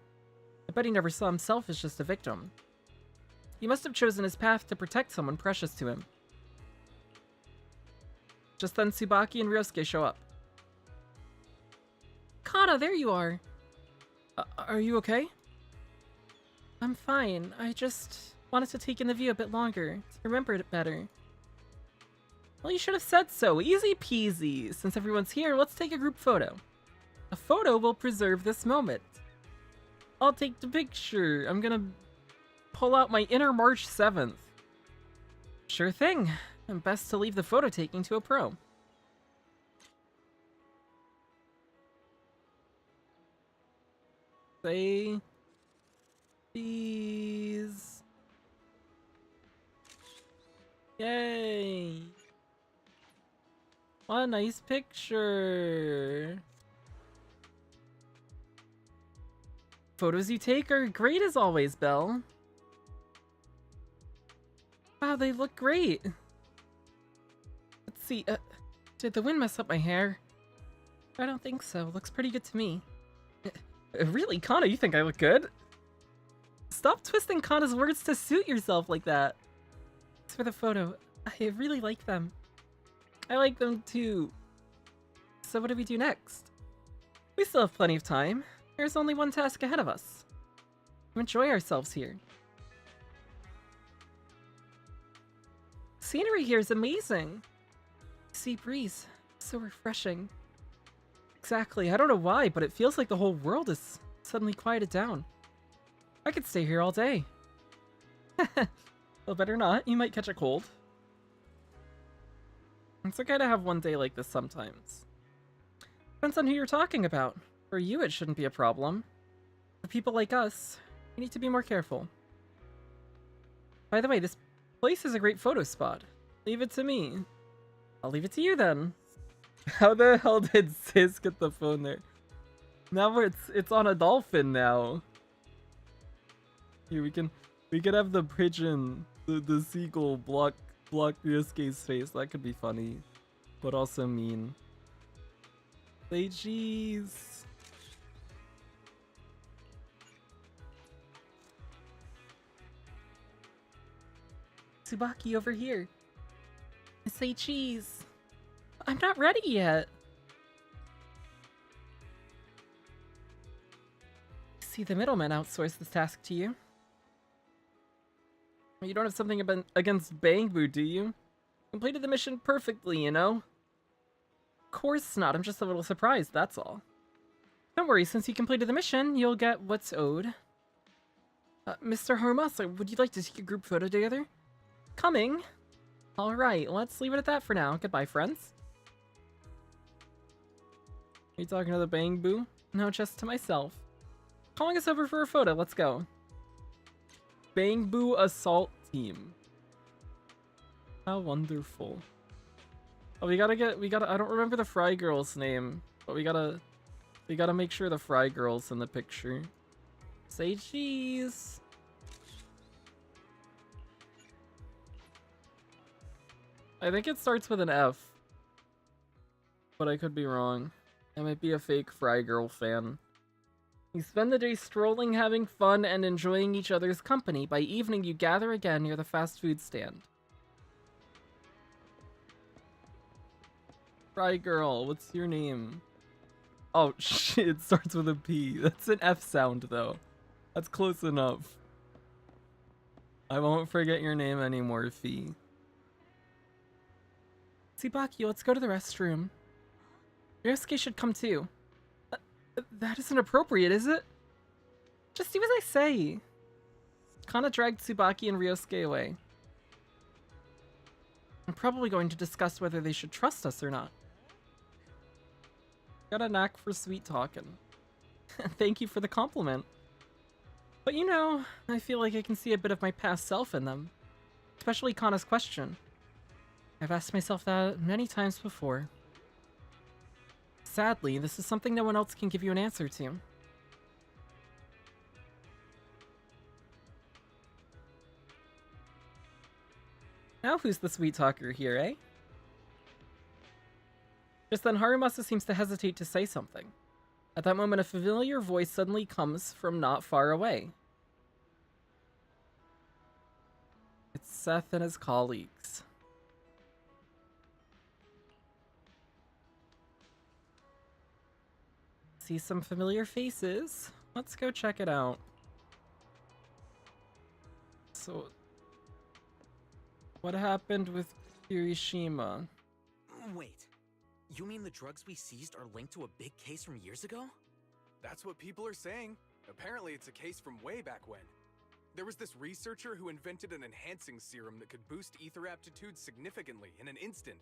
I bet he never saw himself as just a victim. He must have chosen his path to protect someone precious to him. Just then Tsubaki and Ryosuke show up. Kana, there you are! Are you okay? I'm fine. I just wanted to take in the view a bit longer, to remember it better. Well, you should have said so. Easy peasy. Since everyone's here, let's take a group photo. A photo will preserve this moment. I'll take the picture. I'm gonna pull out my inner March 7th. Sure thing. And best to leave the photo taking to a pro. Say cheese. Yay. What a nice picture. Photos you take are great as always, Belle. Wow, they look great. Let's see, did the wind mess up my hair? I don't think so. Looks pretty good to me. Really, Kana, you think I look good? Stop twisting Kana's words to suit yourself like that. Thanks for the photo. I really like them. I like them too. So what do we do next? We still have plenty of time. There's only one task ahead of us. To enjoy ourselves here. Scenery here is amazing. Sea breeze, so refreshing. Exactly, I don't know why, but it feels like the whole world is suddenly quieted down. I could stay here all day. Well, better not, you might catch a cold. It's okay to have one day like this sometimes. Depends on who you're talking about. For you, it shouldn't be a problem. For people like us, you need to be more careful. By the way, this place is a great photo spot. Leave it to me. I'll leave it to you then. How the hell did Sis get the phone there? Now it's on a dolphin now. Here we can have the pigeon, the seagull block Ryosuke's face. That could be funny, but also mean. Say cheese. Tsubaki over here. Say cheese. I'm not ready yet. See, the middleman outsourced this task to you. You don't have something against Bangbu, do you? Completed the mission perfectly, you know? Of course not, I'm just a little surprised, that's all. Don't worry, since you completed the mission, you'll get what's owed. Mr. Harumasa, would you like to take a group photo together? Coming. Alright, let's leave it at that for now. Goodbye, friends. Are you talking to the Bangbu? No, just to myself. Calling us over for a photo, let's go. Bangbu Assault Team. How wonderful. Oh, I don't remember the Fry Girl's name, but we gotta make sure the Fry Girl's in the picture. Say cheese. I think it starts with an F, but I could be wrong. I might be a fake Fry Girl fan. You spend the day strolling, having fun, and enjoying each other's company. By evening, you gather again near the fast food stand. Fry Girl, what's your name? Oh, shit, it starts with a P. That's an F sound, though. That's close enough. I won't forget your name anymore, Fee. Tsubaki, let's go to the restroom. Ryosuke should come too. That isn't appropriate, is it? Just do as I say. Kana dragged Tsubaki and Ryosuke away. I'm probably going to discuss whether they should trust us or not. Got a knack for sweet talking. Thank you for the compliment. But you know, I feel like I can see a bit of my past self in them. Especially Kana's question. I've asked myself that many times before. Sadly, this is something no one else can give you an answer to. Now who's the sweet talker here, eh? Just then, Harumasa seems to hesitate to say something. At that moment, a familiar voice suddenly comes from not far away. It's Seth and his colleagues. See some familiar faces. Let's go check it out. So, what happened with Kirishima? Wait, you mean the drugs we seized are linked to a big case from years ago? That's what people are saying. Apparently it's a case from way back when. There was this researcher who invented an enhancing serum that could boost ether aptitude significantly in an instant.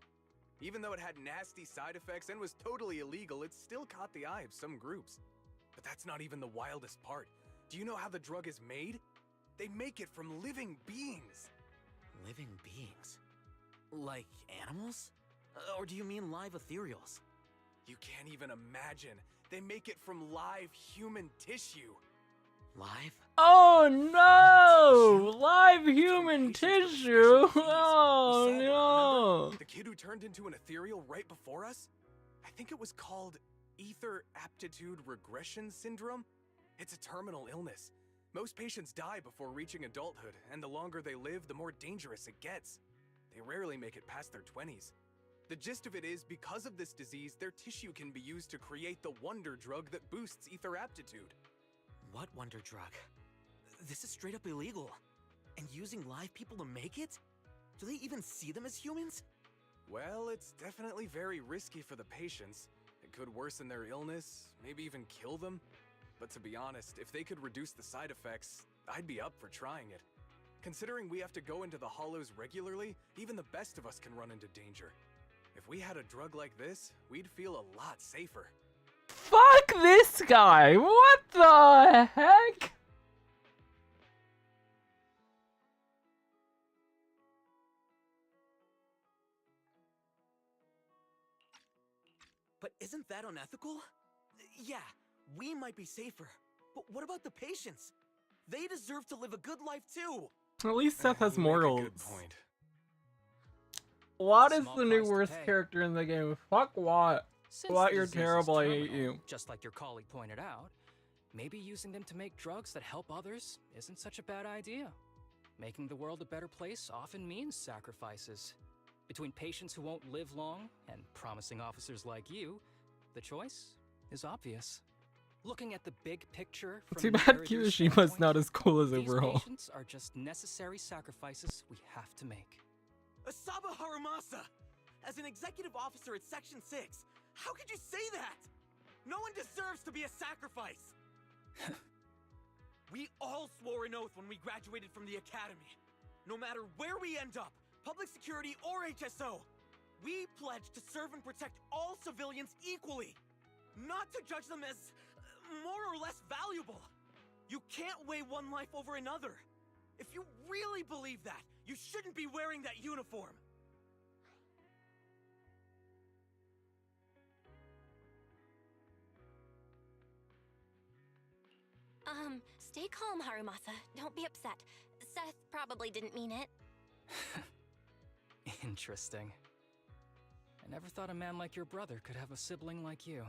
Even though it had nasty side effects and was totally illegal, it still caught the eye of some groups. But that's not even the wildest part. Do you know how the drug is made? They make it from living beings. Living beings? Like animals? Or do you mean live ethereals? You can't even imagine. They make it from live human tissue. Live? Oh no! Live human tissue! Oh no! The kid who turned into an ethereal right before us? I think it was called ether aptitude regression syndrome. It's a terminal illness. Most patients die before reaching adulthood, and the longer they live, the more dangerous it gets. They rarely make it past their 20s. The gist of it is, because of this disease, their tissue can be used to create the wonder drug that boosts ether aptitude. What wonder drug? This is straight up illegal. And using live people to make it? Do they even see them as humans? Well, it's definitely very risky for the patients. It could worsen their illness, maybe even kill them. But to be honest, if they could reduce the side effects, I'd be up for trying it. Considering we have to go into the hollows regularly, even the best of us can run into danger. If we had a drug like this, we'd feel a lot safer. Fuck this guy! What the heck? But isn't that unethical? Yeah, we might be safer. But what about the patients? They deserve to live a good life too! At least Seth has You make a morals. good point. Watt is Small the new price to worst pay. character in the game. Fuck Watt. Since Watt, the you're disease is terrible. I hate terminal, you. Just like your colleague pointed out, maybe using them to make drugs that help others isn't such a bad idea. Making the world a better place often means sacrifices. Between patients who won't live long and promising officers like you, the choice is obvious. Looking at the big picture from Too an bad Eridu's Kirishima's standpoint, not as cool as these overall. patients are just necessary sacrifices we have to make. Asaba Harumasa! As an executive officer at Section 6, how could you say that? No one deserves to be a sacrifice! We all swore an oath when we graduated from the academy. No matter where we end up, public security or HSO, we pledged to serve and protect all civilians equally, not to judge them as more or less valuable. You can't weigh one life over another. If you really believe that, you shouldn't be wearing that uniform. Stay calm, Harumasa. Don't be upset. Seth probably didn't mean it. Interesting. I never thought a man like your brother could have a sibling like you.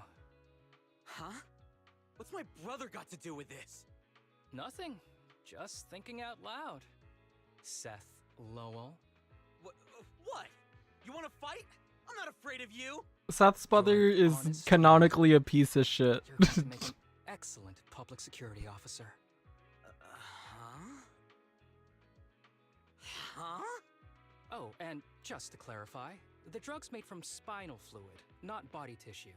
Huh? What's my brother got to do with this? Nothing. Just thinking out loud. Seth Lowell. What? You want to fight? I'm not afraid of you. Seth's brother You're an is honest canonically a piece of shit. You're going to make an excellent public security officer. Huh? Huh? Oh, and just to clarify, the drug's made from spinal fluid, not body tissue.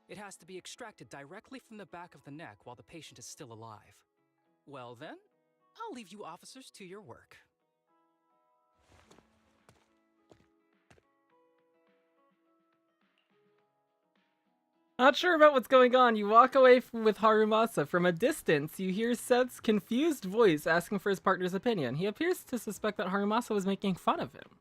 It has to be extracted directly from the back of the neck while the patient is still alive. Well then, I'll leave you officers to your work. Not sure about what's going on. You walk away with Harumasa. From a distance, you hear Seth's confused voice asking for his partner's opinion. He appears to suspect that Harumasa was making fun of him.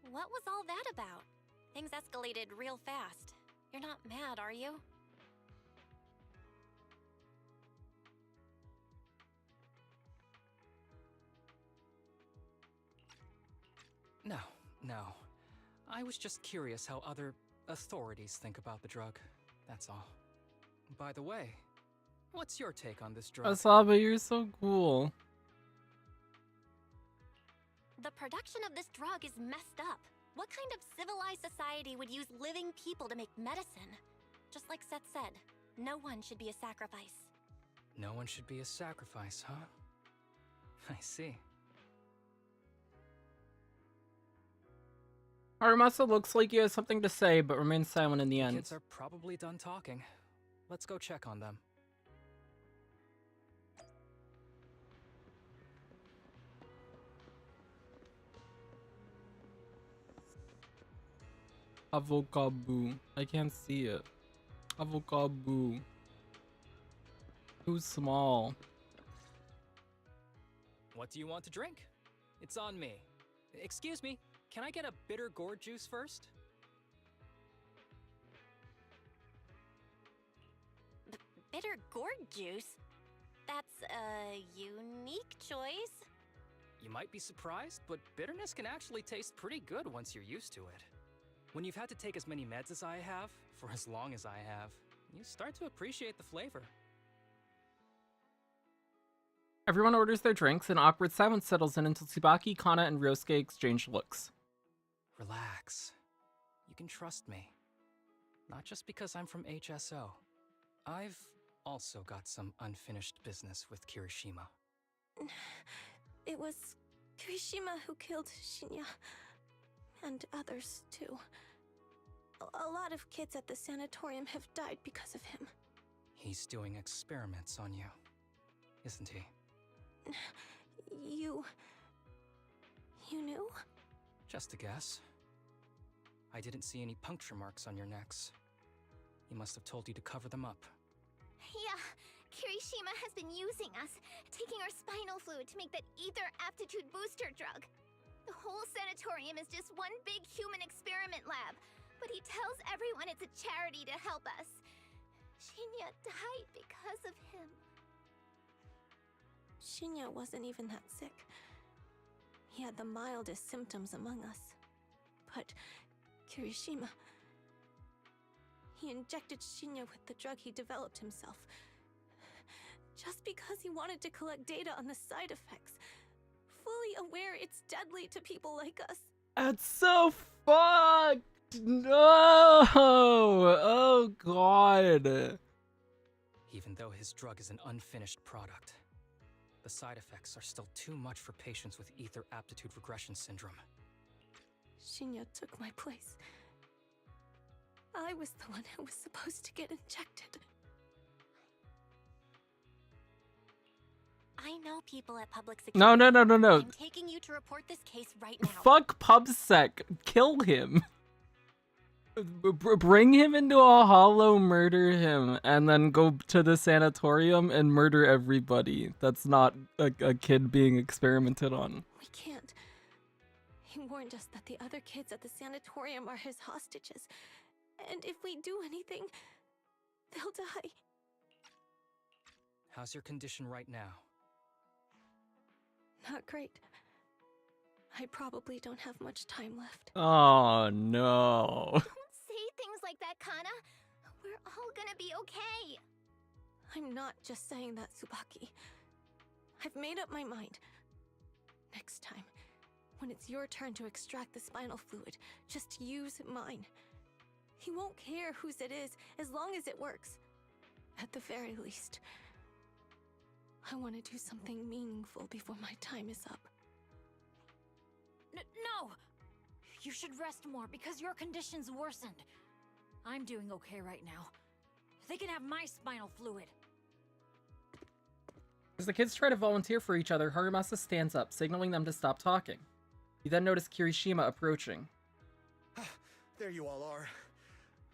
What was all that about? Things escalated real fast. You're not mad, are you? No. I was just curious how other authorities think about the drug. That's all. By the way, what's your take on this drug? Asaba, you're so cool. The production of this drug is messed up. What kind of civilized society would use living people to make medicine? Just like Seth said, no one should be a sacrifice. No one should be a sacrifice, huh? I see. Harumasa looks like he has something to say, but remains silent in the end. Kids are probably done talking. Let's go check on them. Avocado. I can't see it. Avocado. Too small. What do you want to drink? It's on me. Excuse me, can I get a bitter gourd juice first? Bitter gourd juice? That's a unique choice. You might be surprised, but bitterness can actually taste pretty good once you're used to it. When you've had to take as many meds as I have, for as long as I have, you start to appreciate the flavor. Everyone orders their drinks, and awkward silence settles in until Tsubaki, Kana, and Ryosuke exchange looks. Relax. You can trust me. Not just because I'm from HSO. I've also got some unfinished business with Kirishima. It was Kirishima who killed Shinya. And others, too. A lot of kids at the sanatorium have died because of him. He's doing experiments on you, isn't he? You knew? Just a guess. I didn't see any puncture marks on your necks. He must have told you to cover them up. Yeah, Kirishima has been using us, taking our spinal fluid to make that ether aptitude booster drug. The whole sanatorium is just one big human experiment lab, but he tells everyone it's a charity to help us. Shinya died because of him. Shinya wasn't even that sick. He had the mildest symptoms among us. But Kirishima... he injected Shinya with the drug he developed himself. Just because he wanted to collect data on the side effects. Fully aware it's deadly to people like us. That's so fucked! No! Oh god. Even though his drug is an unfinished product, the side effects are still too much for patients with ether aptitude regression syndrome. Shinya took my place. I was the one who was supposed to get injected. I know people at public security. No. I'm taking you to report this case right now. Fuck PubSec. Kill him. Bring him into a hollow, murder him, and then go to the sanatorium and murder everybody. That's not a kid being experimented on. We can't. He warned us that the other kids at the sanatorium are his hostages. And if we do anything, they'll die. How's your condition right now? Not great. I probably don't have much time left. Oh no. Don't say things like that, Kana. We're all gonna be okay. I'm not just saying that, Tsubaki. I've made up my mind. Next time, when it's your turn to extract the spinal fluid, just use mine. He won't care whose it is, as long as it works. At the very least, I want to do something meaningful before my time is up. No! You should rest more because your condition's worsened. I'm doing okay right now. They can have my spinal fluid. As the kids try to volunteer for each other, Harumasa stands up, signaling them to stop talking. You then notice Kirishima approaching. There you all are.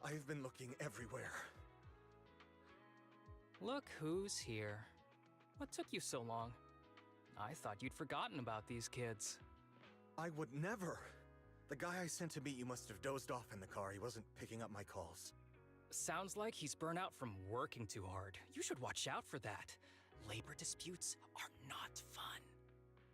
I've been looking everywhere. Look who's here. What took you so long? I thought you'd forgotten about these kids. I would never. The guy I sent to meet you must have dozed off in the car. He wasn't picking up my calls. Sounds like he's burnt out from working too hard. You should watch out for that. Labor disputes are not fun.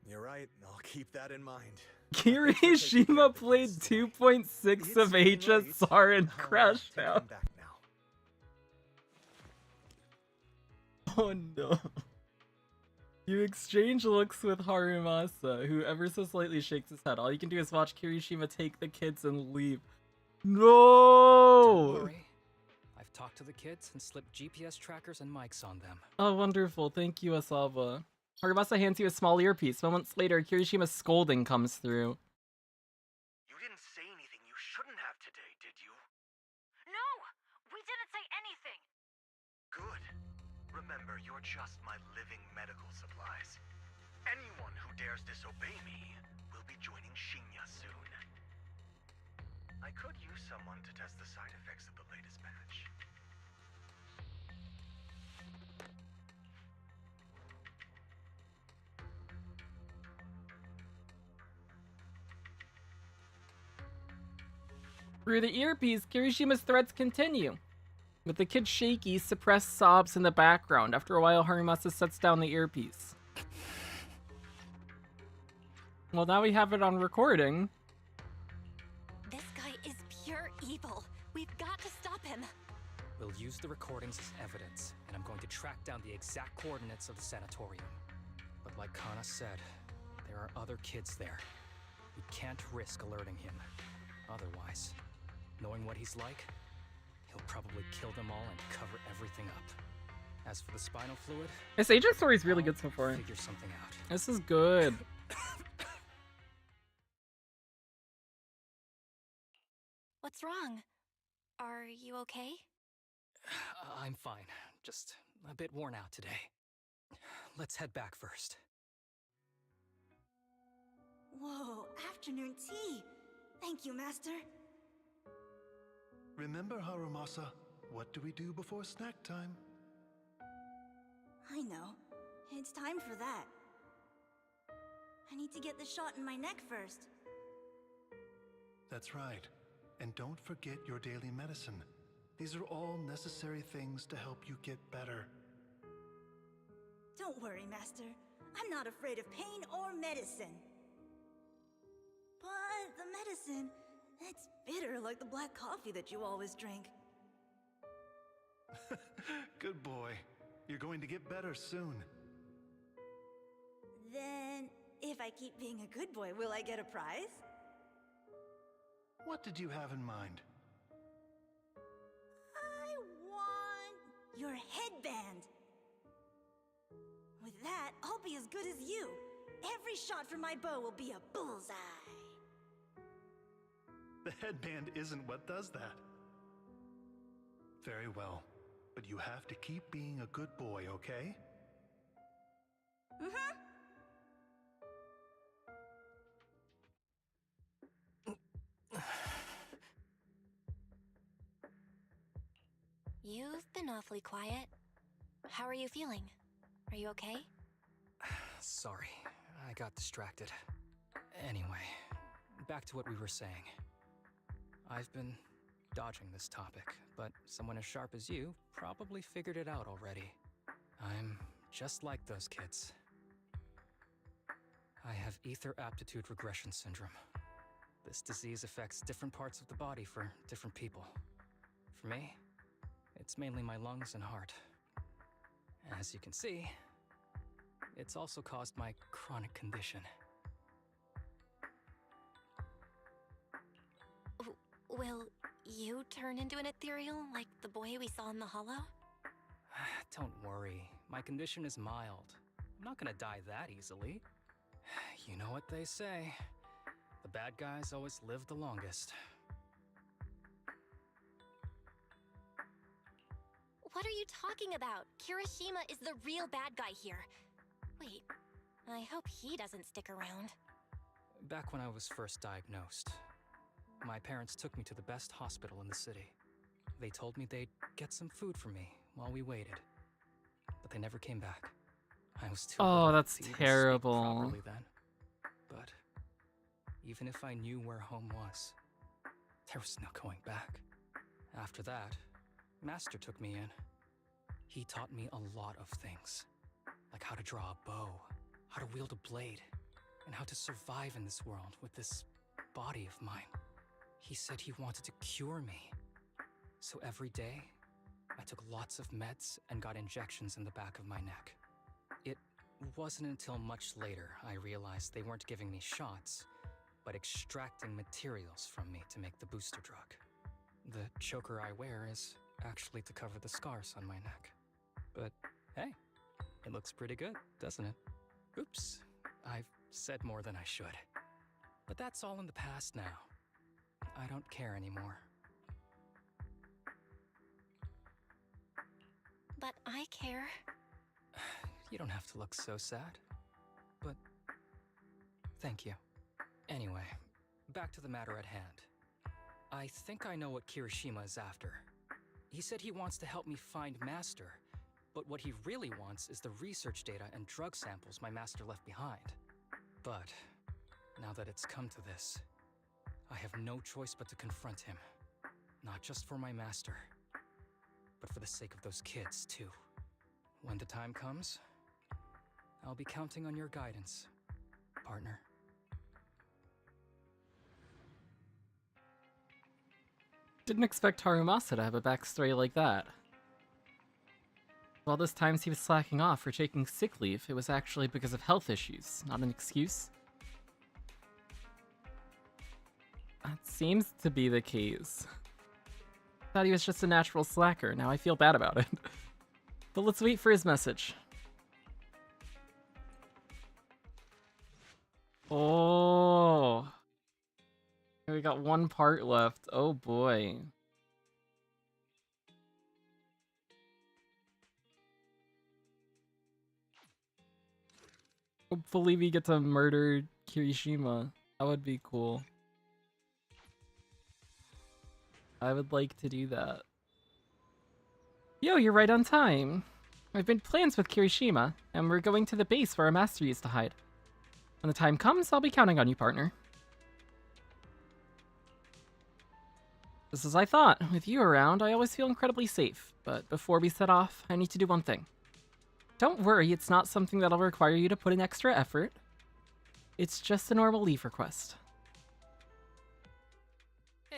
You're right. I'll keep that in mind. Kirishima played 2.6 of HSR and crashed Take out. them back now. Oh no. You exchange looks with Harumasa, who ever so slightly shakes his head. All you can do is watch Kirishima take the kids and leave. Don't No! worry. I've talked to the kids and slipped GPS trackers and mics on them. Oh, wonderful. Thank you, Asaba. Harumasa hands you a small earpiece. Moments later, Kirishima's scolding comes through. You didn't say anything you shouldn't have today, did you? No! We didn't say anything! Good. Remember, you're just my living medical supplies. Anyone who dares disobey me will be joining Shinya soon. I could use someone to test the side effects of the latest batch. Through the earpiece, Kirishima's threats continue. With the kid shaky, suppressed sobs in the background. After a while, Harumasa sets down the earpiece. Well, now we have it on recording. This guy is pure evil. We've got to stop him. We'll use the recordings as evidence, and I'm going to track down the exact coordinates of the sanatorium. But like Kana said, there are other kids there. We can't risk alerting him. Otherwise, knowing what he's like, he'll probably kill them all and cover everything up. As for the spinal fluid, This agent story is really I'll good so far. figure something out. This is good. What's wrong? Are you okay? I'm fine. Just a bit worn out today. Let's head back first. Whoa, afternoon tea! Thank you, Master. Remember, Harumasa, what do we do before snack time? I know. It's time for that. I need to get the shot in my neck first. That's right. And don't forget your daily medicine. These are all necessary things to help you get better. Don't worry, Master. I'm not afraid of pain or medicine. But the medicine, it's bitter like the black coffee that you always drink. Good boy. You're going to get better soon. Then, if I keep being a good boy, will I get a prize? What did you have in mind? I want your headband. With that, I'll be as good as you. Every shot from my bow will be a bullseye. The headband isn't what does that. Very well. But you have to keep being a good boy, okay? Mm-hmm. You've been awfully quiet. How are you feeling? Are you okay? Sorry, I got distracted. Anyway, back to what we were saying. I've been dodging this topic, but someone as sharp as you probably figured it out already. I'm just like those kids. I have ether aptitude regression syndrome. This disease affects different parts of the body for different people. For me, it's mainly my lungs and heart. As you can see, it's also caused my chronic condition. Will you turn into an ethereal like the boy we saw in the hollow? Don't worry, my condition is mild. I'm not gonna die that easily. You know what they say. The bad guys always live the longest. What are you talking about? Kirishima is the real bad guy here. Wait, I hope he doesn't stick around. Back when I was first diagnosed, my parents took me to the best hospital in the city. They told me they'd get some food for me while we waited. But they never came back. I was too Oh, little that's to even speak terrible. properly then. But even if I knew where home was, there was no going back. After that, Master took me in. He taught me a lot of things, like how to draw a bow, how to wield a blade, and how to survive in this world with this body of mine. He said he wanted to cure me. So every day, I took lots of meds and got injections in the back of my neck. It wasn't until much later I realized they weren't giving me shots, but extracting materials from me to make the booster drug. The choker I wear is actually to cover the scars on my neck. But hey, it looks pretty good, doesn't it? Oops, I've said more than I should. But that's all in the past now. I don't care anymore. But I care. You don't have to look so sad. But thank you. Anyway, back to the matter at hand. I think I know what Kirishima is after. He said he wants to help me find Master, but what he really wants is the research data and drug samples my master left behind. But now that it's come to this, I have no choice but to confront him. Not just for my master, but for the sake of those kids, too. When the time comes, I'll be counting on your guidance, partner. Didn't expect Harumasa to have a backstory like that. All those times he was slacking off or taking sick leave, it was actually because of health issues, not an excuse. That seems to be the case. Thought he was just a natural slacker, now I feel bad about it. But let's wait for his message. Oh. We got one part left. Oh boy. Hopefully we get to murder Kirishima. That would be cool. I would like to do that. Yo, you're right on time. I've made plans with Kirishima, and we're going to the base where our master used to hide. When the time comes, I'll be counting on you, partner. Just as I thought, with you around, I always feel incredibly safe. But before we set off, I need to do one thing. Don't worry, it's not something that'll require you to put in extra effort. It's just a normal leave request.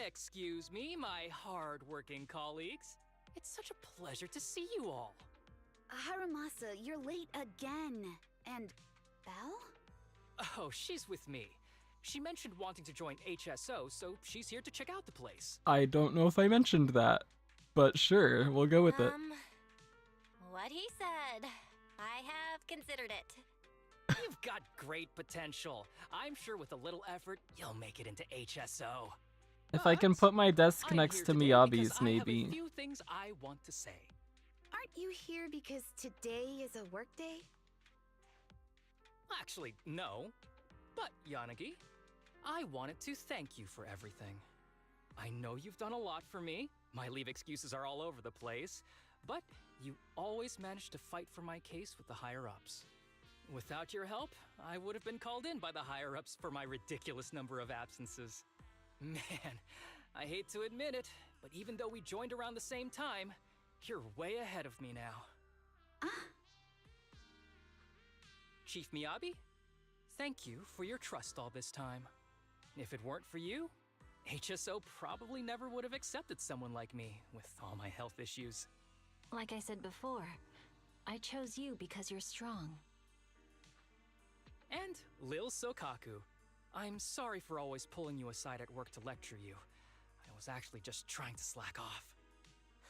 Excuse me, my hard-working colleagues. It's such a pleasure to see you all. Harumasa, you're late again. And Belle? Oh, she's with me. She mentioned wanting to join HSO, so she's here to check out the place. I don't know if I mentioned that, but sure, we'll go with it. What he said. I have considered it. You've got great potential. I'm sure with a little effort, you'll make it into HSO. If I can put my desk I'm next here to today Miyabi's, because I maybe. have a few things I want to say. Aren't you here because today is a work day? Actually, no. But, Yanagi, I wanted to thank you for everything. I know you've done a lot for me. My leave excuses are all over the place. But you always managed to fight for my case with the higher-ups. Without your help, I would have been called in by the higher-ups for my ridiculous number of absences. Man, I hate to admit it, but even though we joined around the same time, you're way ahead of me now. Chief Miyabi, thank you for your trust all this time. If it weren't for you, HSO probably never would have accepted someone like me with all my health issues. Like I said before, I chose you because you're strong. And Lil Sokaku, I'm sorry for always pulling you aside at work to lecture you. I was actually just trying to slack off.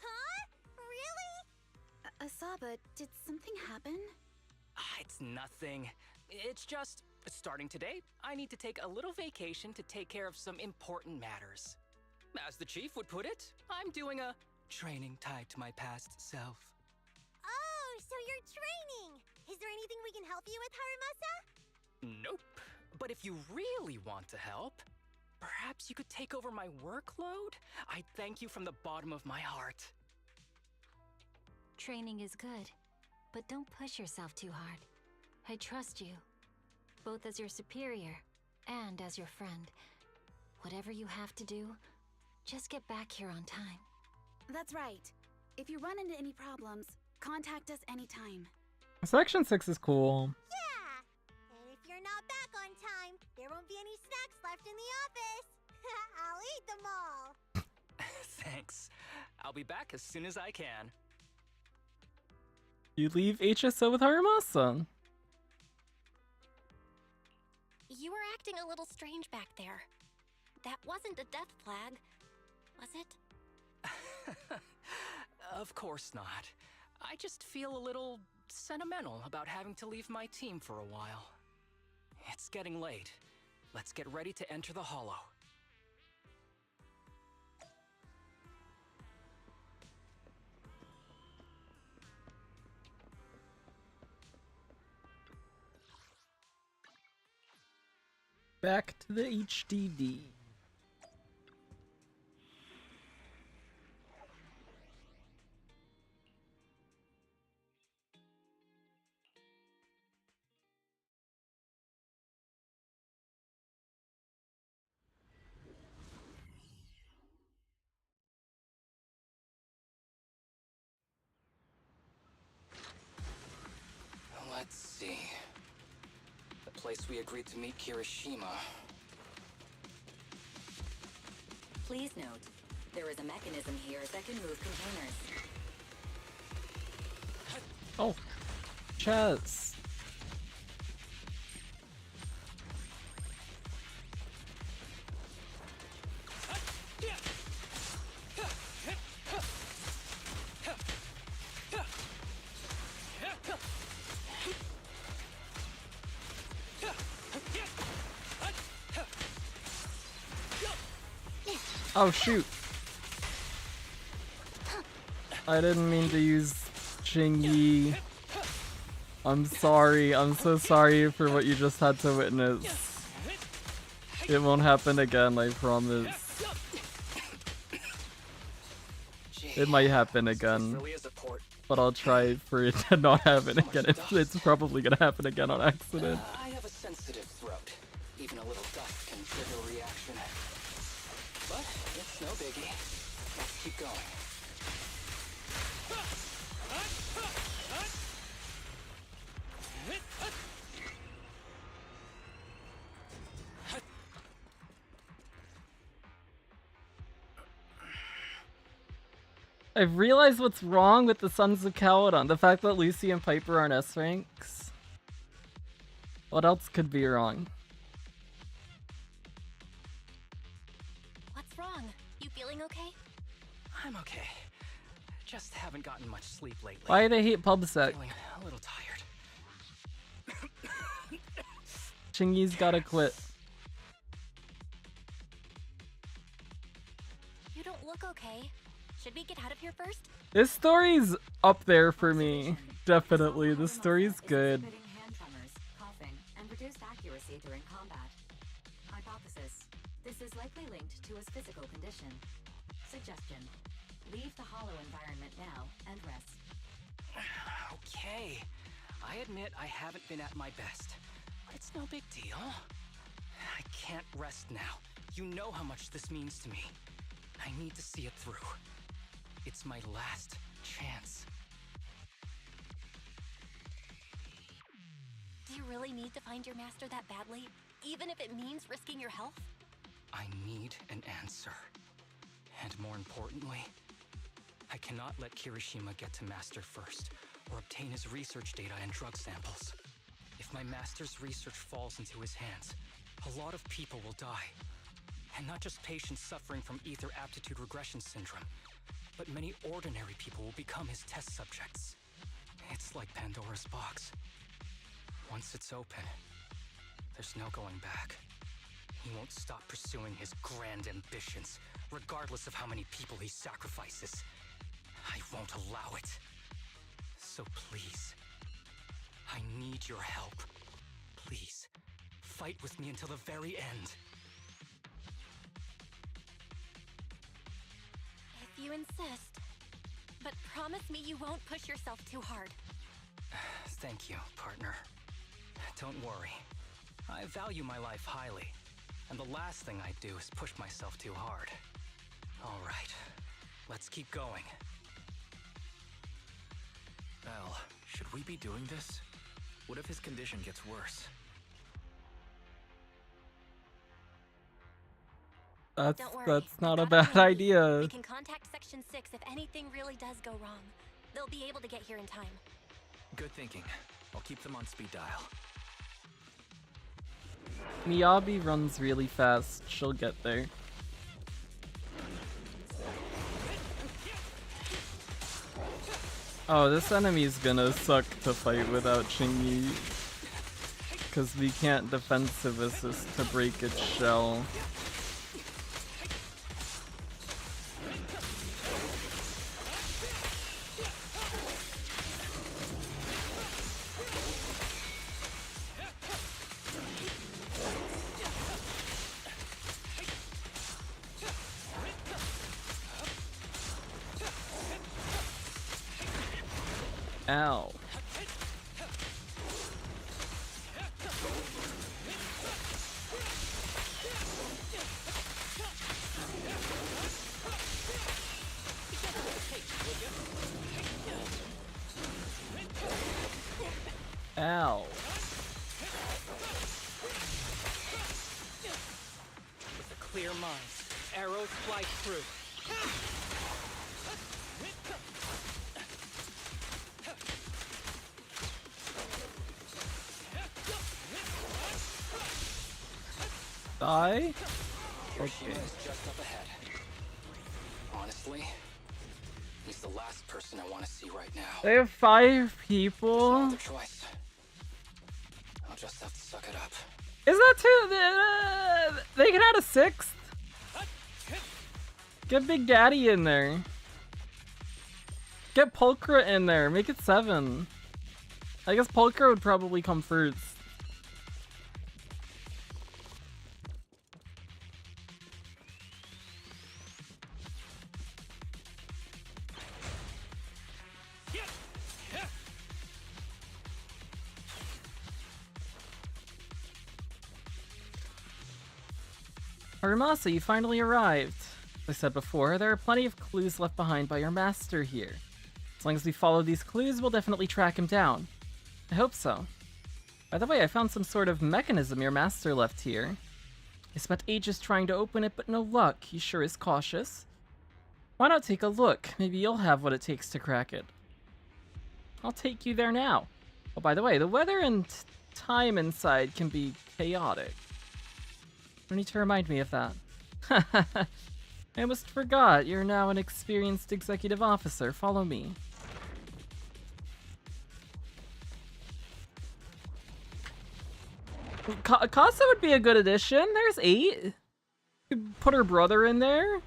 Huh? Really? Asaba, did something happen? It's nothing. It's just, starting today, I need to take a little vacation to take care of some important matters. As the chief would put it, I'm doing a training tied to my past self. Oh, so you're training! Is there anything we can help you with, Harumasa? Nope. But if you really want to help, perhaps you could take over my workload? I'd thank you from the bottom of my heart. Training is good, but don't push yourself too hard. I trust you, both as your superior and as your friend. Whatever you have to do, just get back here on time. That's right. If you run into any problems, contact us anytime. Section 6 is cool. Yeah! And if you're not back on time, won't be any snacks left in the office. I'll eat them all. Thanks. I'll be back as soon as I can. You leave HSO with Harumasa. You were acting a little strange back there. That wasn't a death flag, was it? Of course not. I just feel a little sentimental about having to leave my team for a while. It's getting late. Let's get ready to enter the Hollow. Back to the HDD. Let's see. The place we agreed to meet Kirishima. Please note, there is a mechanism here that can move containers. Oh, chess. Oh shoot. I didn't mean to use Chingy. I'm sorry. I'm so sorry for what you just had to witness. It won't happen again, I promise. It might happen again, but I'll try for it to not happen again. It's probably gonna happen again on accident. I have a sensitive throat. Even a little dust can trigger a reaction. But it's no biggie. Let's keep going. I've realized what's wrong with the Sons of Caledon. The fact that Lucy and Piper aren't S ranks. What else could be wrong? What's wrong? You feeling okay? I'm okay. Just haven't gotten much sleep lately. Why do they hate PubSec? Feeling a little tired. Chingy's gotta quit. You don't look okay. Should we get out of here first? This story's up there for me. Definitely. This story's good. Hand tremors, coughing, and reduced accuracy during combat. Hypothesis: this is likely linked to his physical condition. Suggestion: leave the hollow environment now and rest. Okay. I admit I haven't been at my best. But it's no big deal. I can't rest now. You know how much this means to me. I need to see it through. It's my last chance. Do you really need to find your master that badly? Even if it means risking your health? I need an answer. And more importantly, I cannot let Kirishima get to Master first, or obtain his research data and drug samples. If my Master's research falls into his hands, a lot of people will die. And not just patients suffering from ether aptitude regression syndrome, but many ordinary people will become his test subjects. It's like Pandora's box. Once it's open, there's no going back. He won't stop pursuing his grand ambitions, regardless of how many people he sacrifices. I won't allow it. So please, I need your help. Please, fight with me until the very end. If you insist. But promise me you won't push yourself too hard. Thank you, partner. Don't worry. I value my life highly, and the last thing I do is push myself too hard. All right, let's keep going. Belle, should we be doing this? What if his condition gets worse? Don't worry, That's I not a got bad plan B. idea. We can contact Section 6 if anything really does go wrong. They'll be able to get here in time. Good thinking. I'll keep them on speed dial. Miyabi runs really fast. She'll get there. Oh, this enemy's gonna suck to fight without Chingy. Because we can't defensive assist to break its shell. Ow. Ow. With a clear mind, arrows fly through. Die? Hiroshima is just up ahead. Honestly, he's the last person I want to see right now. They have 5 people? No other choice. I'll just have to suck it up. Is that too? They can add a 6th? Get Big Daddy in there. Get Pulchra in there. Make it 7. I guess Pulchra would probably come first. Harimasa, you finally arrived. As I said before, there are plenty of clues left behind by your master here. As long as we follow these clues, we'll definitely track him down. I hope so. By the way, I found some sort of mechanism your master left here. I spent ages trying to open it, but no luck. He sure is cautious. Why not take a look? Maybe you'll have what it takes to crack it. I'll take you there now. Oh, by the way, the weather and time inside can be chaotic. You need to remind me of that. I almost forgot. You're now an experienced executive officer. Follow me. Casa would be a good addition. There's 8. You could put her brother in there.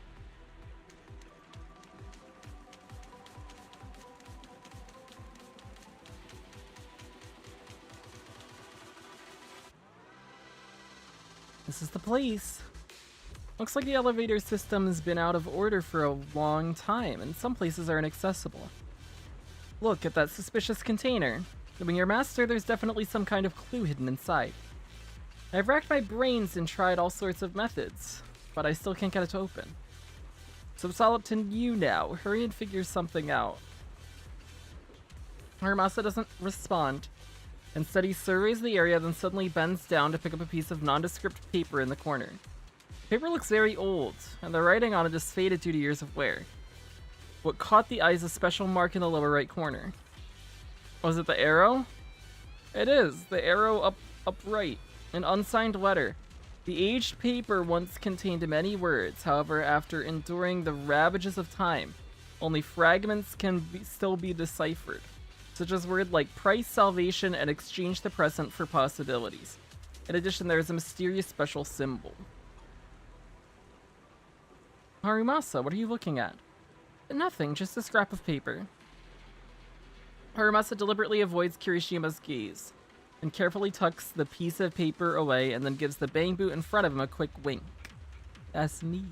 This is the place. Looks like the elevator system has been out of order for a long time, and some places are inaccessible. Look at that suspicious container. Knowing your master, there's definitely some kind of clue hidden inside. I've racked my brains and tried all sorts of methods, but I still can't get it to open. So it's all up to you now. Hurry and figure something out. Harimasa doesn't respond. Instead, he surveys the area, then suddenly bends down to pick up a piece of nondescript paper in the corner. The paper looks very old, and the writing on it is faded due to years of wear. What caught the eye is a special mark in the lower right corner. Was it the arrow? It is, the arrow up right. An unsigned letter. The aged paper once contained many words, however, after enduring the ravages of time, only fragments can still be deciphered, such as words like price, salvation, and exchange the present for possibilities. In addition, there is a mysterious special symbol. Harimasa, what are you looking at? Nothing, just a scrap of paper. Harimasa deliberately avoids Kirishima's gaze, and carefully tucks the piece of paper away and then gives the bang boot in front of him a quick wink. That's me.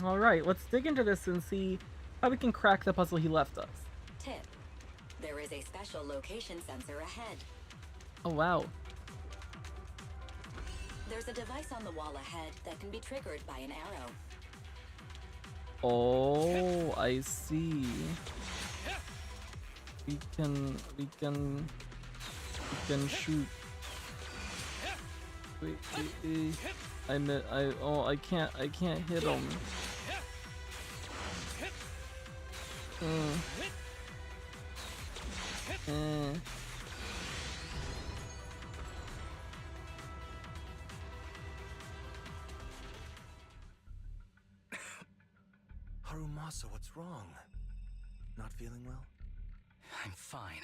Alright, let's dig into this and see how we can crack the puzzle he left us. Tip. There is a special location sensor ahead. Oh wow. There's a device on the wall ahead that can be triggered by an arrow. Oh, I see. We can shoot. Wait. I can't hit him. Harumasa, what's wrong? Not feeling well? I'm fine.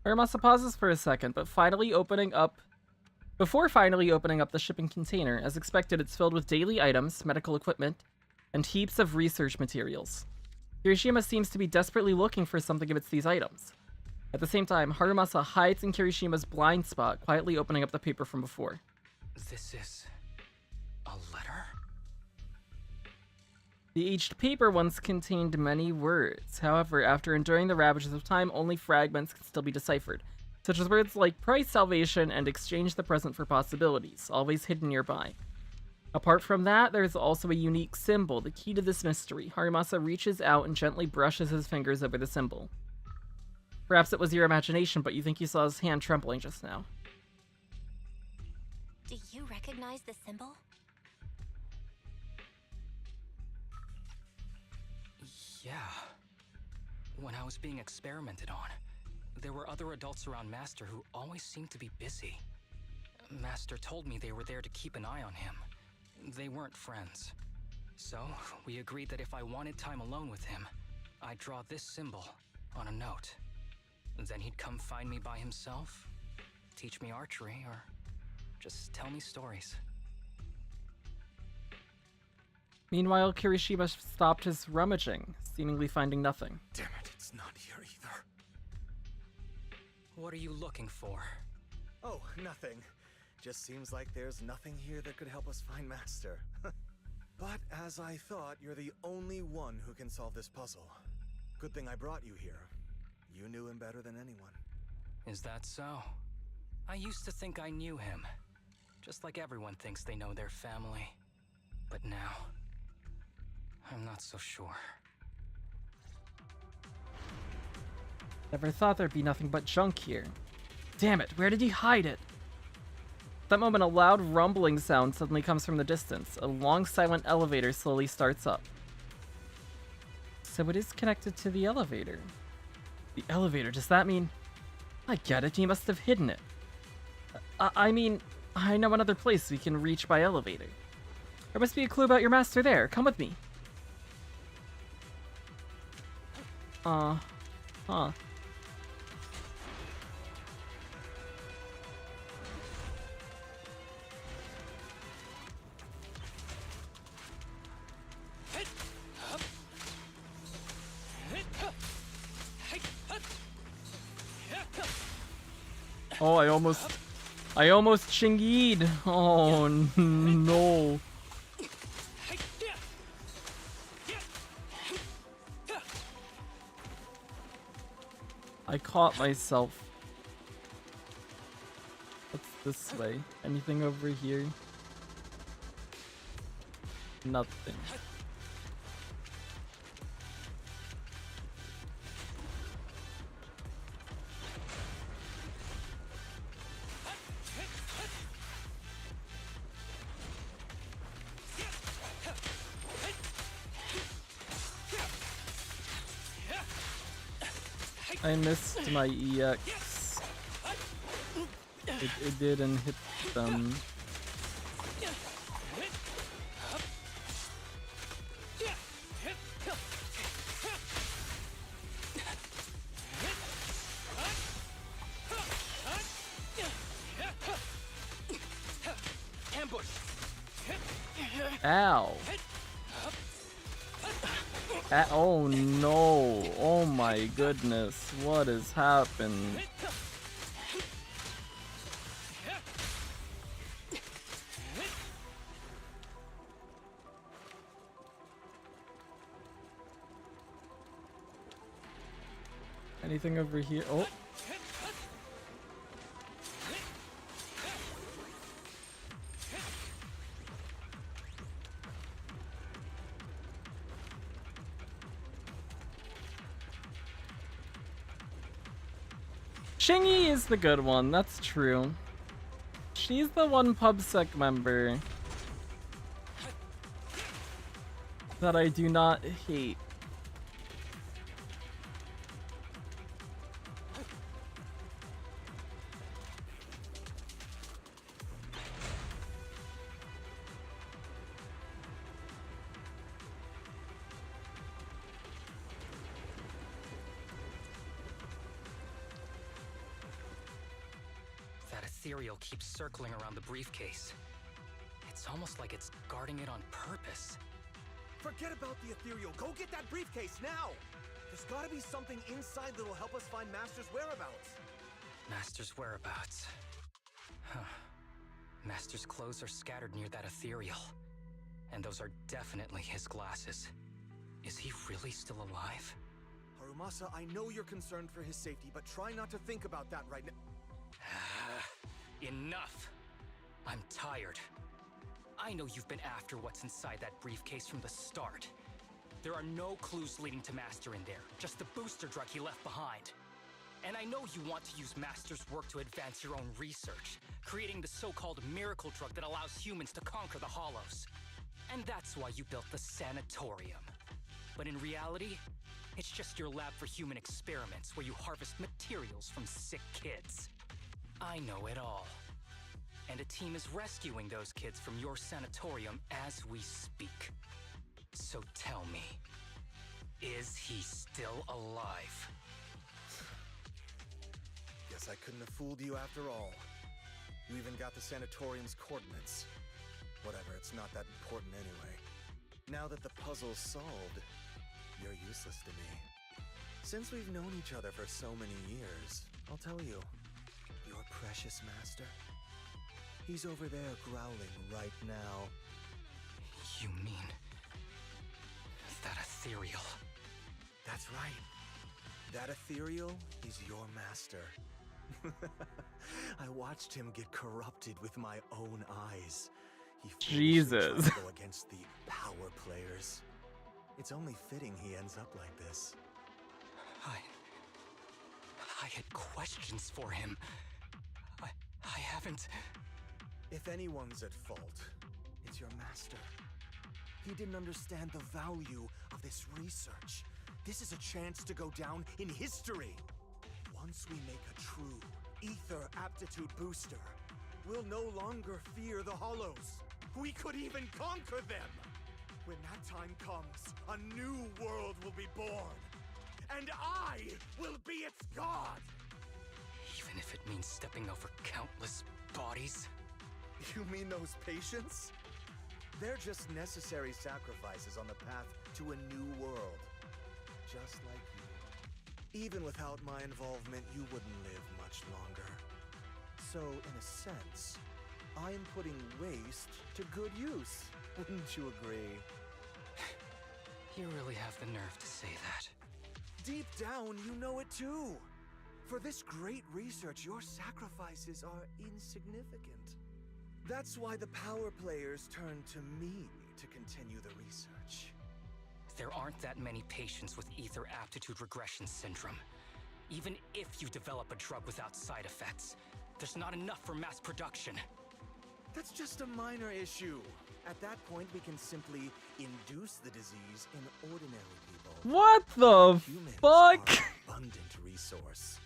Harumasa pauses for a second, but before finally opening up the shipping container. As expected, it's filled with daily items, medical equipment, and heaps of research materials. Kirishima seems to be desperately looking for something amidst these items. At the same time, Harumasa hides in Kirishima's blind spot, quietly opening up the paper from before. This is a letter? The aged paper once contained many words. However, after enduring the ravages of time, only fragments can still be deciphered, such as words like price salvation and exchange the present for possibilities, always hidden nearby. Apart from that, there is also a unique symbol, the key to this mystery. Harumasa reaches out and gently brushes his fingers over the symbol. Perhaps it was your imagination, but you think you saw his hand trembling just now. Do you recognize the symbol? Yeah. When I was being experimented on, there were other adults around Master who always seemed to be busy. Master told me they were there to keep an eye on him. They weren't friends. So, we agreed that if I wanted time alone with him, I'd draw this symbol on a note. Then he'd come find me by himself, teach me archery, or just tell me stories. Meanwhile, Kirishima stopped his rummaging, seemingly finding nothing. Damn it, it's not here either. What are you looking for? Oh, nothing. Just seems like there's nothing here that could help us find Master. But as I thought, you're the only one who can solve this puzzle. Good thing I brought you here. You knew him better than anyone. Is that so? I used to think I knew him. Just like everyone thinks they know their family. But now, I'm not so sure. Never thought there'd be nothing but junk here. Damn it, where did he hide it? At that moment, a loud rumbling sound suddenly comes from the distance. A long, silent elevator slowly starts up. So it is connected to the elevator. The elevator, does that mean... I get it, he must have hidden it. I mean, I know another place we can reach by elevator. There must be a clue about your master there. Come with me. Huh. Oh, I almost chingied. Oh no. I caught myself. What's this way? Anything over here? Nothing. I missed my EX. It didn't hit them. Ambush. Ow. Oh no. Oh my goodness. What has happened? Anything over here? Oh. Shingy is the good one, that's true. she's the one PubSec member that I do not hate. That ethereal keeps circling around the briefcase. It's almost like it's guarding it on purpose. Forget about the ethereal. Go get that briefcase now! There's gotta be something inside that'll help us find Master's whereabouts. Master's whereabouts. Huh. Master's clothes are scattered near that ethereal. And those are definitely his glasses. Is he really still alive? Harumasa, I know you're concerned for his safety, but try not to think about that right now. Enough! I'm tired. I know you've been after what's inside that briefcase from the start. There are no clues leading to Master in there, just the booster drug he left behind. And I know you want to use Master's work to advance your own research, creating the so-called miracle drug that allows humans to conquer the Hollows. And that's why you built the sanatorium. But in reality, it's just your lab for human experiments where you harvest materials from sick kids. I know it all. And a team is rescuing those kids from your sanatorium as we speak. So tell me, is he still alive? Guess I couldn't have fooled you after all. You even got the sanatorium's coordinates. Whatever, it's not that important anyway. Now that the puzzle's solved, you're useless to me. Since we've known each other for so many years, I'll tell you, your precious master, he's over there growling right now. You mean that ethereal? That's right. That ethereal is your master. I watched him get corrupted with my own eyes. He Jesus. tried to go against the power players. It's only fitting he ends up like this. I had questions for him. I haven't... If anyone's at fault, it's your master. He didn't understand the value of this research. This is a chance to go down in history. Once we make a true ether aptitude booster, we'll no longer fear the Hollows. We could even conquer them. When that time comes, a new world will be born. And I will be its god! Even if it means stepping over countless bodies? You mean those patients? They're just necessary sacrifices on the path to a new world. Just like you. Even without my involvement, you wouldn't live much longer. So, in a sense, I am putting waste to good use. Wouldn't you agree? You really have the nerve to say that. Deep down, you know it too. For this great research, your sacrifices are insignificant. That's why the power players turn to me to continue the research. There aren't that many patients with ether aptitude regression syndrome. Even if you develop a drug without side effects, there's not enough for mass production. That's just a minor issue. At that point, we can simply induce the disease in ordinary people. What the Humans fuck? are an abundant resource.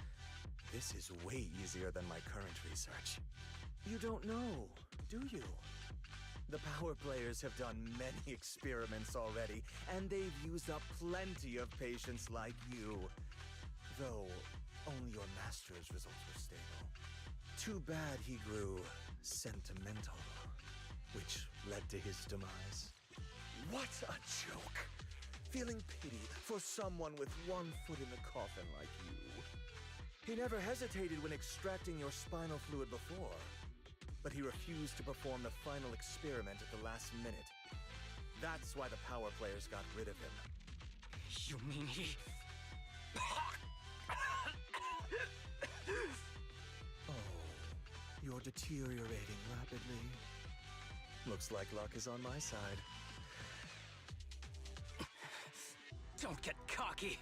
This is way easier than my current research. You don't know, do you? The power players have done many experiments already, and they've used up plenty of patients like you. Though, only your master's results were stable. Too bad he grew sentimental, which led to his demise. What a joke! Feeling pity for someone with one foot in the coffin like you. He never hesitated when extracting your spinal fluid before, but he refused to perform the final experiment at the last minute. That's why the power players got rid of him. You mean he... You're deteriorating rapidly. Looks like luck is on my side. Don't get cocky.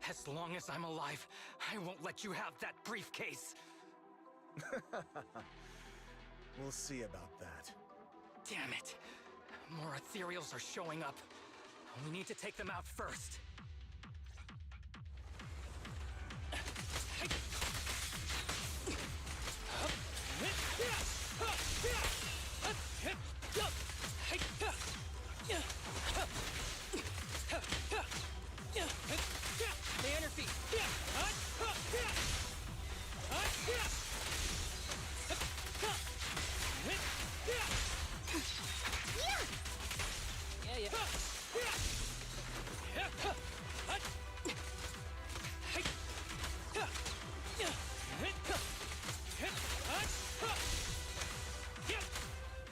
As long as I'm alive, I won't let you have that briefcase. We'll see about that. Damn it! More ethereals are showing up. We need to take them out first. Stay on your feet. Yeah.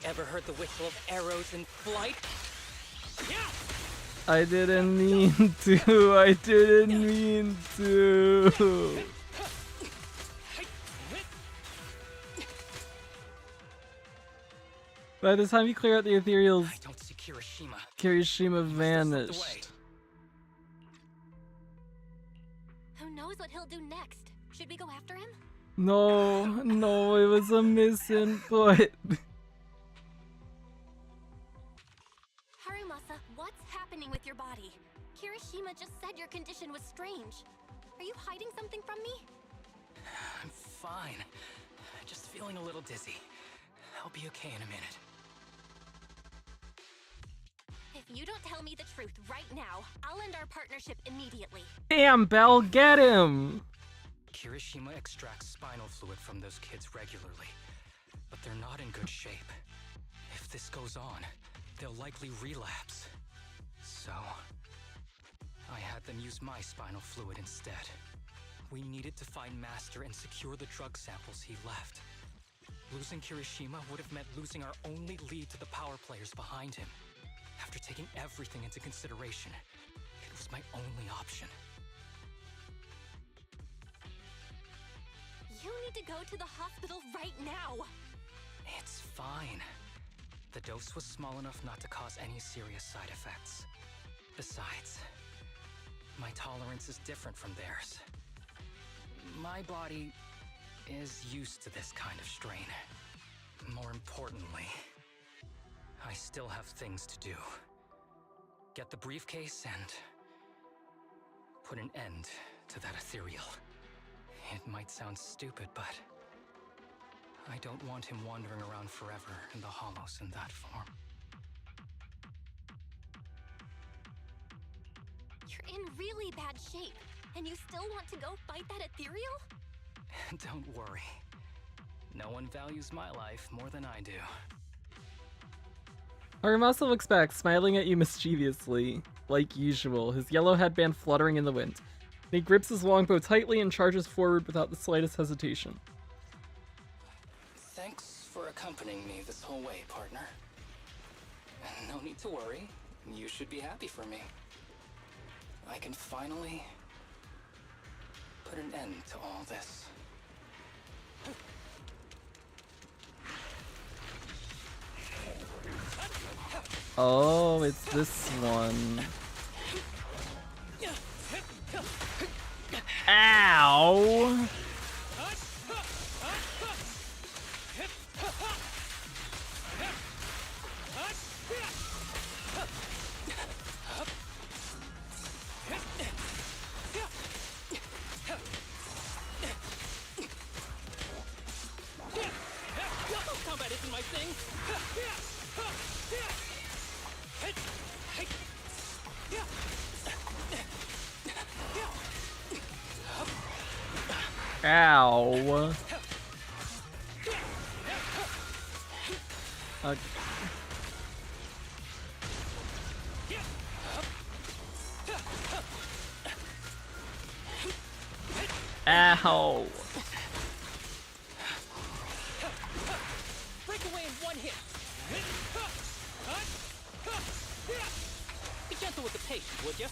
Ever heard the whistle of arrows in flight? I didn't mean to. I didn't mean to. By the time you clear out the ethereals, I don't see Kirishima. Kirishima vanished. Who knows what he'll do next? Should we go after him? No, it was a misinput. Harumasa, what's happening with your body? Kirishima just said your condition was strange. Are you hiding something from me? I'm fine. Just feeling a little dizzy. I'll be okay in a minute. If you don't tell me the truth right now, I'll end our partnership immediately. Damn, Belle, get him! Kirishima extracts spinal fluid from those kids regularly, but they're not in good shape. If this goes on, they'll likely relapse. So, I had them use my spinal fluid instead. We needed to find Master and secure the drug samples he left. Losing Kirishima would have meant losing our only lead to the power players behind him. After taking everything into consideration, it was my only option. You need to go to the hospital right now! It's fine. The dose was small enough not to cause any serious side effects. Besides, my tolerance is different from theirs. My body is used to this kind of strain. More importantly, I still have things to do. Get the briefcase and put an end to that ethereal. It might sound stupid, but I don't want him wandering around forever in the hollows in that form. You're in really bad shape, and you still want to go fight that ethereal? Don't worry. No one values my life more than I do. Harumasa looks back, smiling at you mischievously, like usual, his yellow headband fluttering in the wind. He grips his longbow tightly and charges forward without the slightest hesitation. Thanks for accompanying me this whole way, partner. No need to worry. You should be happy for me. I can finally put an end to all this. Oh, it's this one. Ow! Combat isn't my thing. Ow. Ow. Break away in one hit. Be gentle with the patient, would you?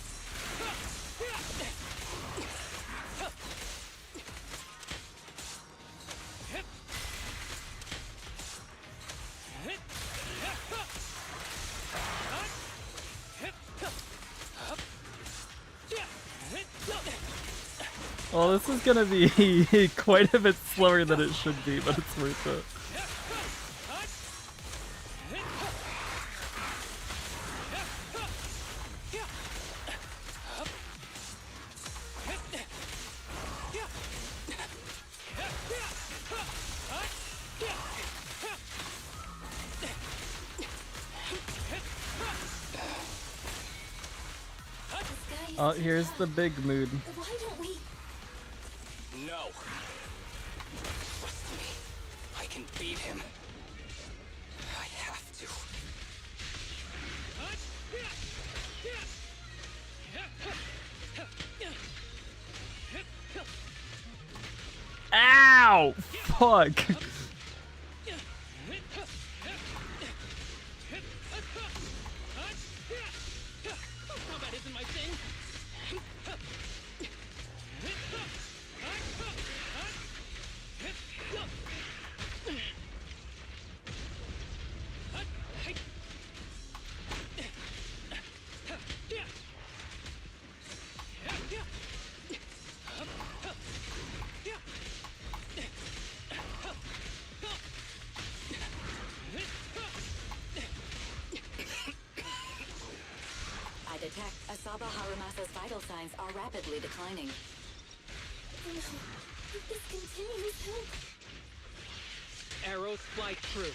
Well, this is gonna be quite a bit slower than it should be, but it's worth it. Oh, here's the big mood. Why don't we? No. Trust me. I can beat him. I have to. Ow! Fuck. Combat isn't my thing. I detect Asaba Harumasa's vital signs are rapidly declining. No, if this continues, help. Arrows fly true.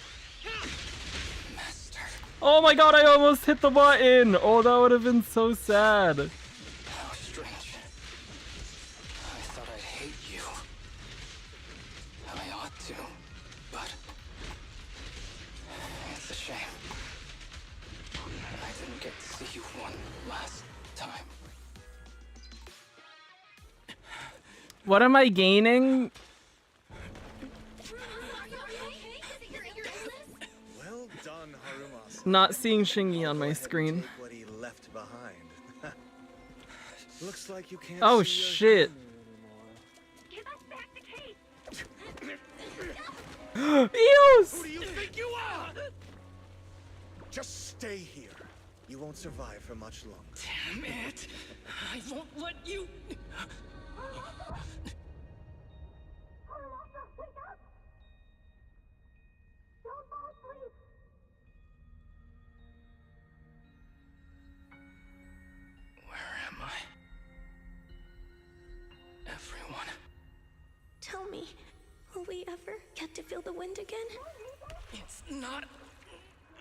Master. Oh my god, I almost hit the button! Oh, that would have been so sad. How strange. I thought I'd hate you. I ought to, but it's a shame. I didn't get to see you one last time. What am I gaining? Well done, Harumasa. Not seeing Shingy on my screen. Take what he left behind. Looks like you can't Oh see your shit. Give us back the cake! Eos! Who do you think you are? Just stay here. You won't survive for much longer. Damn it! I won't let you. Where am I? Everyone. Tell me, will we ever get to feel the wind again? It's not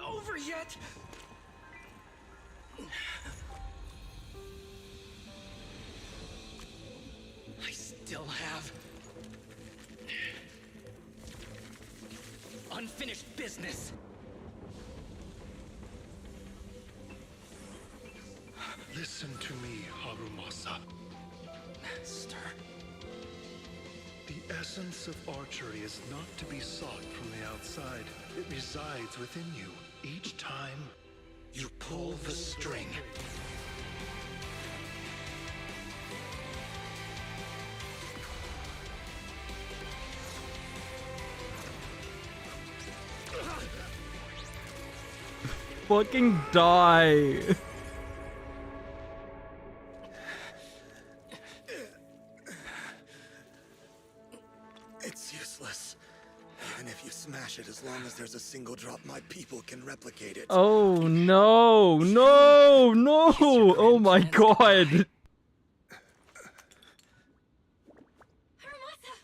over yet. I still have unfinished business. Listen to me, Harumasa. Master. The essence of archery is not to be sought from the outside. It resides within you. Each time you pull the string. Fucking die. It's useless. Even if you smash it, as long as there's a single drop, my people can replicate it. Oh no, no, no! Oh my god! Haramasa,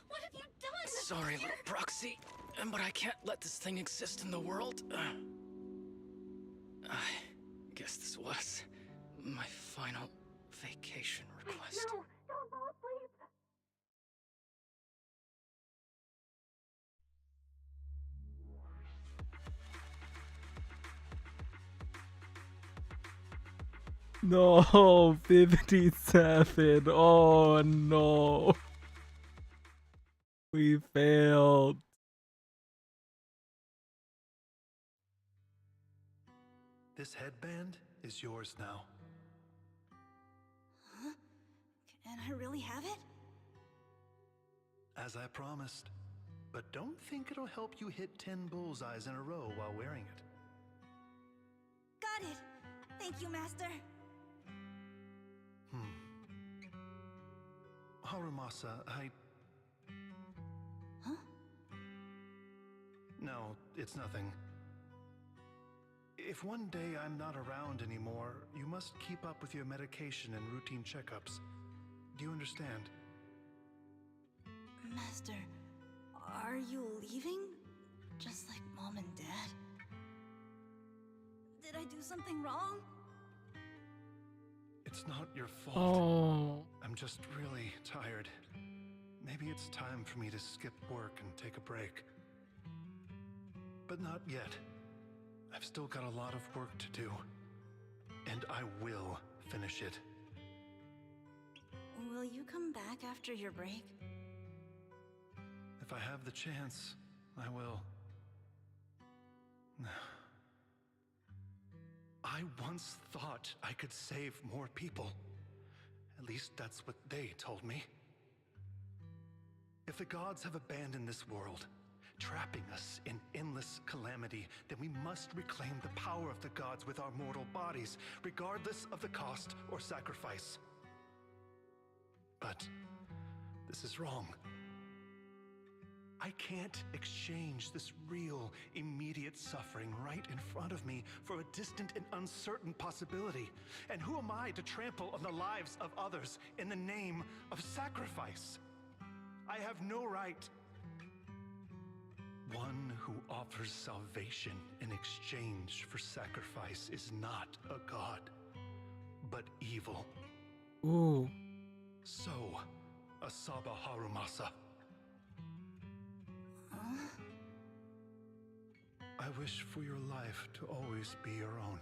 what have you done? Sorry, little proxy, but I can't let this thing exist in the world. I guess this was my final vacation request. No, don't fall asleep. No, 57. Oh no. We failed. This headband is yours now. Huh? Can I really have it? As I promised. But don't think it'll help you hit 10 bullseyes in a row while wearing it. Got it. Thank you, Master. Harumasa, Huh? No, it's nothing. If one day I'm not around anymore, you must keep up with your medication and routine checkups. Do you understand? Master, are you leaving? Just like Mom and Dad? Did I do something wrong? It's not your fault. Oh. I'm just really tired. Maybe it's time for me to skip work and take a break. But not yet. I've still got a lot of work to do. And I will finish it. Will you come back after your break? If I have the chance, I will. I once thought I could save more people. At least that's what they told me. If the gods have abandoned this world, trapping us in endless calamity, then we must reclaim the power of the gods with our mortal bodies, regardless of the cost or sacrifice. But this is wrong. I can't exchange this real, immediate suffering right in front of me for a distant and uncertain possibility. And who am I to trample on the lives of others in the name of sacrifice? I have no right. One who offers salvation in exchange for sacrifice is not a god, but evil. Ooh. So, Asaba Harumasa. I wish for your life to always be your own.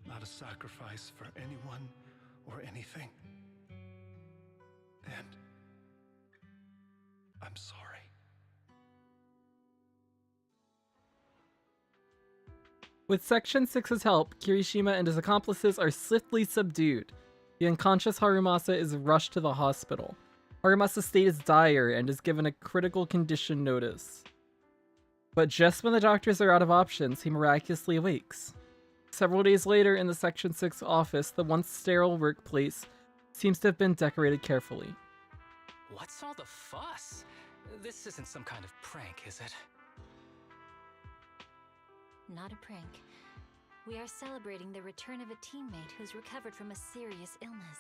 Not a sacrifice for anyone or anything. And I'm sorry. With Section 6's help, Kirishima and his accomplices are swiftly subdued. The unconscious Harumasa is rushed to the hospital. Harumasa's state is dire and is given a critical condition notice. But just when the doctors are out of options, he miraculously awakes. Several days later, in the Section 6 office, the once sterile workplace seems to have been decorated carefully. What's all the fuss? This isn't some kind of prank, is it? Not a prank. We are celebrating the return of a teammate who's recovered from a serious illness.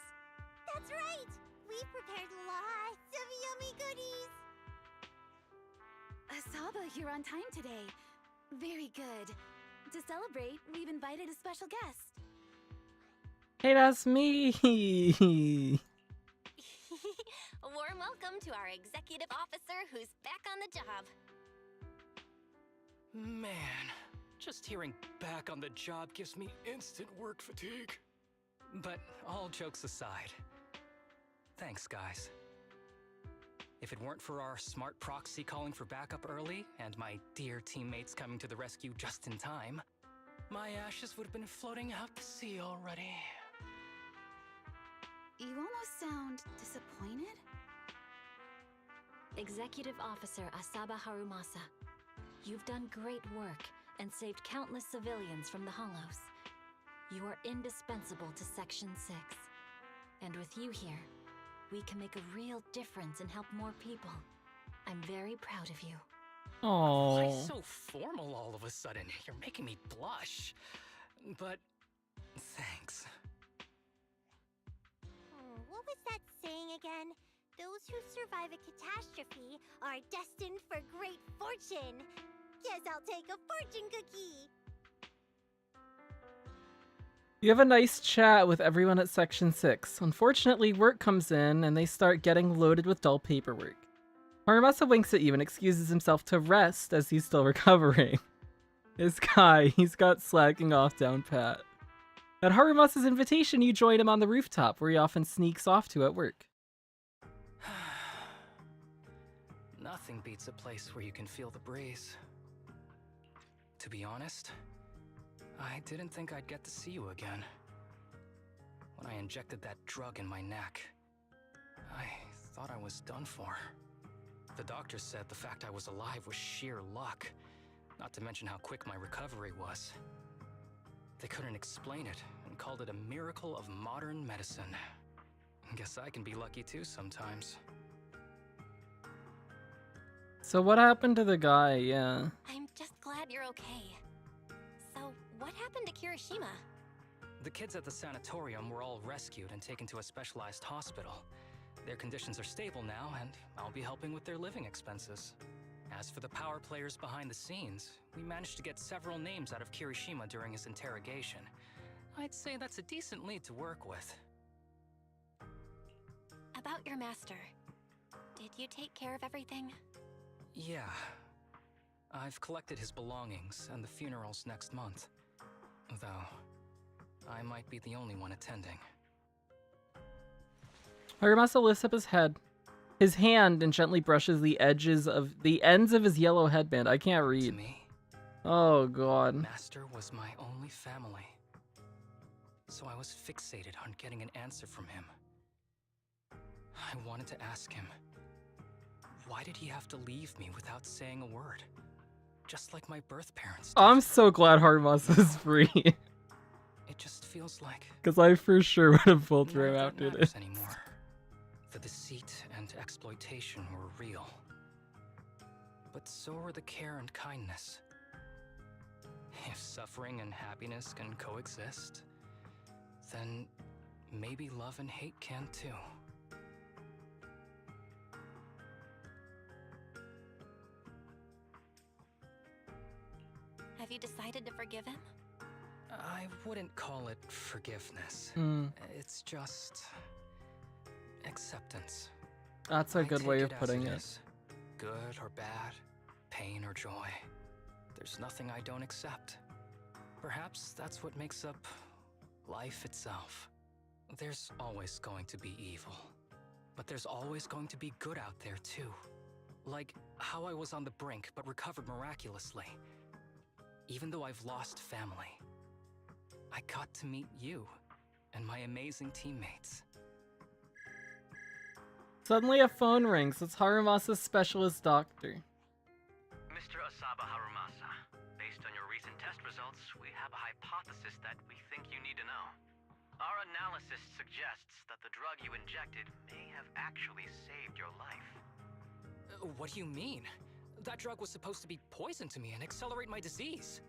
That's right! We've prepared lots of yummy goodies! Asaba, you're on time today. Very good. To celebrate, we've invited a special guest. Hey, that's me! A warm welcome to our executive officer who's back on the job. Man, just hearing back on the job gives me instant work fatigue. But all jokes aside, thanks, guys. If it weren't for our smart proxy calling for backup early, and my dear teammates coming to the rescue just in time, my ashes would have been floating out to sea already. You almost sound disappointed? Executive Officer Asaba Harumasa, you've done great work and saved countless civilians from the Hollows. You are indispensable to Section 6. And with you here, we can make a real difference and help more people. I'm very proud of you. Aww. Why so formal all of a sudden? You're making me blush. But thanks. What was that saying again? Those who survive a catastrophe are destined for great fortune. Guess I'll take a fortune cookie. You have a nice chat with everyone at Section 6. Unfortunately, work comes in and they start getting loaded with dull paperwork. Harumasa winks at you and excuses himself to rest as he's still recovering. This guy, he's got slacking off down pat. At Harumasa's invitation, you join him on the rooftop where he often sneaks off to at work. Nothing beats a place where you can feel the breeze. To be honest, I didn't think I'd get to see you again. When I injected that drug in my neck, I thought I was done for. The doctor said the fact I was alive was sheer luck, not to mention how quick my recovery was. They couldn't explain it and called it a miracle of modern medicine. Guess I can be lucky too sometimes. So what happened to the guy? Yeah. I'm just glad you're okay. So, what happened to Kirishima? The kids at the sanatorium were all rescued and taken to a specialized hospital. Their conditions are stable now, and I'll be helping with their living expenses. As for the power players behind the scenes, we managed to get several names out of Kirishima during his interrogation. I'd say that's a decent lead to work with. About your master. Did you take care of everything? Yeah. I've collected his belongings, and the funeral's next month. Though, I might be the only one attending. Harumasa lifts up his hand and gently brushes the ends of his yellow headband. I can't read. To me, oh god. Master was my only family. So I was fixated on getting an answer from him. I wanted to ask him, why did he have to leave me without saying a word? Just like my birth parents did. I'm so glad Harumasa is free. It just feels like... Because I for sure would have pulled through him none of after that this. matters anymore. The deceit and exploitation were real. But so were the care and kindness. If suffering and happiness can coexist, then maybe love and hate can too. Have you decided to forgive him? I wouldn't call it forgiveness. It's just... acceptance. That's a good way of putting it. Is. Good or bad, pain or joy. There's nothing I don't accept. Perhaps that's what makes up life itself. There's always going to be evil. But there's always going to be good out there too. Like how I was on the brink but recovered miraculously. Even though I've lost family, I got to meet you and my amazing teammates. Suddenly a phone rings. It's Harumasa's specialist doctor. Mr. Asaba Harumasa, based on your recent test results, we have a hypothesis that we think you need to know. Our analysis suggests that the drug you injected may have actually saved your life. What do you mean? That drug was supposed to be poison to me and accelerate my disease.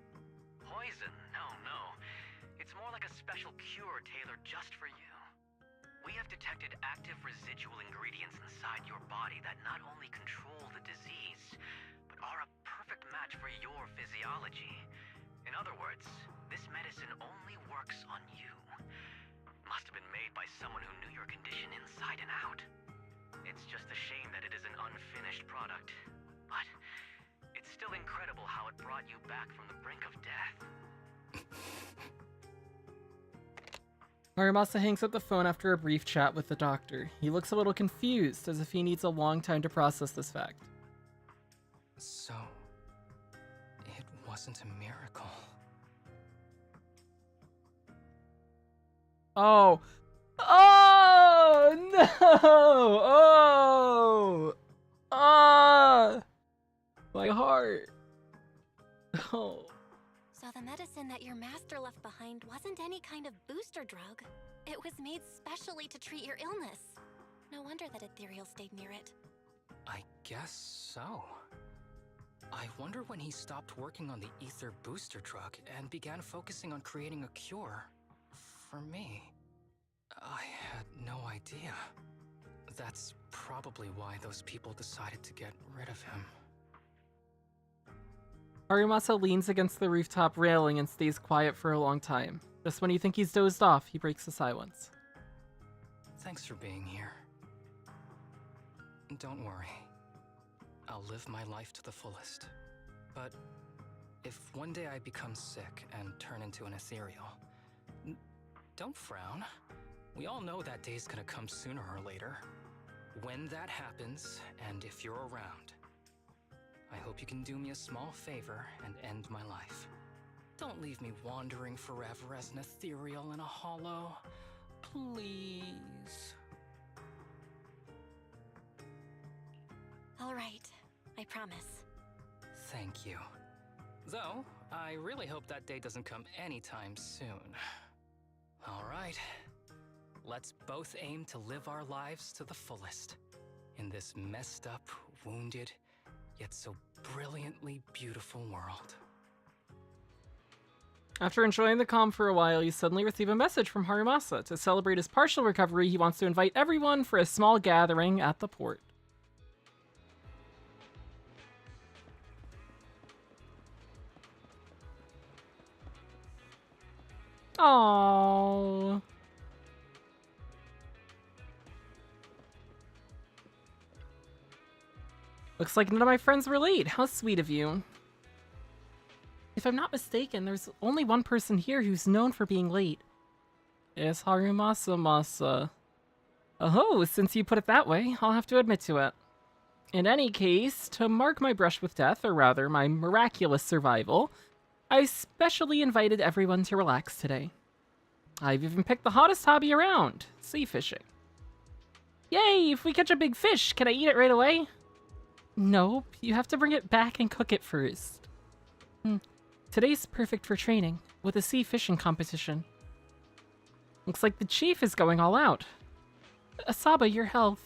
Poison? No. It's more like a special cure tailored just for you. We have detected active residual ingredients inside your body that not only control the disease, but are a perfect match for your physiology. In other words, this medicine only works on you. Must have been made by someone who knew your condition inside and out. It's just a shame that it is an unfinished product. But it's still incredible how it brought you back from the brink of death. Harumasa hangs up the phone after a brief chat with the doctor. He looks a little confused, as if he needs a long time to process this fact. So, it wasn't a miracle. Oh! Oh! No! Oh! Ah! My heart. Oh. So the medicine that your master left behind wasn't any kind of booster drug. It was made specially to treat your illness. No wonder that Ethereal stayed near it. I guess so. I wonder when he stopped working on the ether booster drug and began focusing on creating a cure for me. I had no idea. That's probably why those people decided to get rid of him. Harumasa leans against the rooftop railing and stays quiet for a long time. Just when you think he's dozed off, he breaks the silence. Thanks for being here. Don't worry. I'll live my life to the fullest. But if one day I become sick and turn into an ethereal, don't frown. We all know that day's gonna come sooner or later. When that happens, and if you're around, I hope you can do me a small favor and end my life. Don't leave me wandering forever as an ethereal in a hollow. Please. All right, I promise. Thank you. Though, I really hope that day doesn't come anytime soon. All right. Let's both aim to live our lives to the fullest. In this messed up, wounded, yet so brilliantly beautiful world. After enjoying the calm for a while, you suddenly receive a message from Harumasa. To celebrate his partial recovery, he wants to invite everyone for a small gathering at the port. Oh. Looks like none of my friends were late. How sweet of you. If I'm not mistaken, there's only one person here who's known for being late. It's Harumasa-masa. Oh, since you put it that way, I'll have to admit to it. In any case, to mark my brush with death, or rather, my miraculous survival, I specially invited everyone to relax today. I've even picked the hottest hobby around, sea fishing. Yay, if we catch a big fish, can I eat it right away? Nope, you have to bring it back and cook it first. Today's perfect for training, with a sea fishing competition. Looks like the chief is going all out. Asaba, your health.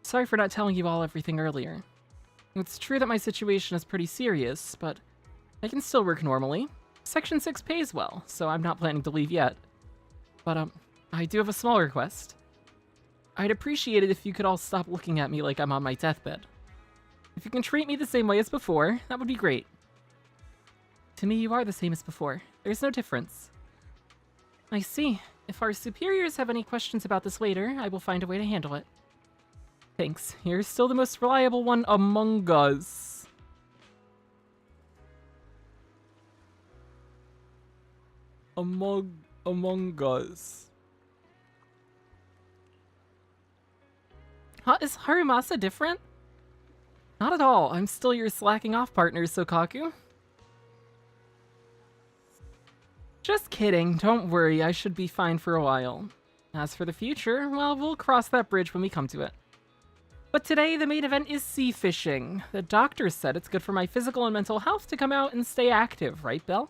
Sorry for not telling you all everything earlier. It's true that my situation is pretty serious, but I can still work normally. Section 6 pays well, so I'm not planning to leave yet. But, I do have a small request. I'd appreciate it if you could all stop looking at me like I'm on my deathbed. If you can treat me the same way as before, that would be great. To me, you are the same as before. There's no difference. I see. If our superiors have any questions about this later, I will find a way to handle it. Thanks. You're still the most reliable one among us. Among us. Huh? Is Harumasa different? Not at all. I'm still your slacking off partner, Sokaku. Just kidding. Don't worry. I should be fine for a while. As for the future, well, we'll cross that bridge when we come to it. But today, the main event is sea fishing. The doctor said it's good for my physical and mental health to come out and stay active, right, Belle?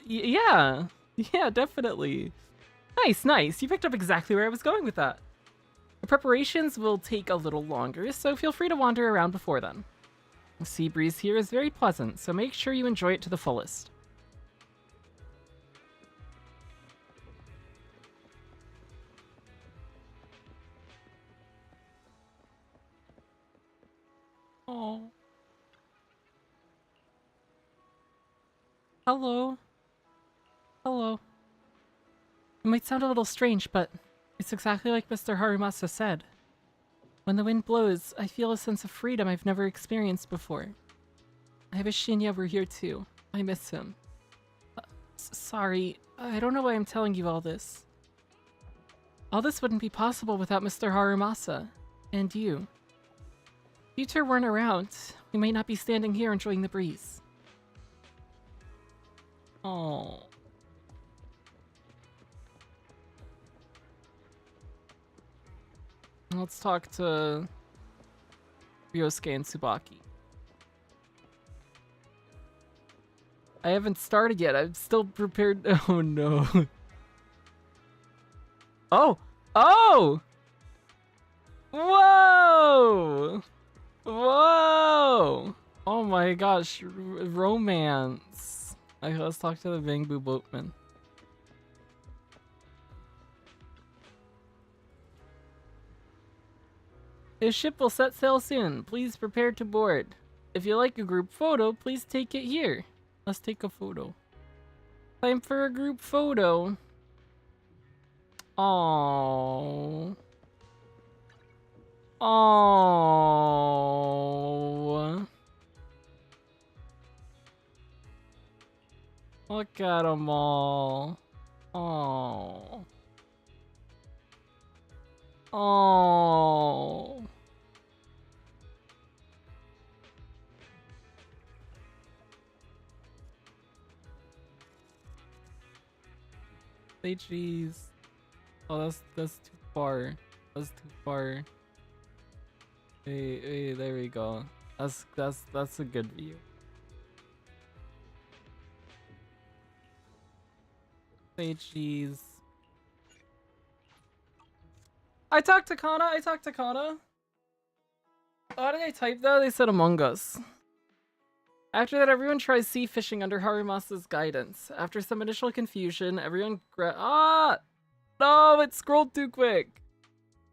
Yeah. Yeah, definitely. Nice, nice. You picked up exactly where I was going with that. The preparations will take a little longer, so feel free to wander around before then. The sea breeze here is very pleasant, so make sure you enjoy it to the fullest. Oh. Hello. Hello. It might sound a little strange, but it's exactly like Mr. Harumasa said. When the wind blows, I feel a sense of freedom I've never experienced before. I wish Shinya were here too. I miss him. Sorry, I don't know why I'm telling you all this. All this wouldn't be possible without Mr. Harumasa. And you. If you two weren't around, we might not be standing here enjoying the breeze. Oh. Let's talk to Ryosuke and Tsubaki. I haven't started yet. I'm still prepared. Oh no. Oh! Oh! Whoa! Whoa! Oh my gosh, romance. Okay, let's talk to the Bamboo Boatman. His ship will set sail soon. Please prepare to board. If you like a group photo, please take it here. Let's take a photo. Time for a group photo. Aww. Aww. Look at them all. Aww. Aww. Say cheese. Oh, that's too far. That's too far. Hey, there we go. That's a good view. Say cheese. I talked to Kana. What did I type though? They said Among Us. After that, everyone tries sea fishing under Harumasa's guidance. After some initial confusion, everyone no, it scrolled too quick.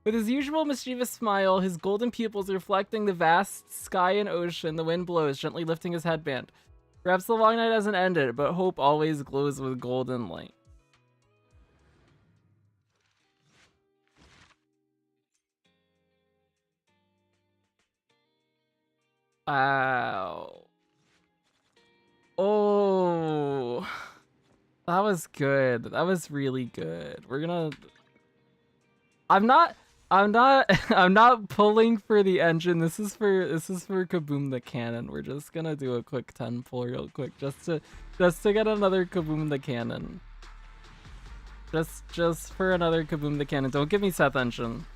With his usual mischievous smile, his golden pupils reflecting the vast sky and ocean, the wind blows, gently lifting his headband. Perhaps the long night hasn't ended, but hope always glows with golden light. Wow. Oh, that was good. That was really good. We're gonna. I'm not I'm not pulling for the engine. This is for Kaboom the Cannon. We're just gonna do a quick 10 pull real quick just to get another Kaboom the Cannon. Just for another Kaboom the Cannon. Don't give me Seth engine.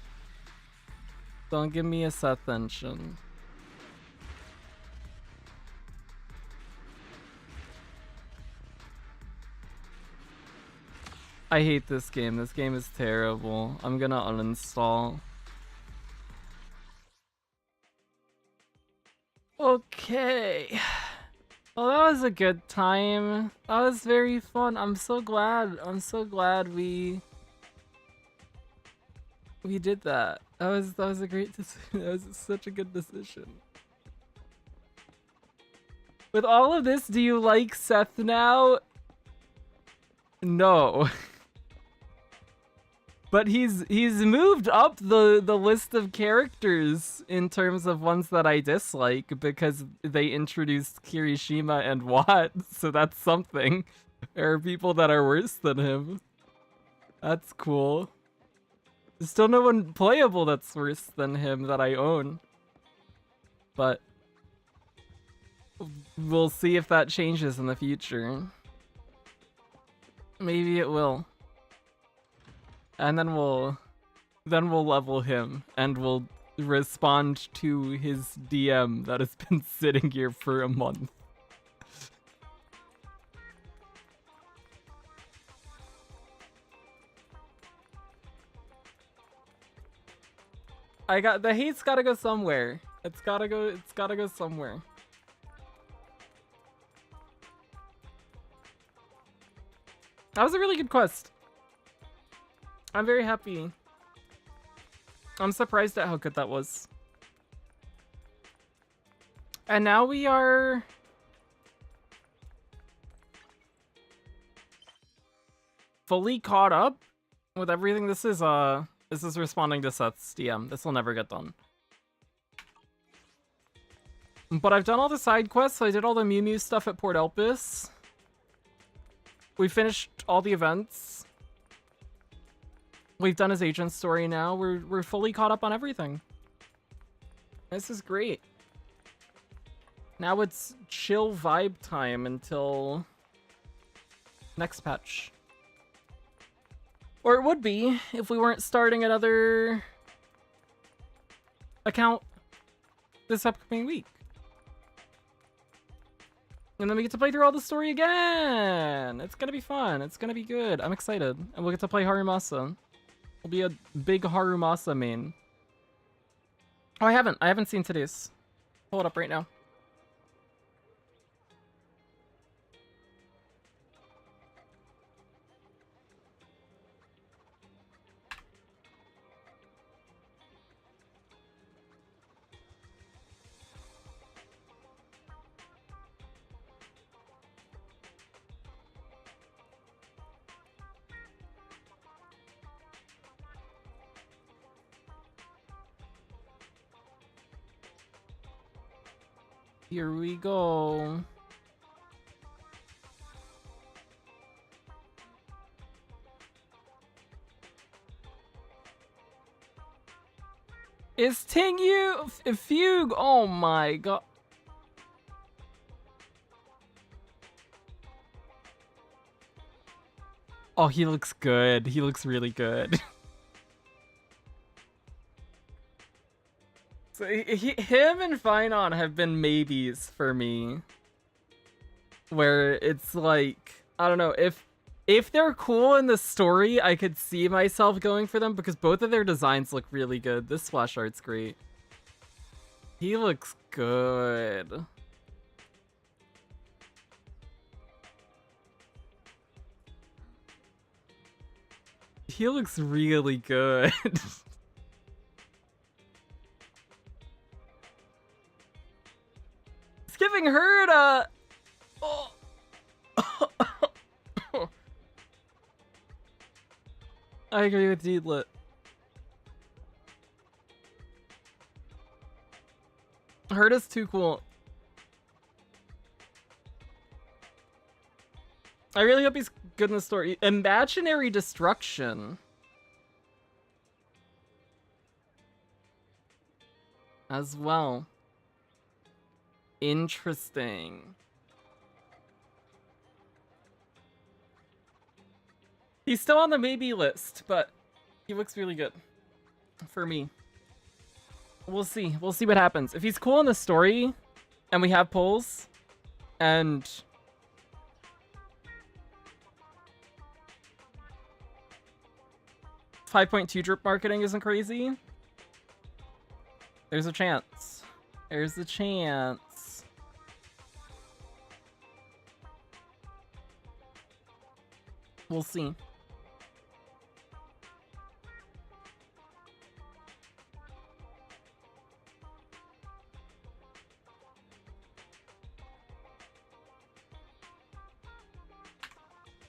Don't give me a Seth engine. I hate this game. This game is terrible. I'm gonna uninstall. Okay. Well, that was a good time. That was very fun. I'm so glad we did that. That was a great decision. That was such a good decision. With all of this, do you like Seth now? No. But he's moved up the list of characters in terms of ones that I dislike because they introduced Kirishima and Watt, so that's something. There are people that are worse than him. That's cool. There's still no one playable that's worse than him that I own. But we'll see if that changes in the future. Maybe it will. And then we'll level him and we'll respond to his DM that has been sitting here for a month. The hate's gotta go somewhere. It's gotta go somewhere. That was a really good quest. I'm very happy. I'm surprised at how good that was. And now we are fully caught up with everything. This is responding to Seth's DM. This will never get done. But I've done all the side quests. So I did all the Mew Mew stuff at Port Elpis. We finished all the events. We've done his agent story now. We're fully caught up on everything. This is great. Now it's chill vibe time until next patch. Or it would be if we weren't starting another account this upcoming week. And then we get to play through all the story again. It's gonna be fun. It's gonna be good. I'm excited. And we'll get to play Harumasa. We'll be a big Harumasa main. Oh, I haven't seen today's. Pull it up right now. Here we go. Is Ting Yu Fugue? Oh my god. Oh, he looks good. He looks really good. So him and Finon have been maybes for me. Where it's like, I don't know, if they're cool in the story, I could see myself going for them because both of their designs look really good. This splash art's great. He looks good. He looks really good. It's giving her I agree with Deedlit. Hurt is too cool. I really hope he's good in the story. Imaginary destruction. As well. Interesting. He's still on the maybe list, but he looks really good. For me. We'll see. We'll see what happens. If he's cool in the story, and we have polls, and... $5.2 drip marketing isn't crazy, there's a chance. There's a chance. We'll see.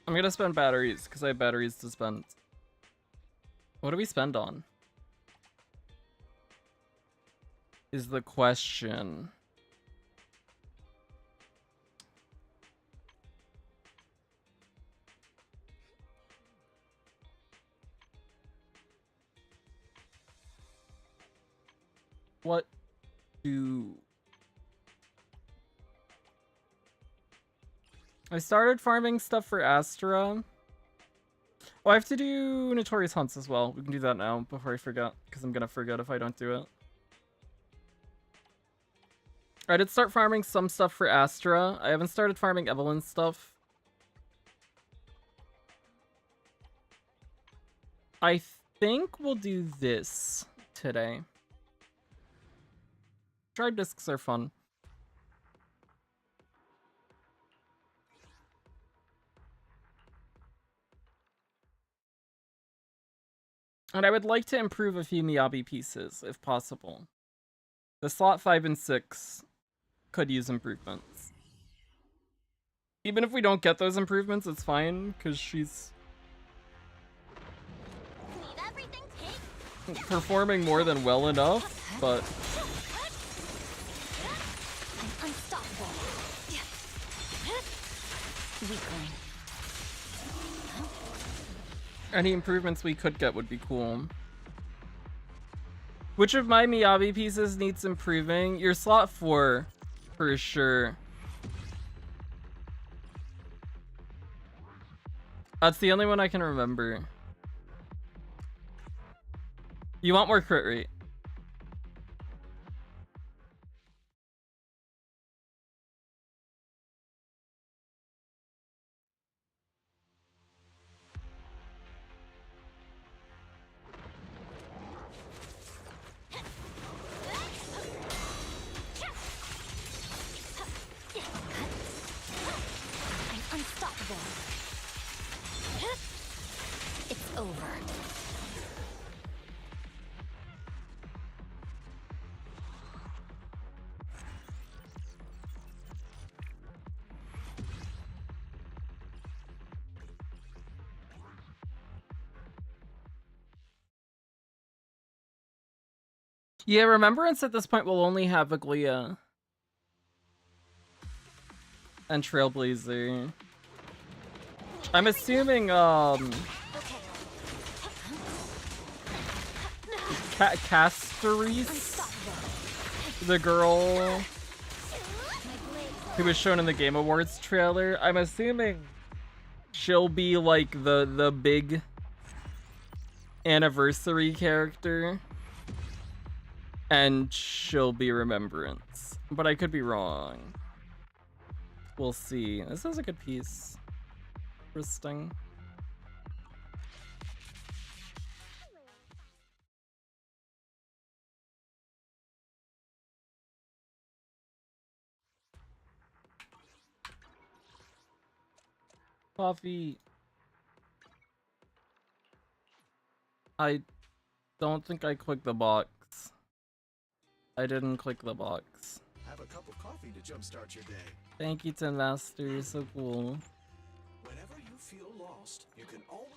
I'm gonna spend batteries because I have batteries to spend. What do we spend on? Is the question. What do... I started farming stuff for Astra. Oh, I have to do Notorious Hunts as well. We can do that now before I forget, because I'm gonna forget if I don't do it. I did start farming some stuff for Astra. I haven't started farming Evelyn's stuff. I think we'll do this today. Drive discs are fun. And I would like to improve a few Miyabi pieces, if possible. The slot 5 and 6 could use improvements. Even if we don't get those improvements, it's fine, because she's performing more than well enough, but... I'm unstoppable. Weakling. Any improvements we could get would be cool. Which of my Miyabi pieces needs improving? Your slot 4, for sure. That's the only one I can remember. You want more crit rate? I'm unstoppable. It's over. Yeah, Remembrance at this point will only have Aglia and Trailblazer. I'm assuming, Castoris, the girl who was shown in the Game Awards trailer, I'm assuming she'll be like the big anniversary character. And she'll be Remembrance. But I could be wrong. We'll see. This is a good piece. Interesting. Coffee. I don't think I clicked the box. I didn't click the box. Have a cup of coffee to jumpstart your day. Thank you, Tin Master. So cool. Whenever you feel lost, you can always...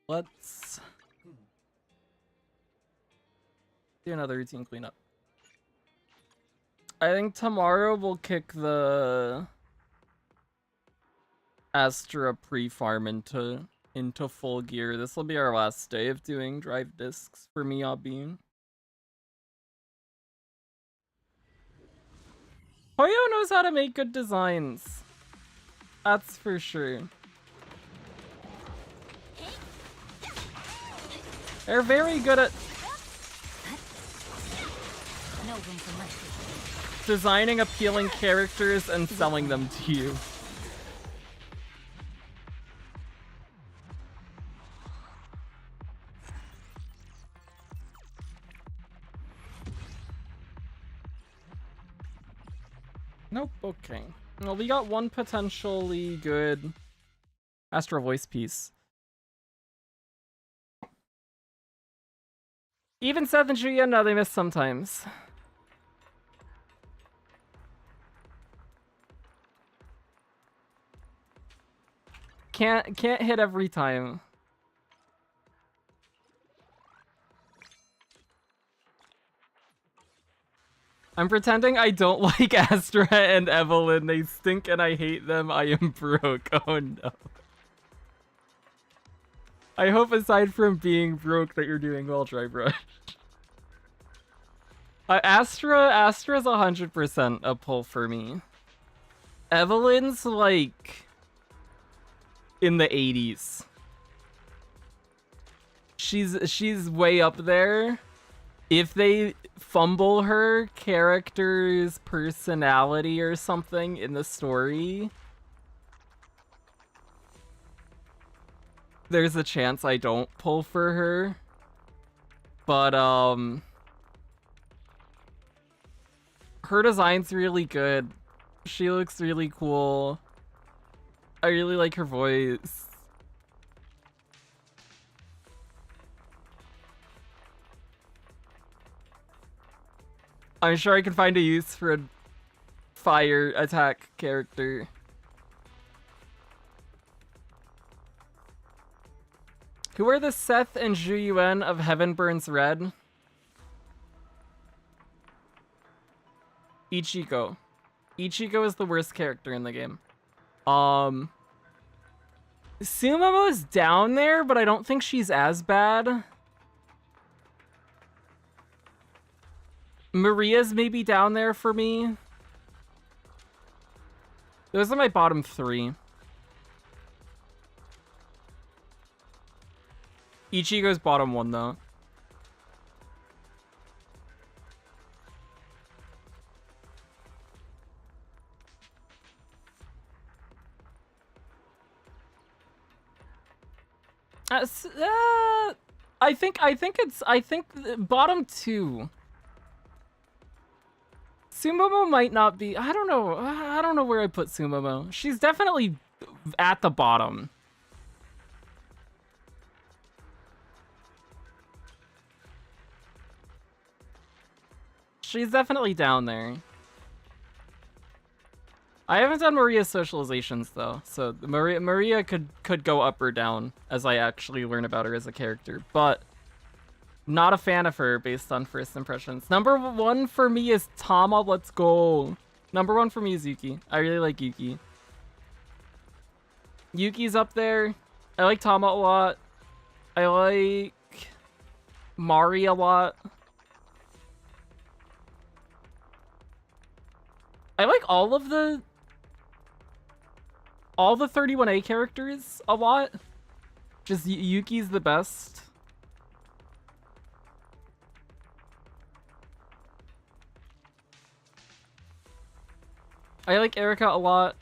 Let's do another routine cleanup. I think tomorrow we'll kick the Astra pre-farm into full gear. This will be our last day of doing drive discs for me, Bean. Hoyo knows how to make good designs. That's for sure. They're very good at designing appealing characters and selling them to you. Nope, okay. Well, we got one potentially good Astral Voice piece. Even Seth and Julia, no, they miss sometimes. Can't hit every time. I'm pretending I don't like Astra and Evelyn. They stink and I hate them. I am broke. Oh no. I hope aside from being broke that you're doing well, Drybrush. Astra's 100% a pull for me. Evelyn's like in the 80s. She's way up there. If they fumble her character's personality or something in the story, there's a chance I don't pull for her. But her design's really good. She looks really cool. I really like her voice. I'm sure I can find a use for a fire attack character. Who are the Seth and Zhu Yuan of Heaven Burns Red? Ichigo. Ichigo is the worst character in the game. Sumomo's down there, but I don't think she's as bad. Maria's maybe down there for me. Those are my bottom three. Ichigo's bottom one, though. I think bottom two. Sumomo might not be. I don't know. I don't know where I put Sumomo. She's definitely at the bottom. She's definitely down there. I haven't done Maria's socializations though, so Maria could go up or down as I actually learn about her as a character, but not a fan of her based on first impressions. Number one for me is Tama. Let's go. Number one for me is Yuki. I really like Yuki. Yuki's up there. I like Tama a lot. I like Mari a lot. I like all the 31A characters a lot. Just Yuki's the best. I like Erika a lot.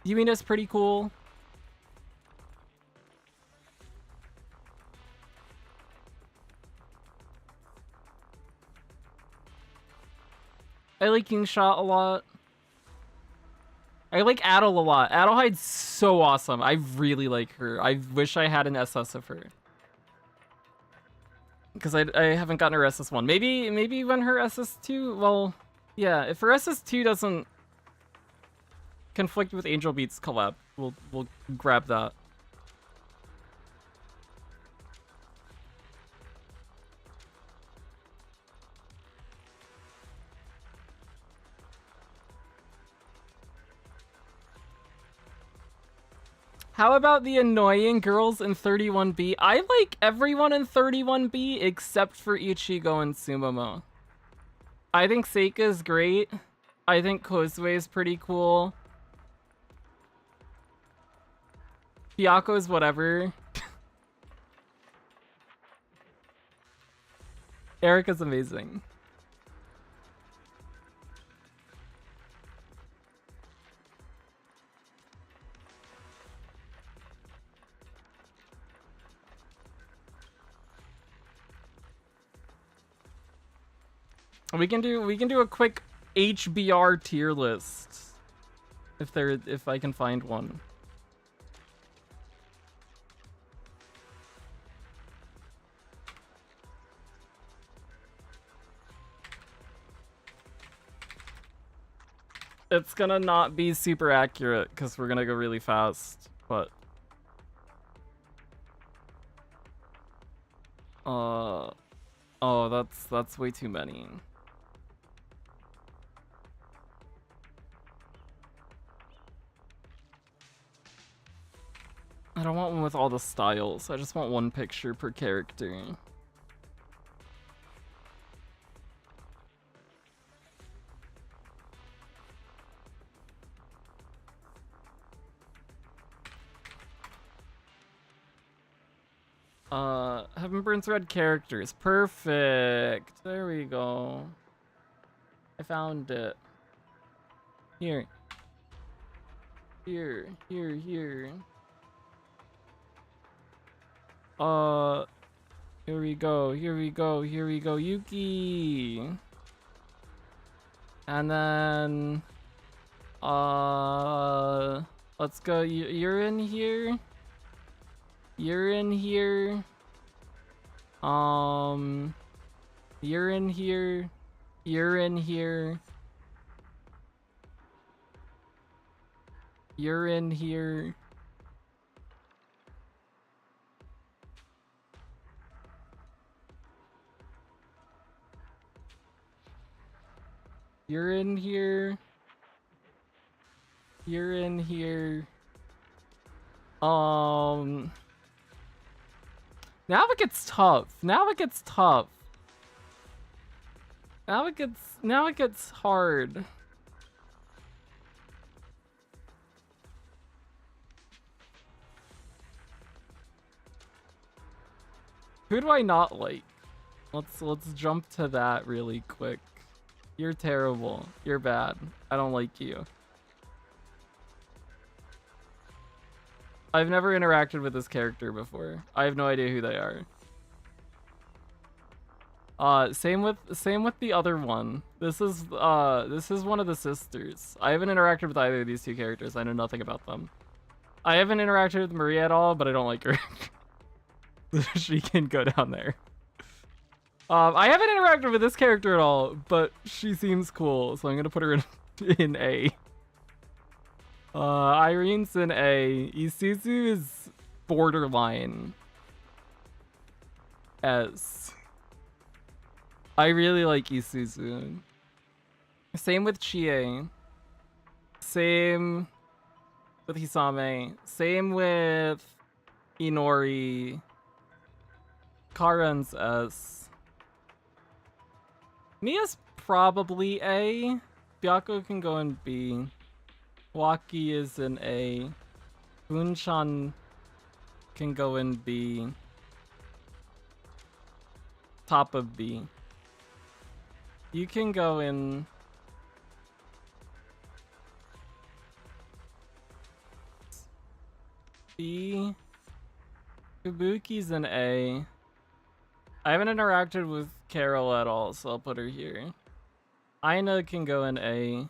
Yumina's pretty cool. I like Kingshot a lot. I like Adel a lot. Adelhide's so awesome. I really like her. I wish I had an SS of her. Because I haven't gotten her SS1. Maybe when her SS2, well, yeah, if her SS2 doesn't conflict with Angel Beats collab, we'll grab that. How about the annoying girls in 31B? I like everyone in 31B except for Ichigo and Sumomo. I think Seika is great. I think Kozue is pretty cool. Byaku's is whatever. Erika's amazing. We can do a quick HBR tier list if I can find one. It's gonna not be super accurate because we're gonna go really fast, but oh, that's way too many. I don't want one with all the styles. I just want one picture per character. Heaven Burns Red characters. Perfect. There we go. I found it. Here. Here. Here. Here we go. Yuki. And then, let's go. You're in here. You're in here. You're in here. You're in here. You're in here. You're in here. You're in here. Now it gets tough. Now it gets hard. Who do I not like? Let's jump to that really quick. You're terrible. You're bad. I don't like you. I've never interacted with this character before. I have no idea who they are. Same with the other one. This is one of the sisters. I haven't interacted with either of these two characters. I know nothing about them. I haven't interacted with Maria at all, but I don't like her. She can go down there. I haven't interacted with this character at all, but she seems cool, so I'm gonna put her in A. Irene's in A. Isuzu is borderline S. I really like Isuzu. Same with Chie. Same with Hisame. Same with Inori. Karen's S. Mia's probably A. Byaku can go in B. Waki is in A. Bunchan can go in B. Top of B. You can go in B. Kabuki's in A. I haven't interacted with Carol at all, so I'll put her here. Aina can go in A.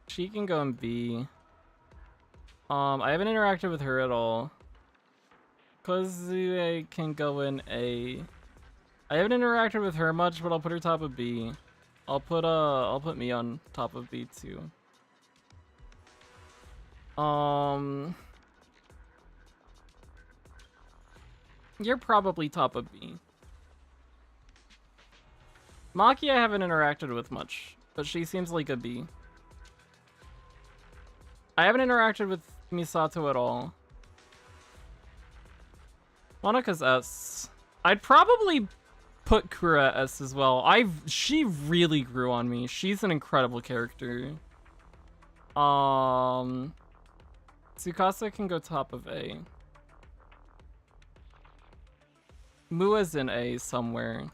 She can go in B. I haven't interacted with her at all. Kozue can go in A. I haven't interacted with her much, but I'll put her top of B. I'll put me on top of B too. You're probably top of B. Maki I haven't interacted with much, but she seems like a B. I haven't interacted with Misato at all. Monika's S. I'd probably put Kura at S as well. She really grew on me. She's an incredible character. Tsukasa can go top of A. Mua's in A somewhere.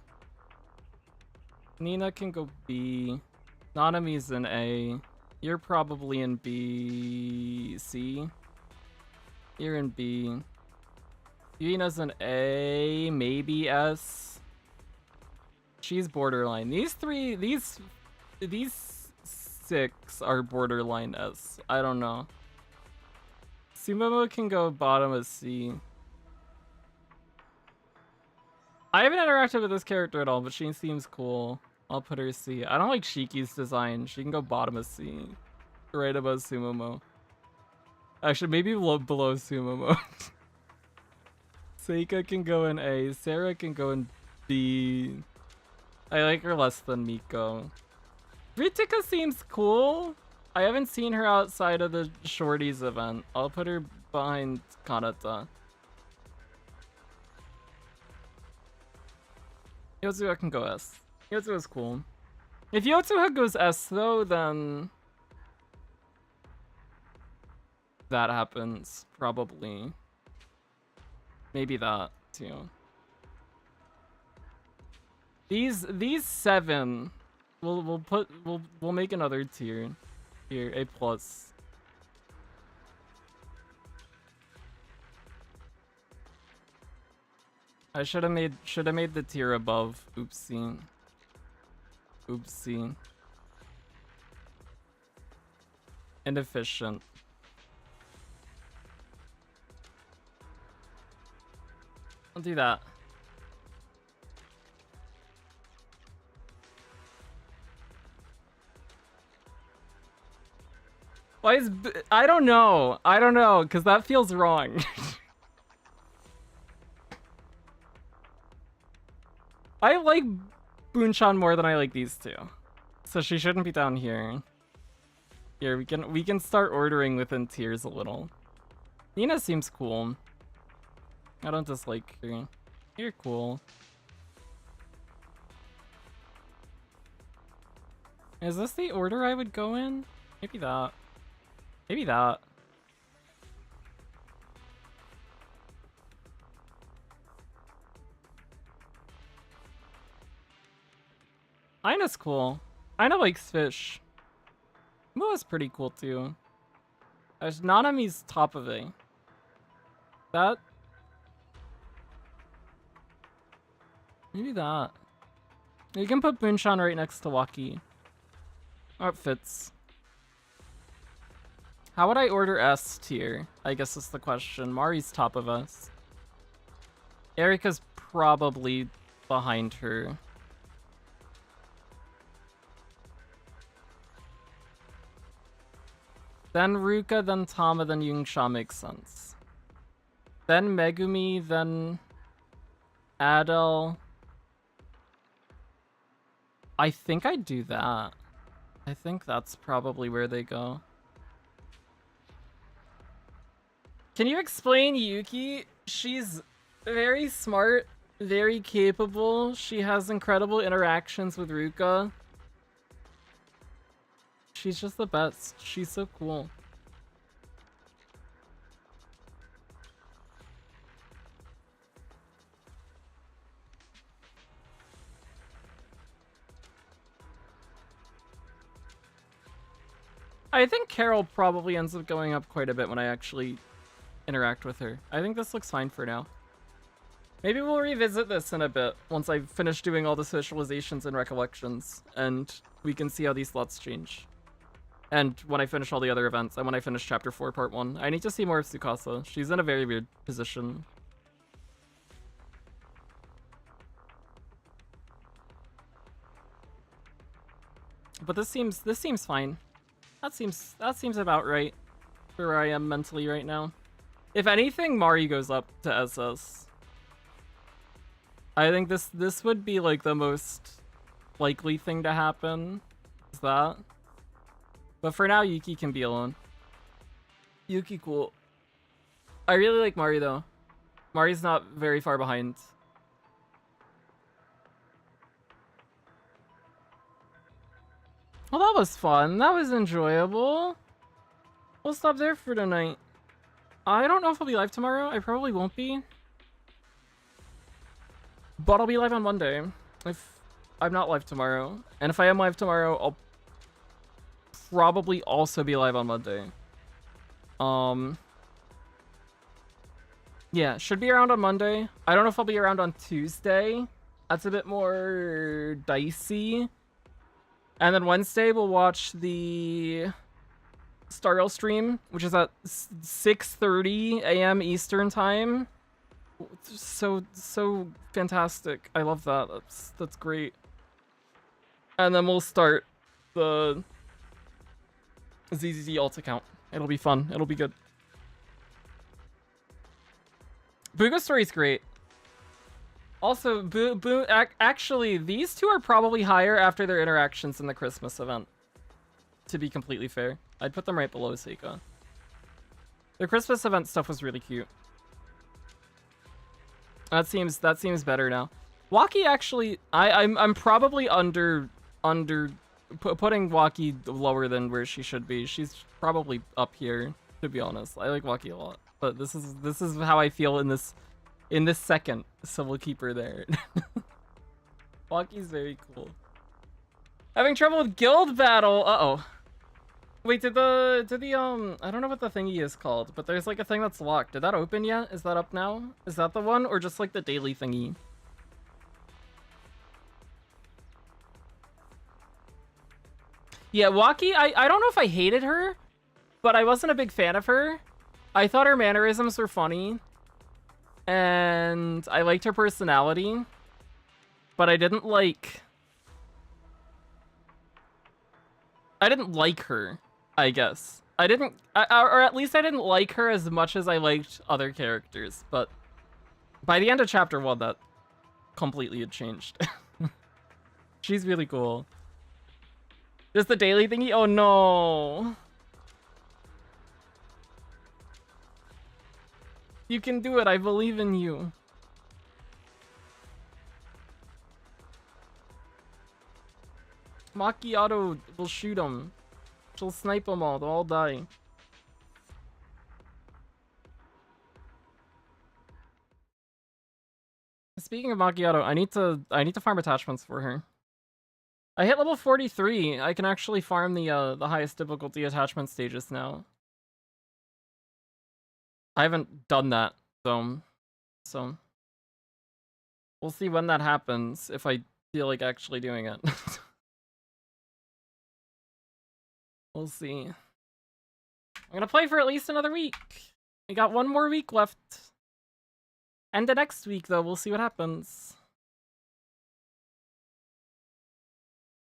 Nina can go B. Nanami's in A. You're probably in B. C. You're in B. Yuina's in A. Maybe S. She's borderline. These six are borderline S. I don't know. Sumomo can go bottom of C. I haven't interacted with this character at all, but she seems cool. I'll put her C. I don't like Shiki's design. She can go bottom of C. Right above Sumomo. Actually, maybe below Sumomo. Seika can go in A. Sarah can go in B. I like her less than Miko. Ritika seems cool. I haven't seen her outside of the Shorties event. I'll put her behind Kanata. Yotsuha can go S. Yotsuha's cool. If Yotsuha goes S though, then that happens probably. Maybe that too. These seven, we'll make another tier here, A+. I should have made the tier above. Oopsie. Oopsie. Inefficient. I'll do that. Why is I don't know, because that feels wrong. I like Boonshan more than I like these two, so she shouldn't be down here. Here we can start ordering within tiers a little. Nina seems cool. I don't dislike her. You're cool. Is this the order I would go in? Maybe that. Maybe that. Ina's cool. Ina likes fish. Mua's pretty cool too. There's Nanami's top of it. That. Maybe that. You can put Boonshan right next to Waki. Oh, it fits. How would I order S tier? I guess is the question. Mari's top of us. Erika's probably behind her. Then Ruka, then Tama, then Yungsha makes sense. Then Megumi, then Adele. I think I'd do that. I think that's probably where they go. Can you explain Yuki? She's very smart, very capable. She has incredible interactions with Ruka. She's just the best. She's so cool. I think Carol probably ends up going up quite a bit when I actually interact with her. I think this looks fine for now. Maybe we'll revisit this in a bit once I finish doing all the socializations and recollections, and we can see how these slots change. And when I finish all the other events, and when I finish Chapter 4, Part 1. I need to see more of Tsukasa. She's in a very weird position. But this seems fine. That seems about right for where I am mentally right now. If anything, Mari goes up to SS. I think this would be like the most likely thing to happen. Is that? But for now, Yuki can be alone. Yuki cool. I really like Mari though. Mari's not very far behind. Well, that was fun. That was enjoyable. We'll stop there for tonight. I don't know if I'll be live tomorrow. I probably won't be. But I'll be live on Monday. If I'm not live tomorrow. And if I am live tomorrow, I'll probably also be live on Monday. Yeah, should be around on Monday. I don't know if I'll be around on Tuesday. That's a bit more dicey. And then Wednesday, we'll watch the Star Rail stream, which is at 6:30 a.m. Eastern time. So fantastic. I love that. That's great. And then we'll start the ZZZ alt account. It'll be fun. It'll be good. Boogo Story's great. Also, actually, these two are probably higher after their interactions in the Christmas event. To be completely fair. I'd put them right below Seika. The Christmas event stuff was really cute. That seems better now. Waki actually, I'm probably putting Waki lower than where she should be. She's probably up here, to be honest. I like Waki a lot, but this is how I feel in this second, so we'll keep her there. Waki's very cool. Having trouble with guild battle. Uh-oh. Wait, did the I don't know what the thingy is called, but there's like a thing that's locked. Did that open yet? Is that up now? Is that the one, or just like the daily thingy? Yeah, Waki, I don't know if I hated her, but I wasn't a big fan of her. I thought her mannerisms were funny, and I liked her personality, but I didn't like her, I guess. Or at least I didn't like her as much as I liked other characters, but by the end of chapter 1, that completely had changed. She's really cool. Just the daily thingy? Oh no. You can do it, I believe in you. Macchiato will shoot them. She'll snipe them all, they'll all die. Speaking of Macchiato, I need to farm attachments for her. I hit level 43. I can actually farm the highest difficulty attachment stages now. I haven't done that, so we'll see when that happens, if I feel like actually doing it. We'll see. I'm gonna play for at least another week. I got one more week left. And the next week, though, we'll see what happens.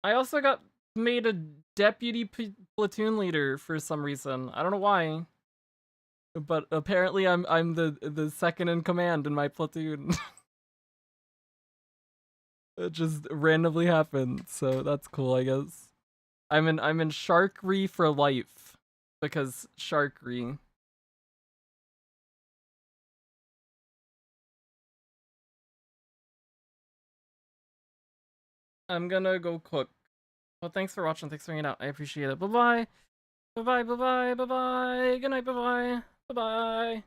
I also got made a deputy platoon leader for some reason. I don't know why. But apparently I'm the second in command in my platoon. It just randomly happened, so that's cool, I guess. I'm in Sharkery for life, because Sharkery. I'm gonna go cook. Well, thanks for watching. Thanks for hanging out. I appreciate it. Bye-bye. Bye-bye, bye-bye, bye-bye. Good night, bye-bye. Bye-bye.